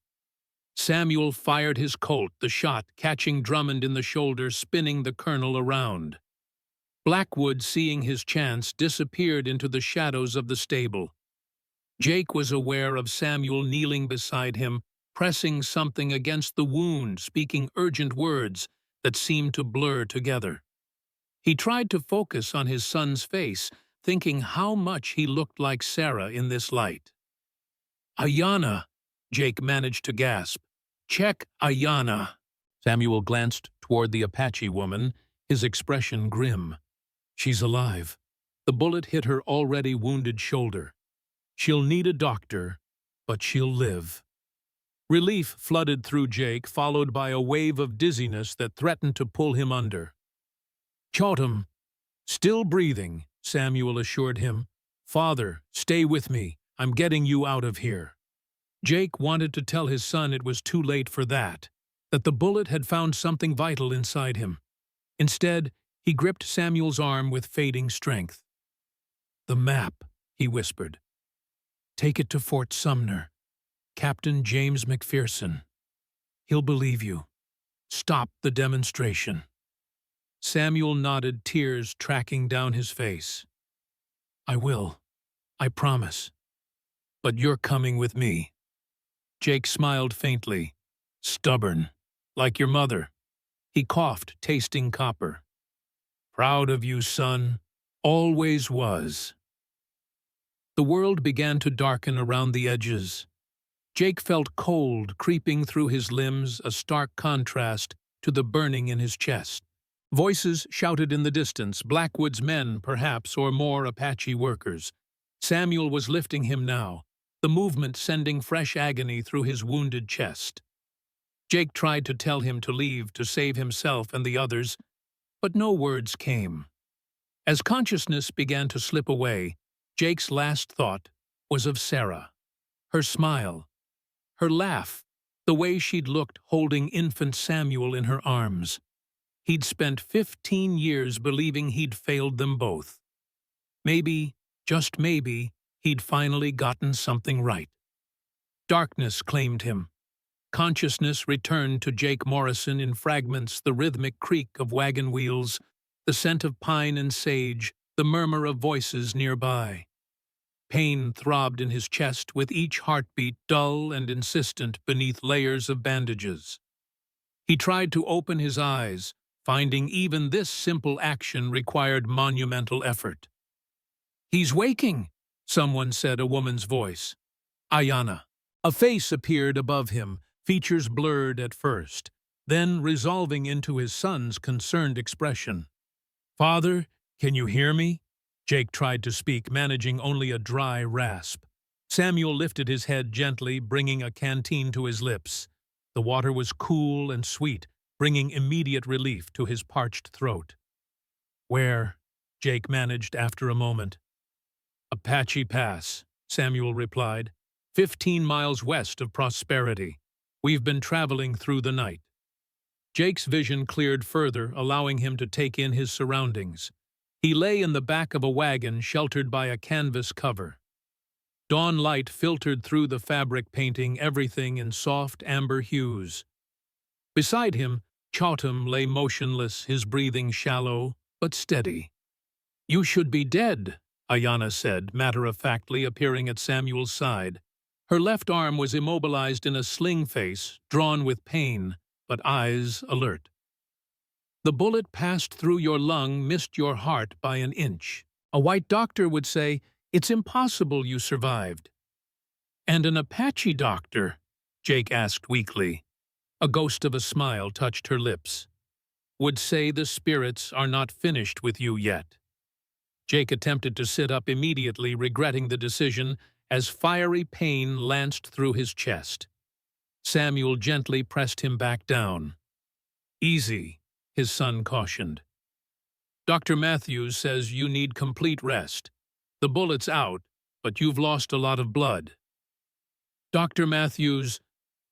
S1: Samuel fired his Colt, the shot catching Drummond in the shoulder, spinning the colonel around. Blackwood, seeing his chance, disappeared into the shadows of the stable. Jake was aware of Samuel kneeling beside him, pressing something against the wound, speaking urgent words that seemed to blur together. He tried to focus on his son's face, thinking how much he looked like Sarah in this light. "Ayanna," Jake managed to gasp. "Check Ayanna." Samuel glanced toward the Apache woman, his expression grim. "She's alive." The bullet hit her already wounded shoulder. "She'll need a doctor, but she'll live." Relief flooded through Jake, followed by a wave of dizziness that threatened to pull him under. "Chautam, still breathing," Samuel assured him. "Father, stay with me. I'm getting you out of here." Jake wanted to tell his son it was too late for that the bullet had found something vital inside him. Instead, he gripped Samuel's arm with fading strength. "The map," he whispered. "Take it to Fort Sumner. Captain James McPherson. He'll believe you. Stop the demonstration." Samuel nodded, tears tracking down his face. "I will. I promise. But you're coming with me." Jake smiled faintly. "Stubborn. Like your mother." He coughed, tasting copper. "Proud of you, son. Always was." The world began to darken around the edges. Jake felt cold creeping through his limbs, a stark contrast to the burning in his chest. Voices shouted in the distance, Blackwood's men, perhaps, or more Apache workers. Samuel was lifting him now, the movement sending fresh agony through his wounded chest. Jake tried to tell him to leave, to save himself and the others, but no words came. As consciousness began to slip away, Jake's last thought was of Sarah. Her smile, her laugh, the way she'd looked holding infant Samuel in her arms. He'd spent 15 years believing he'd failed them both. Maybe, just maybe, he'd finally gotten something right. Darkness claimed him. Consciousness returned to Jake Morrison in fragments, the rhythmic creak of wagon wheels, the scent of pine and sage, the murmur of voices nearby. Pain throbbed in his chest with each heartbeat, dull and insistent beneath layers of bandages. He tried to open his eyes, finding even this simple action required monumental effort. "He's waking," someone said, a woman's voice. "Ayanna." A face appeared above him, features blurred at first, then resolving into his son's concerned expression. "Father, can you hear me?" Jake tried to speak, managing only a dry rasp. Samuel lifted his head gently, bringing a canteen to his lips. The water was cool and sweet, bringing immediate relief to his parched throat. "Where?" Jake managed after a moment. "Apache Pass," Samuel replied, 15 miles west of Prosperity. We've been traveling through the night." Jake's vision cleared further, allowing him to take in his surroundings. He lay in the back of a wagon sheltered by a canvas cover. Dawn light filtered through the fabric, painting everything in soft amber hues. Beside him, Chautam lay motionless, his breathing shallow but steady. "You should be dead," Ayanna said, matter-of-factly appearing at Samuel's side. Her left arm was immobilized in a sling face, drawn with pain, but eyes alert. "The bullet passed through your lung, missed your heart by an inch. A white doctor would say, it's impossible you survived." "And an Apache doctor?" Jake asked weakly. A ghost of a smile touched her lips. "Would say the spirits are not finished with you yet." Jake attempted to sit up immediately, regretting the decision, as fiery pain lanced through his chest. Samuel gently pressed him back down. "Easy," his son cautioned. "Dr. Matthews says you need complete rest. The bullet's out, but you've lost a lot of blood." "Dr. Matthews,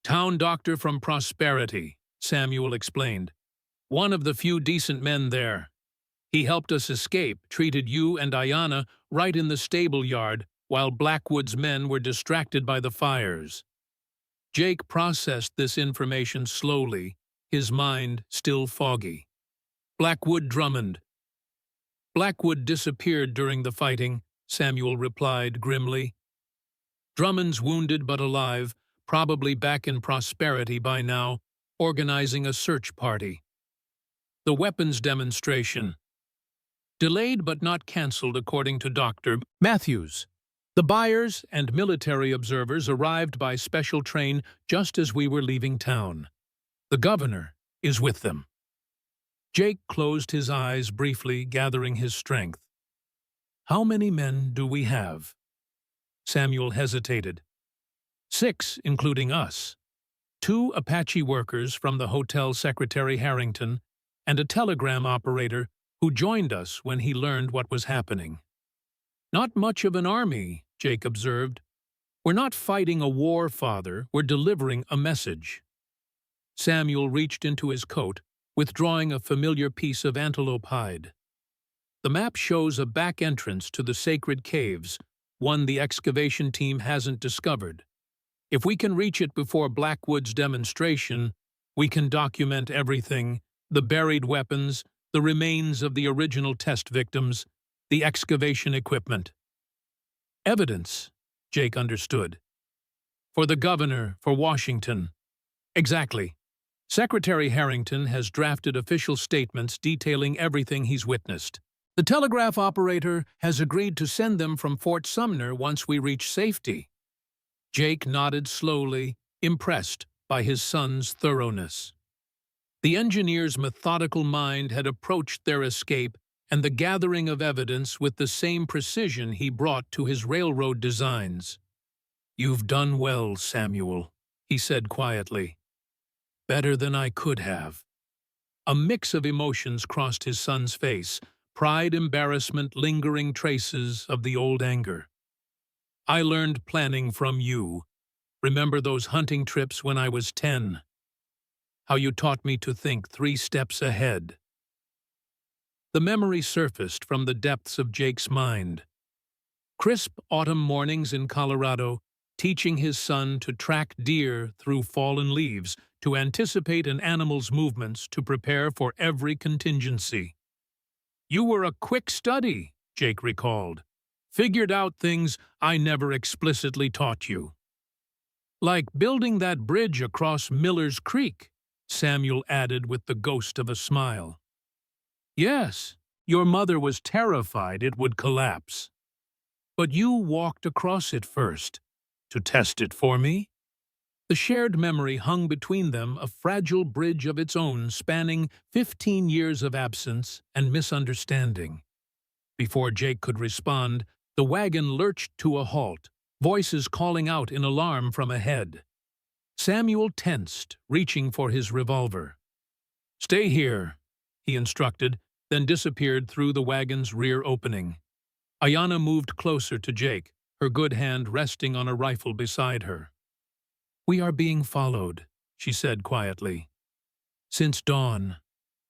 S1: town doctor from Prosperity," Samuel explained. "One of the few decent men there. He helped us escape, treated you and Ayanna right in the stable yard while Blackwood's men were distracted by the fires." Jake processed this information slowly, his mind still foggy. "Blackwood Drummond." "Blackwood disappeared during the fighting," Samuel replied grimly. "Drummond's wounded but alive, probably back in prosperity by now, organizing a search party. The weapons demonstration. Delayed but not cancelled according to Dr. Matthews. The buyers and military observers arrived by special train just as we were leaving town. The governor is with them. Jake closed his eyes briefly, gathering his strength. How many men do we have? Samuel hesitated. 6, including us. 2 Apache workers from the Hotel Secretary Harrington and a telegram operator who joined us when he learned what was happening. Not much of an army, Jake observed. We're not fighting a war, Father, we're delivering a message. Samuel reached into his coat, withdrawing a familiar piece of antelope hide. The map shows a back entrance to the sacred caves, one the excavation team hasn't discovered. If we can reach it before Blackwood's demonstration, we can document everything: the buried weapons, the remains of the original test victims, the excavation equipment. Evidence, Jake understood. For the governor, for Washington. Exactly. Secretary Harrington has drafted official statements detailing everything he's witnessed. The telegraph operator has agreed to send them from Fort Sumner once we reach safety. Jake nodded slowly, impressed by his son's thoroughness. The engineer's methodical mind had approached their escape and the gathering of evidence with the same precision he brought to his railroad designs. "You've done well, Samuel," he said quietly. "Better than I could have." A mix of emotions crossed his son's face: pride, embarrassment, lingering traces of the old anger. "I learned planning from you. Remember those hunting trips when I was 10? How you taught me to think 3 steps ahead." The memory surfaced from the depths of Jake's mind. Crisp autumn mornings in Colorado, teaching his son to track deer through fallen leaves, to anticipate an animal's movements, to prepare for every contingency. "You were a quick study," Jake recalled. "Figured out things I never explicitly taught you." "Like building that bridge across Miller's Creek," Samuel added with the ghost of a smile. "Yes, your mother was terrified it would collapse. But you walked across it first, to test it for me." The shared memory hung between them, a fragile bridge of its own spanning 15 years of absence and misunderstanding. Before Jake could respond, the wagon lurched to a halt, voices calling out in alarm from ahead. Samuel tensed, reaching for his revolver. "Stay here," he instructed, then disappeared through the wagon's rear opening. Ayanna moved closer to Jake, her good hand resting on a rifle beside her. "We are being followed," she said quietly. "Since dawn,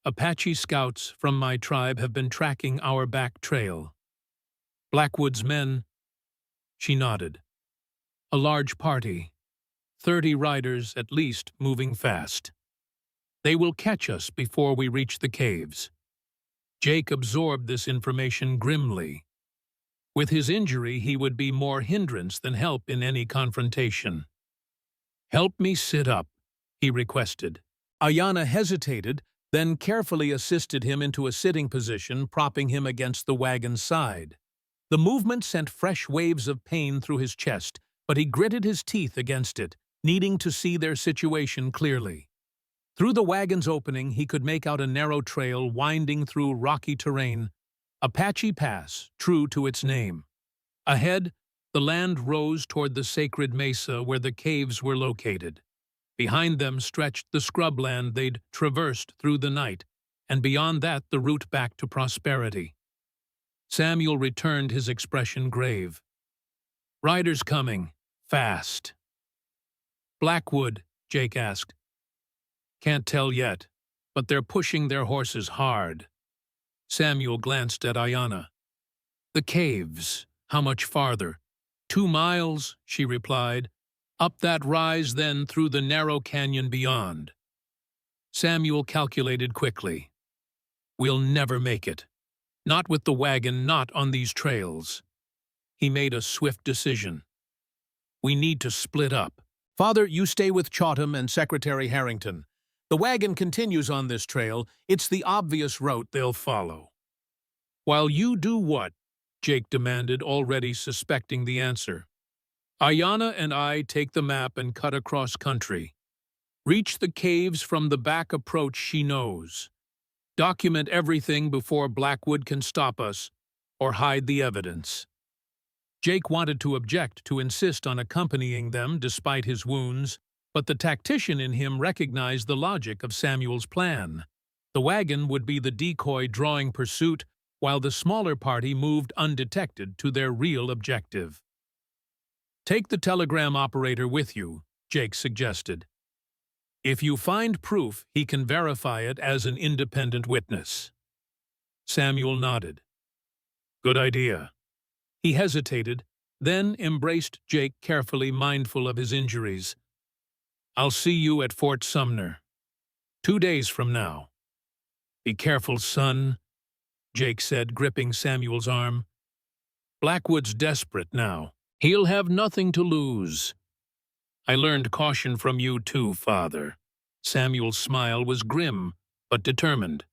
S1: Apache scouts from my tribe have been tracking our back trail. Blackwood's men—" She nodded. "A large party, 30 riders at least, moving fast. They will catch us before we reach the caves." Jake absorbed this information grimly. With his injury, he would be more hindrance than help in any confrontation. "Help me sit up," he requested. Ayanna hesitated, then carefully assisted him into a sitting position, propping him against the wagon's side. The movement sent fresh waves of pain through his chest, but he gritted his teeth against it, needing to see their situation clearly. Through the wagon's opening, he could make out a narrow trail winding through rocky terrain, Apache Pass, true to its name. Ahead, the land rose toward the sacred mesa where the caves were located. Behind them stretched the scrubland they'd traversed through the night, and beyond that the route back to prosperity. Samuel returned, his expression grave. "Riders coming. Fast." "Blackwood?" Jake asked. "Can't tell yet, but they're pushing their horses hard." Samuel glanced at Ayanna. "The caves. How much farther?" 2 miles, she replied. "Up that rise, then through the narrow canyon beyond." Samuel calculated quickly. "We'll never make it. Not with the wagon, not on these trails." He made a swift decision. "We need to split up. Father, you stay with Chautham and Secretary Harrington. The wagon continues on this trail. It's the obvious route they'll follow. While you do what? Jake demanded, already suspecting the answer. Ayanna and I take the map and cut across country. Reach the caves from the back approach she knows. Document everything before Blackwood can stop us or hide the evidence. Jake wanted to object, to insist on accompanying them despite his wounds, but the tactician in him recognized the logic of Samuel's plan. The wagon would be the decoy drawing pursuit, while the smaller party moved undetected to their real objective. Take the telegram operator with you, Jake suggested. If you find proof, he can verify it as an independent witness. Samuel nodded. Good idea. He hesitated, then embraced Jake carefully, mindful of his injuries. I'll see you at Fort Sumner. 2 days from now. Be careful, son, Jake said, gripping Samuel's arm. Blackwood's desperate now. He'll have nothing to lose. I learned caution from you too, Father. Samuel's smile was grim, but determined.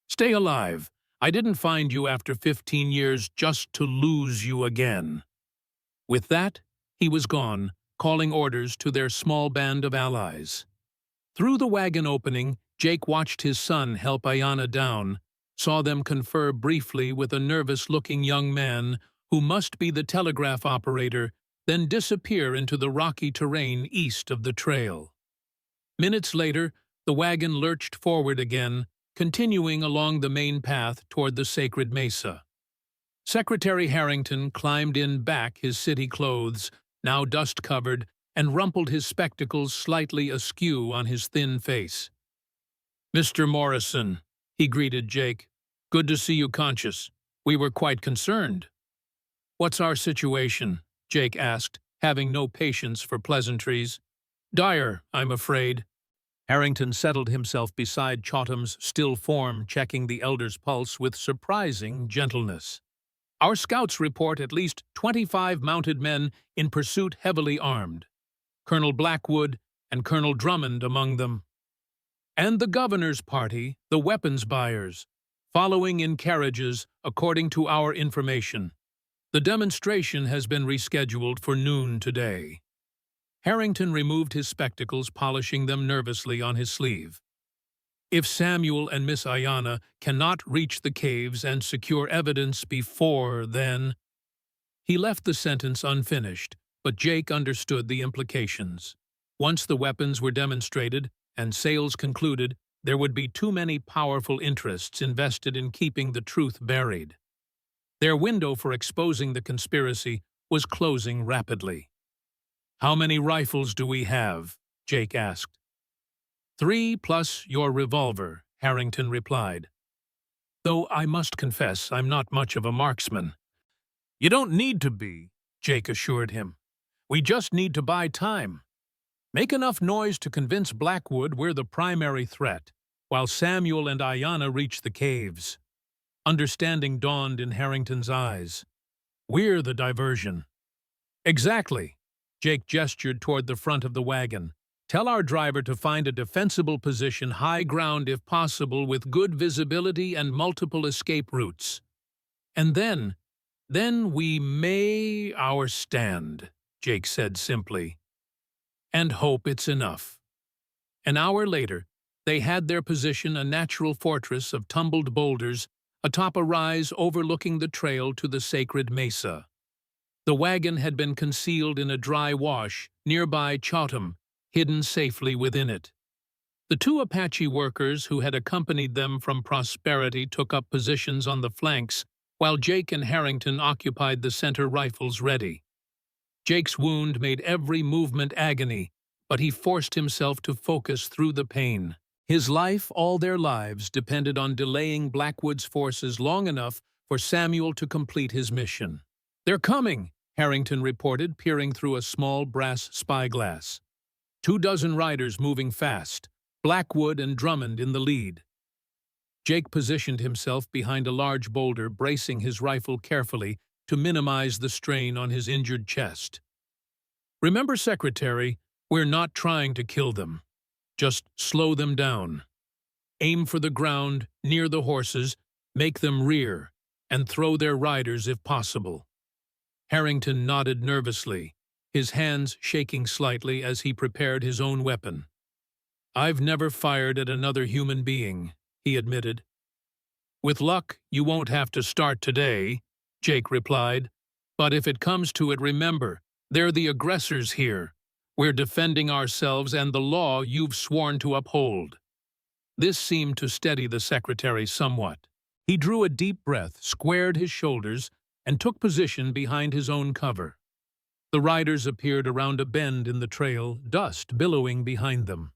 S1: Stay alive. I didn't find you after 15 years just to lose you again. With that, he was gone, calling orders to their small band of allies. Through the wagon opening, Jake watched his son help Ayanna down, saw them confer briefly with a nervous-looking young man who must be the telegraph operator, then disappear into the rocky terrain east of the trail. Minutes later, the wagon lurched forward again, continuing along the main path toward the sacred mesa. Secretary Harrington climbed in back his city clothes, now dust-covered, and rumpled his spectacles slightly askew on his thin face. Mr. Morrison, he greeted Jake. Good to see you conscious. We were quite concerned. What's our situation? Jake asked, having no patience for pleasantries. Dire, I'm afraid. Harrington settled himself beside Chautham's still form, checking the elder's pulse with surprising gentleness. Our scouts report at least 25 mounted men in pursuit, heavily armed. Colonel Blackwood and Colonel Drummond among them. And the governor's party, the weapons buyers, following in carriages according to our information. The demonstration has been rescheduled for noon today. Harrington removed his spectacles, polishing them nervously on his sleeve. If Samuel and Miss Ayanna cannot reach the caves and secure evidence before then... He left the sentence unfinished, but Jake understood the implications. Once the weapons were demonstrated and sales concluded, there would be too many powerful interests invested in keeping the truth buried. Their window for exposing the conspiracy was closing rapidly. How many rifles do we have? Jake asked. 3 plus your revolver, Harrington replied. Though I must confess I'm not much of a marksman. You don't need to be, Jake assured him. We just need to buy time. Make enough noise to convince Blackwood we're the primary threat, while Samuel and Ayanna reach the caves. Understanding dawned in Harrington's eyes. We're the diversion. Exactly. Jake gestured toward the front of the wagon. Tell our driver to find a defensible position, high ground if possible, with good visibility and multiple escape routes. And then we may our stand, Jake said simply. And hope it's enough. An hour later, they had their position, a natural fortress of tumbled boulders atop a rise overlooking the trail to the sacred mesa. The wagon had been concealed in a dry wash nearby Chautham, hidden safely within it. The 2 Apache workers who had accompanied them from Prosperity took up positions on the flanks, while Jake and Harrington occupied the center, rifles ready. Jake's wound made every movement agony, but he forced himself to focus through the pain. His life, all their lives, depended on delaying Blackwood's forces long enough for Samuel to complete his mission. They're coming, Harrington reported, peering through a small brass spyglass. 24 riders moving fast, Blackwood and Drummond in the lead. Jake positioned himself behind a large boulder, bracing his rifle carefully to minimize the strain on his injured chest. Remember, Secretary, We're not trying to kill them. Just slow them down. Aim for the ground, near the horses, make them rear, and throw their riders if possible." Harrington nodded nervously, his hands shaking slightly as he prepared his own weapon. "I've never fired at another human being," he admitted. "With luck, you won't have to start today," Jake replied. "But if it comes to it, remember, they're the aggressors here. We're defending ourselves and the law you've sworn to uphold." This seemed to steady the secretary somewhat. He drew a deep breath, squared his shoulders, and took position behind his own cover. The riders appeared around a bend in the trail, dust billowing behind them.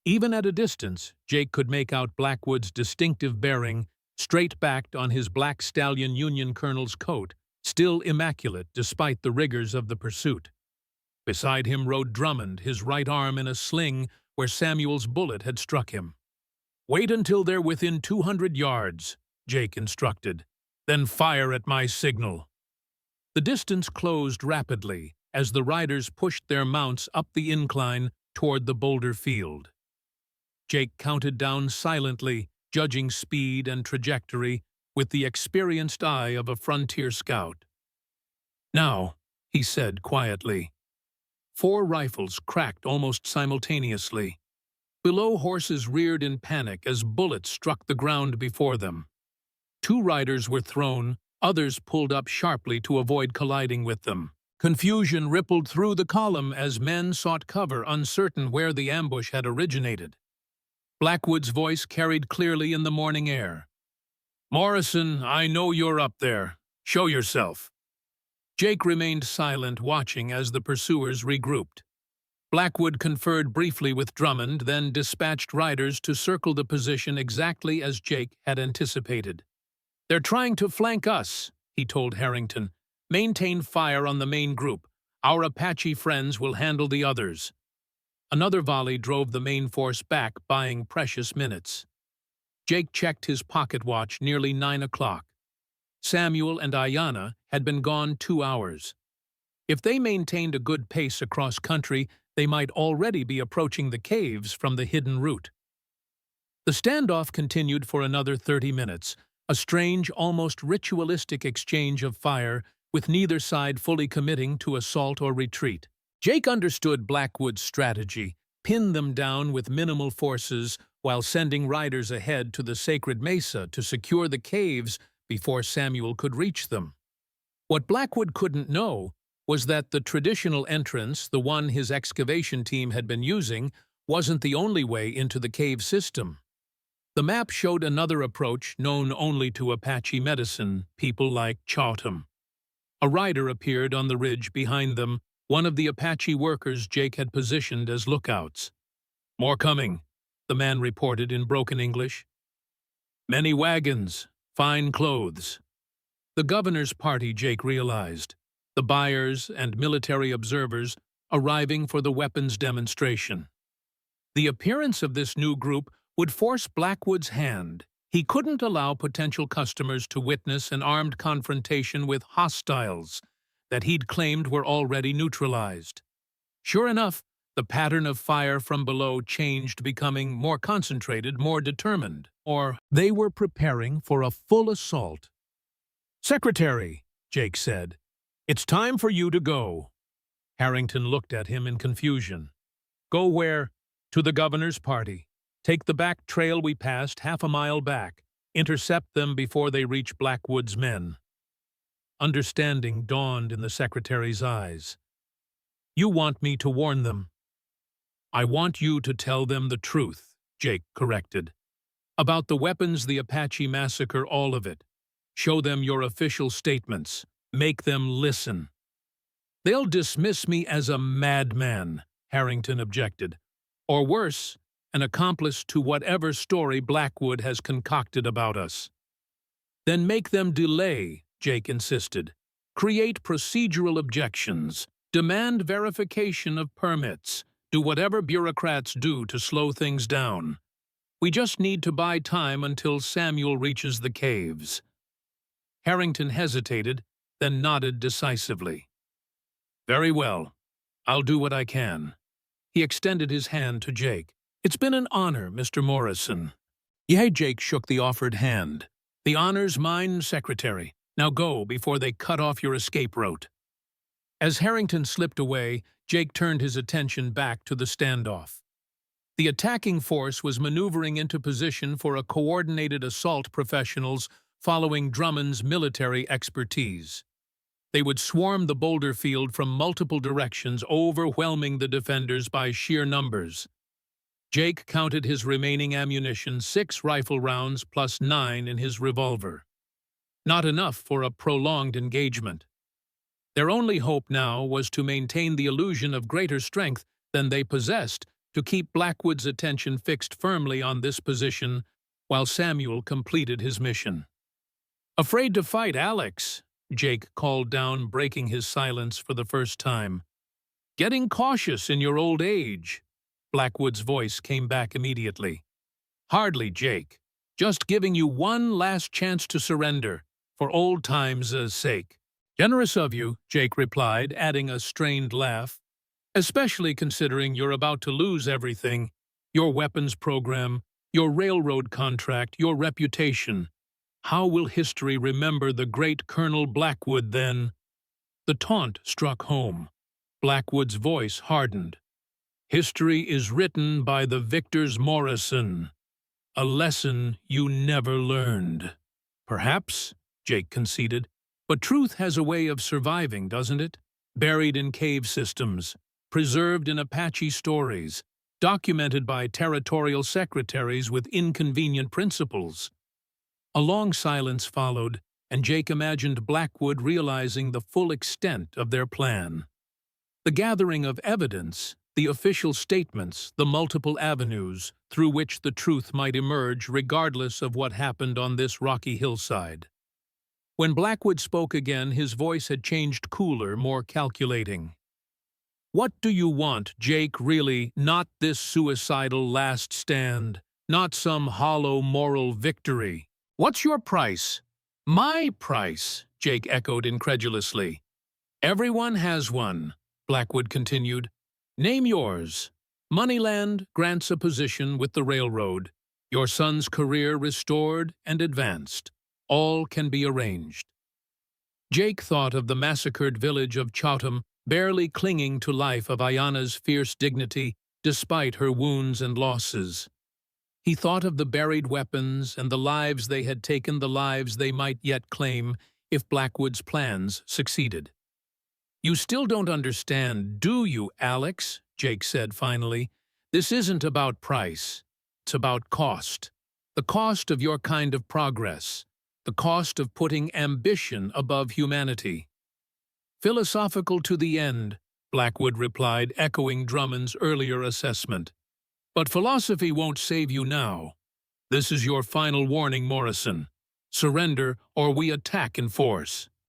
S1: Even at a distance, Jake could make out Blackwood's distinctive bearing, straight-backed on his black stallion Union colonel's coat, still immaculate despite the rigors of the pursuit. Beside him rode Drummond, his right arm in a sling where Samuel's bullet had struck him. "Wait until they're within 200 yards, Jake instructed. "Then fire at my signal." The distance closed rapidly as the riders pushed their mounts up the incline toward the boulder field. Jake counted down silently, judging speed and trajectory with the experienced eye of a frontier scout. "Now," he said quietly. 4 rifles cracked almost simultaneously. Below, horses reared in panic as bullets struck the ground before them. 2 riders were thrown, others pulled up sharply to avoid colliding with them. Confusion rippled through the column as men sought cover, uncertain where the ambush had originated. Blackwood's voice carried clearly in the morning air. "Morrison, I know you're up there. Show yourself." Jake remained silent, watching as the pursuers regrouped. Blackwood conferred briefly with Drummond, then dispatched riders to circle the position exactly as Jake had anticipated. "They're trying to flank us," he told Harrington. "Maintain fire on the main group. Our Apache friends will handle the others." Another volley drove the main force back, buying precious minutes. Jake checked his pocket watch, nearly 9 o'clock. Samuel and Ayanna had been gone 2 hours. If they maintained a good pace across country, they might already be approaching the caves from the hidden route. The standoff continued for another 30 minutes, a strange, almost ritualistic exchange of fire, with neither side fully committing to assault or retreat. Jake understood Blackwood's strategy, pin them down with minimal forces while sending riders ahead to the sacred mesa to secure the caves before Samuel could reach them. What Blackwood couldn't know was that the traditional entrance, the one his excavation team had been using, wasn't the only way into the cave system. The map showed another approach known only to Apache medicine people like Chautam. A rider appeared on the ridge behind them, one of the Apache workers Jake had positioned as lookouts. "More coming," the man reported in broken English. "Many wagons, fine clothes." The governor's party, Jake realized. The buyers and military observers arriving for the weapons demonstration. The appearance of this new group would force Blackwood's hand. He couldn't allow potential customers to witness an armed confrontation with hostiles that he'd claimed were already neutralized. Sure enough, the pattern of fire from below changed, becoming more concentrated, more determined, or they were preparing for a full assault. "Secretary," Jake said, "it's time for you to go." Harrington looked at him in confusion. "Go where?" "To the governor's party. Take the back trail we passed half a mile back. Intercept them before they reach Blackwood's men." Understanding dawned in the secretary's eyes. "You want me to warn them?" "I want you to tell them the truth," Jake corrected. "About the weapons, the Apache massacre, all of it. Show them your official statements. Make them listen." "They'll dismiss me as a madman," Harrington objected. "Or worse, an accomplice to whatever story Blackwood has concocted about us." "Then make them delay," Jake insisted. "Create procedural objections. Demand verification of permits. Do whatever bureaucrats do to slow things down. We just need to buy time until Samuel reaches the caves." Harrington hesitated, then nodded decisively. "Very well. I'll do what I can." He extended his hand to Jake. "It's been an honor, Mr. Morrison." "Yea," Jake shook the offered hand. "The honor's mine, Secretary. Now go before they cut off your escape route." As Harrington slipped away, Jake turned his attention back to the standoff. The attacking force was maneuvering into position for a coordinated assault professionals following Drummond's military expertise. They would swarm the boulder field from multiple directions, overwhelming the defenders by sheer numbers. Jake counted his remaining ammunition, 6 rifle rounds plus 9 in his revolver. Not enough for a prolonged engagement. Their only hope now was to maintain the illusion of greater strength than they possessed to keep Blackwood's attention fixed firmly on this position while Samuel completed his mission. "Afraid to fight, Alex?" Jake called down, breaking his silence for the first time. "Getting cautious in your old age." Blackwood's voice came back immediately. "Hardly, Jake. Just giving you one last chance to surrender, for old times' sake." "Generous of you," Jake replied, adding a strained laugh. "Especially considering you're about to lose everything. Your weapons program, your railroad contract, your reputation. How will history remember the great Colonel Blackwood then?" The taunt struck home. Blackwood's voice hardened. "History is written by the victors, Morrison. A lesson you never learned." "Perhaps," Jake conceded. "But truth has a way of surviving, doesn't it? Buried in cave systems, preserved in Apache stories, documented by territorial secretaries with inconvenient principles." A long silence followed, and Jake imagined Blackwood realizing the full extent of their plan. The gathering of evidence, the official statements, the multiple avenues through which the truth might emerge regardless of what happened on this rocky hillside. When Blackwood spoke again, his voice had changed cooler, more calculating. "What do you want, Jake, really? Not this suicidal last stand, not some hollow moral victory. What's your price?" "My price," Jake echoed incredulously. "Everyone has one," Blackwood continued. "Name yours. Moneyland grants a position with the railroad. Your son's career restored and advanced. All can be arranged." Jake thought of the massacred village of Chowtam, barely clinging to life, of Ayana's fierce dignity despite her wounds and losses. He thought of the buried weapons and the lives they had taken, the lives they might yet claim if Blackwood's plans succeeded. "You still don't understand, do you, Alex?" Jake said finally. "This isn't about price. It's about cost. The cost of your kind of progress. The cost of putting ambition above humanity." "Philosophical to the end," Blackwood replied, echoing Drummond's earlier assessment. "But philosophy won't save you now. This is your final warning, Morrison. Surrender or we attack in force."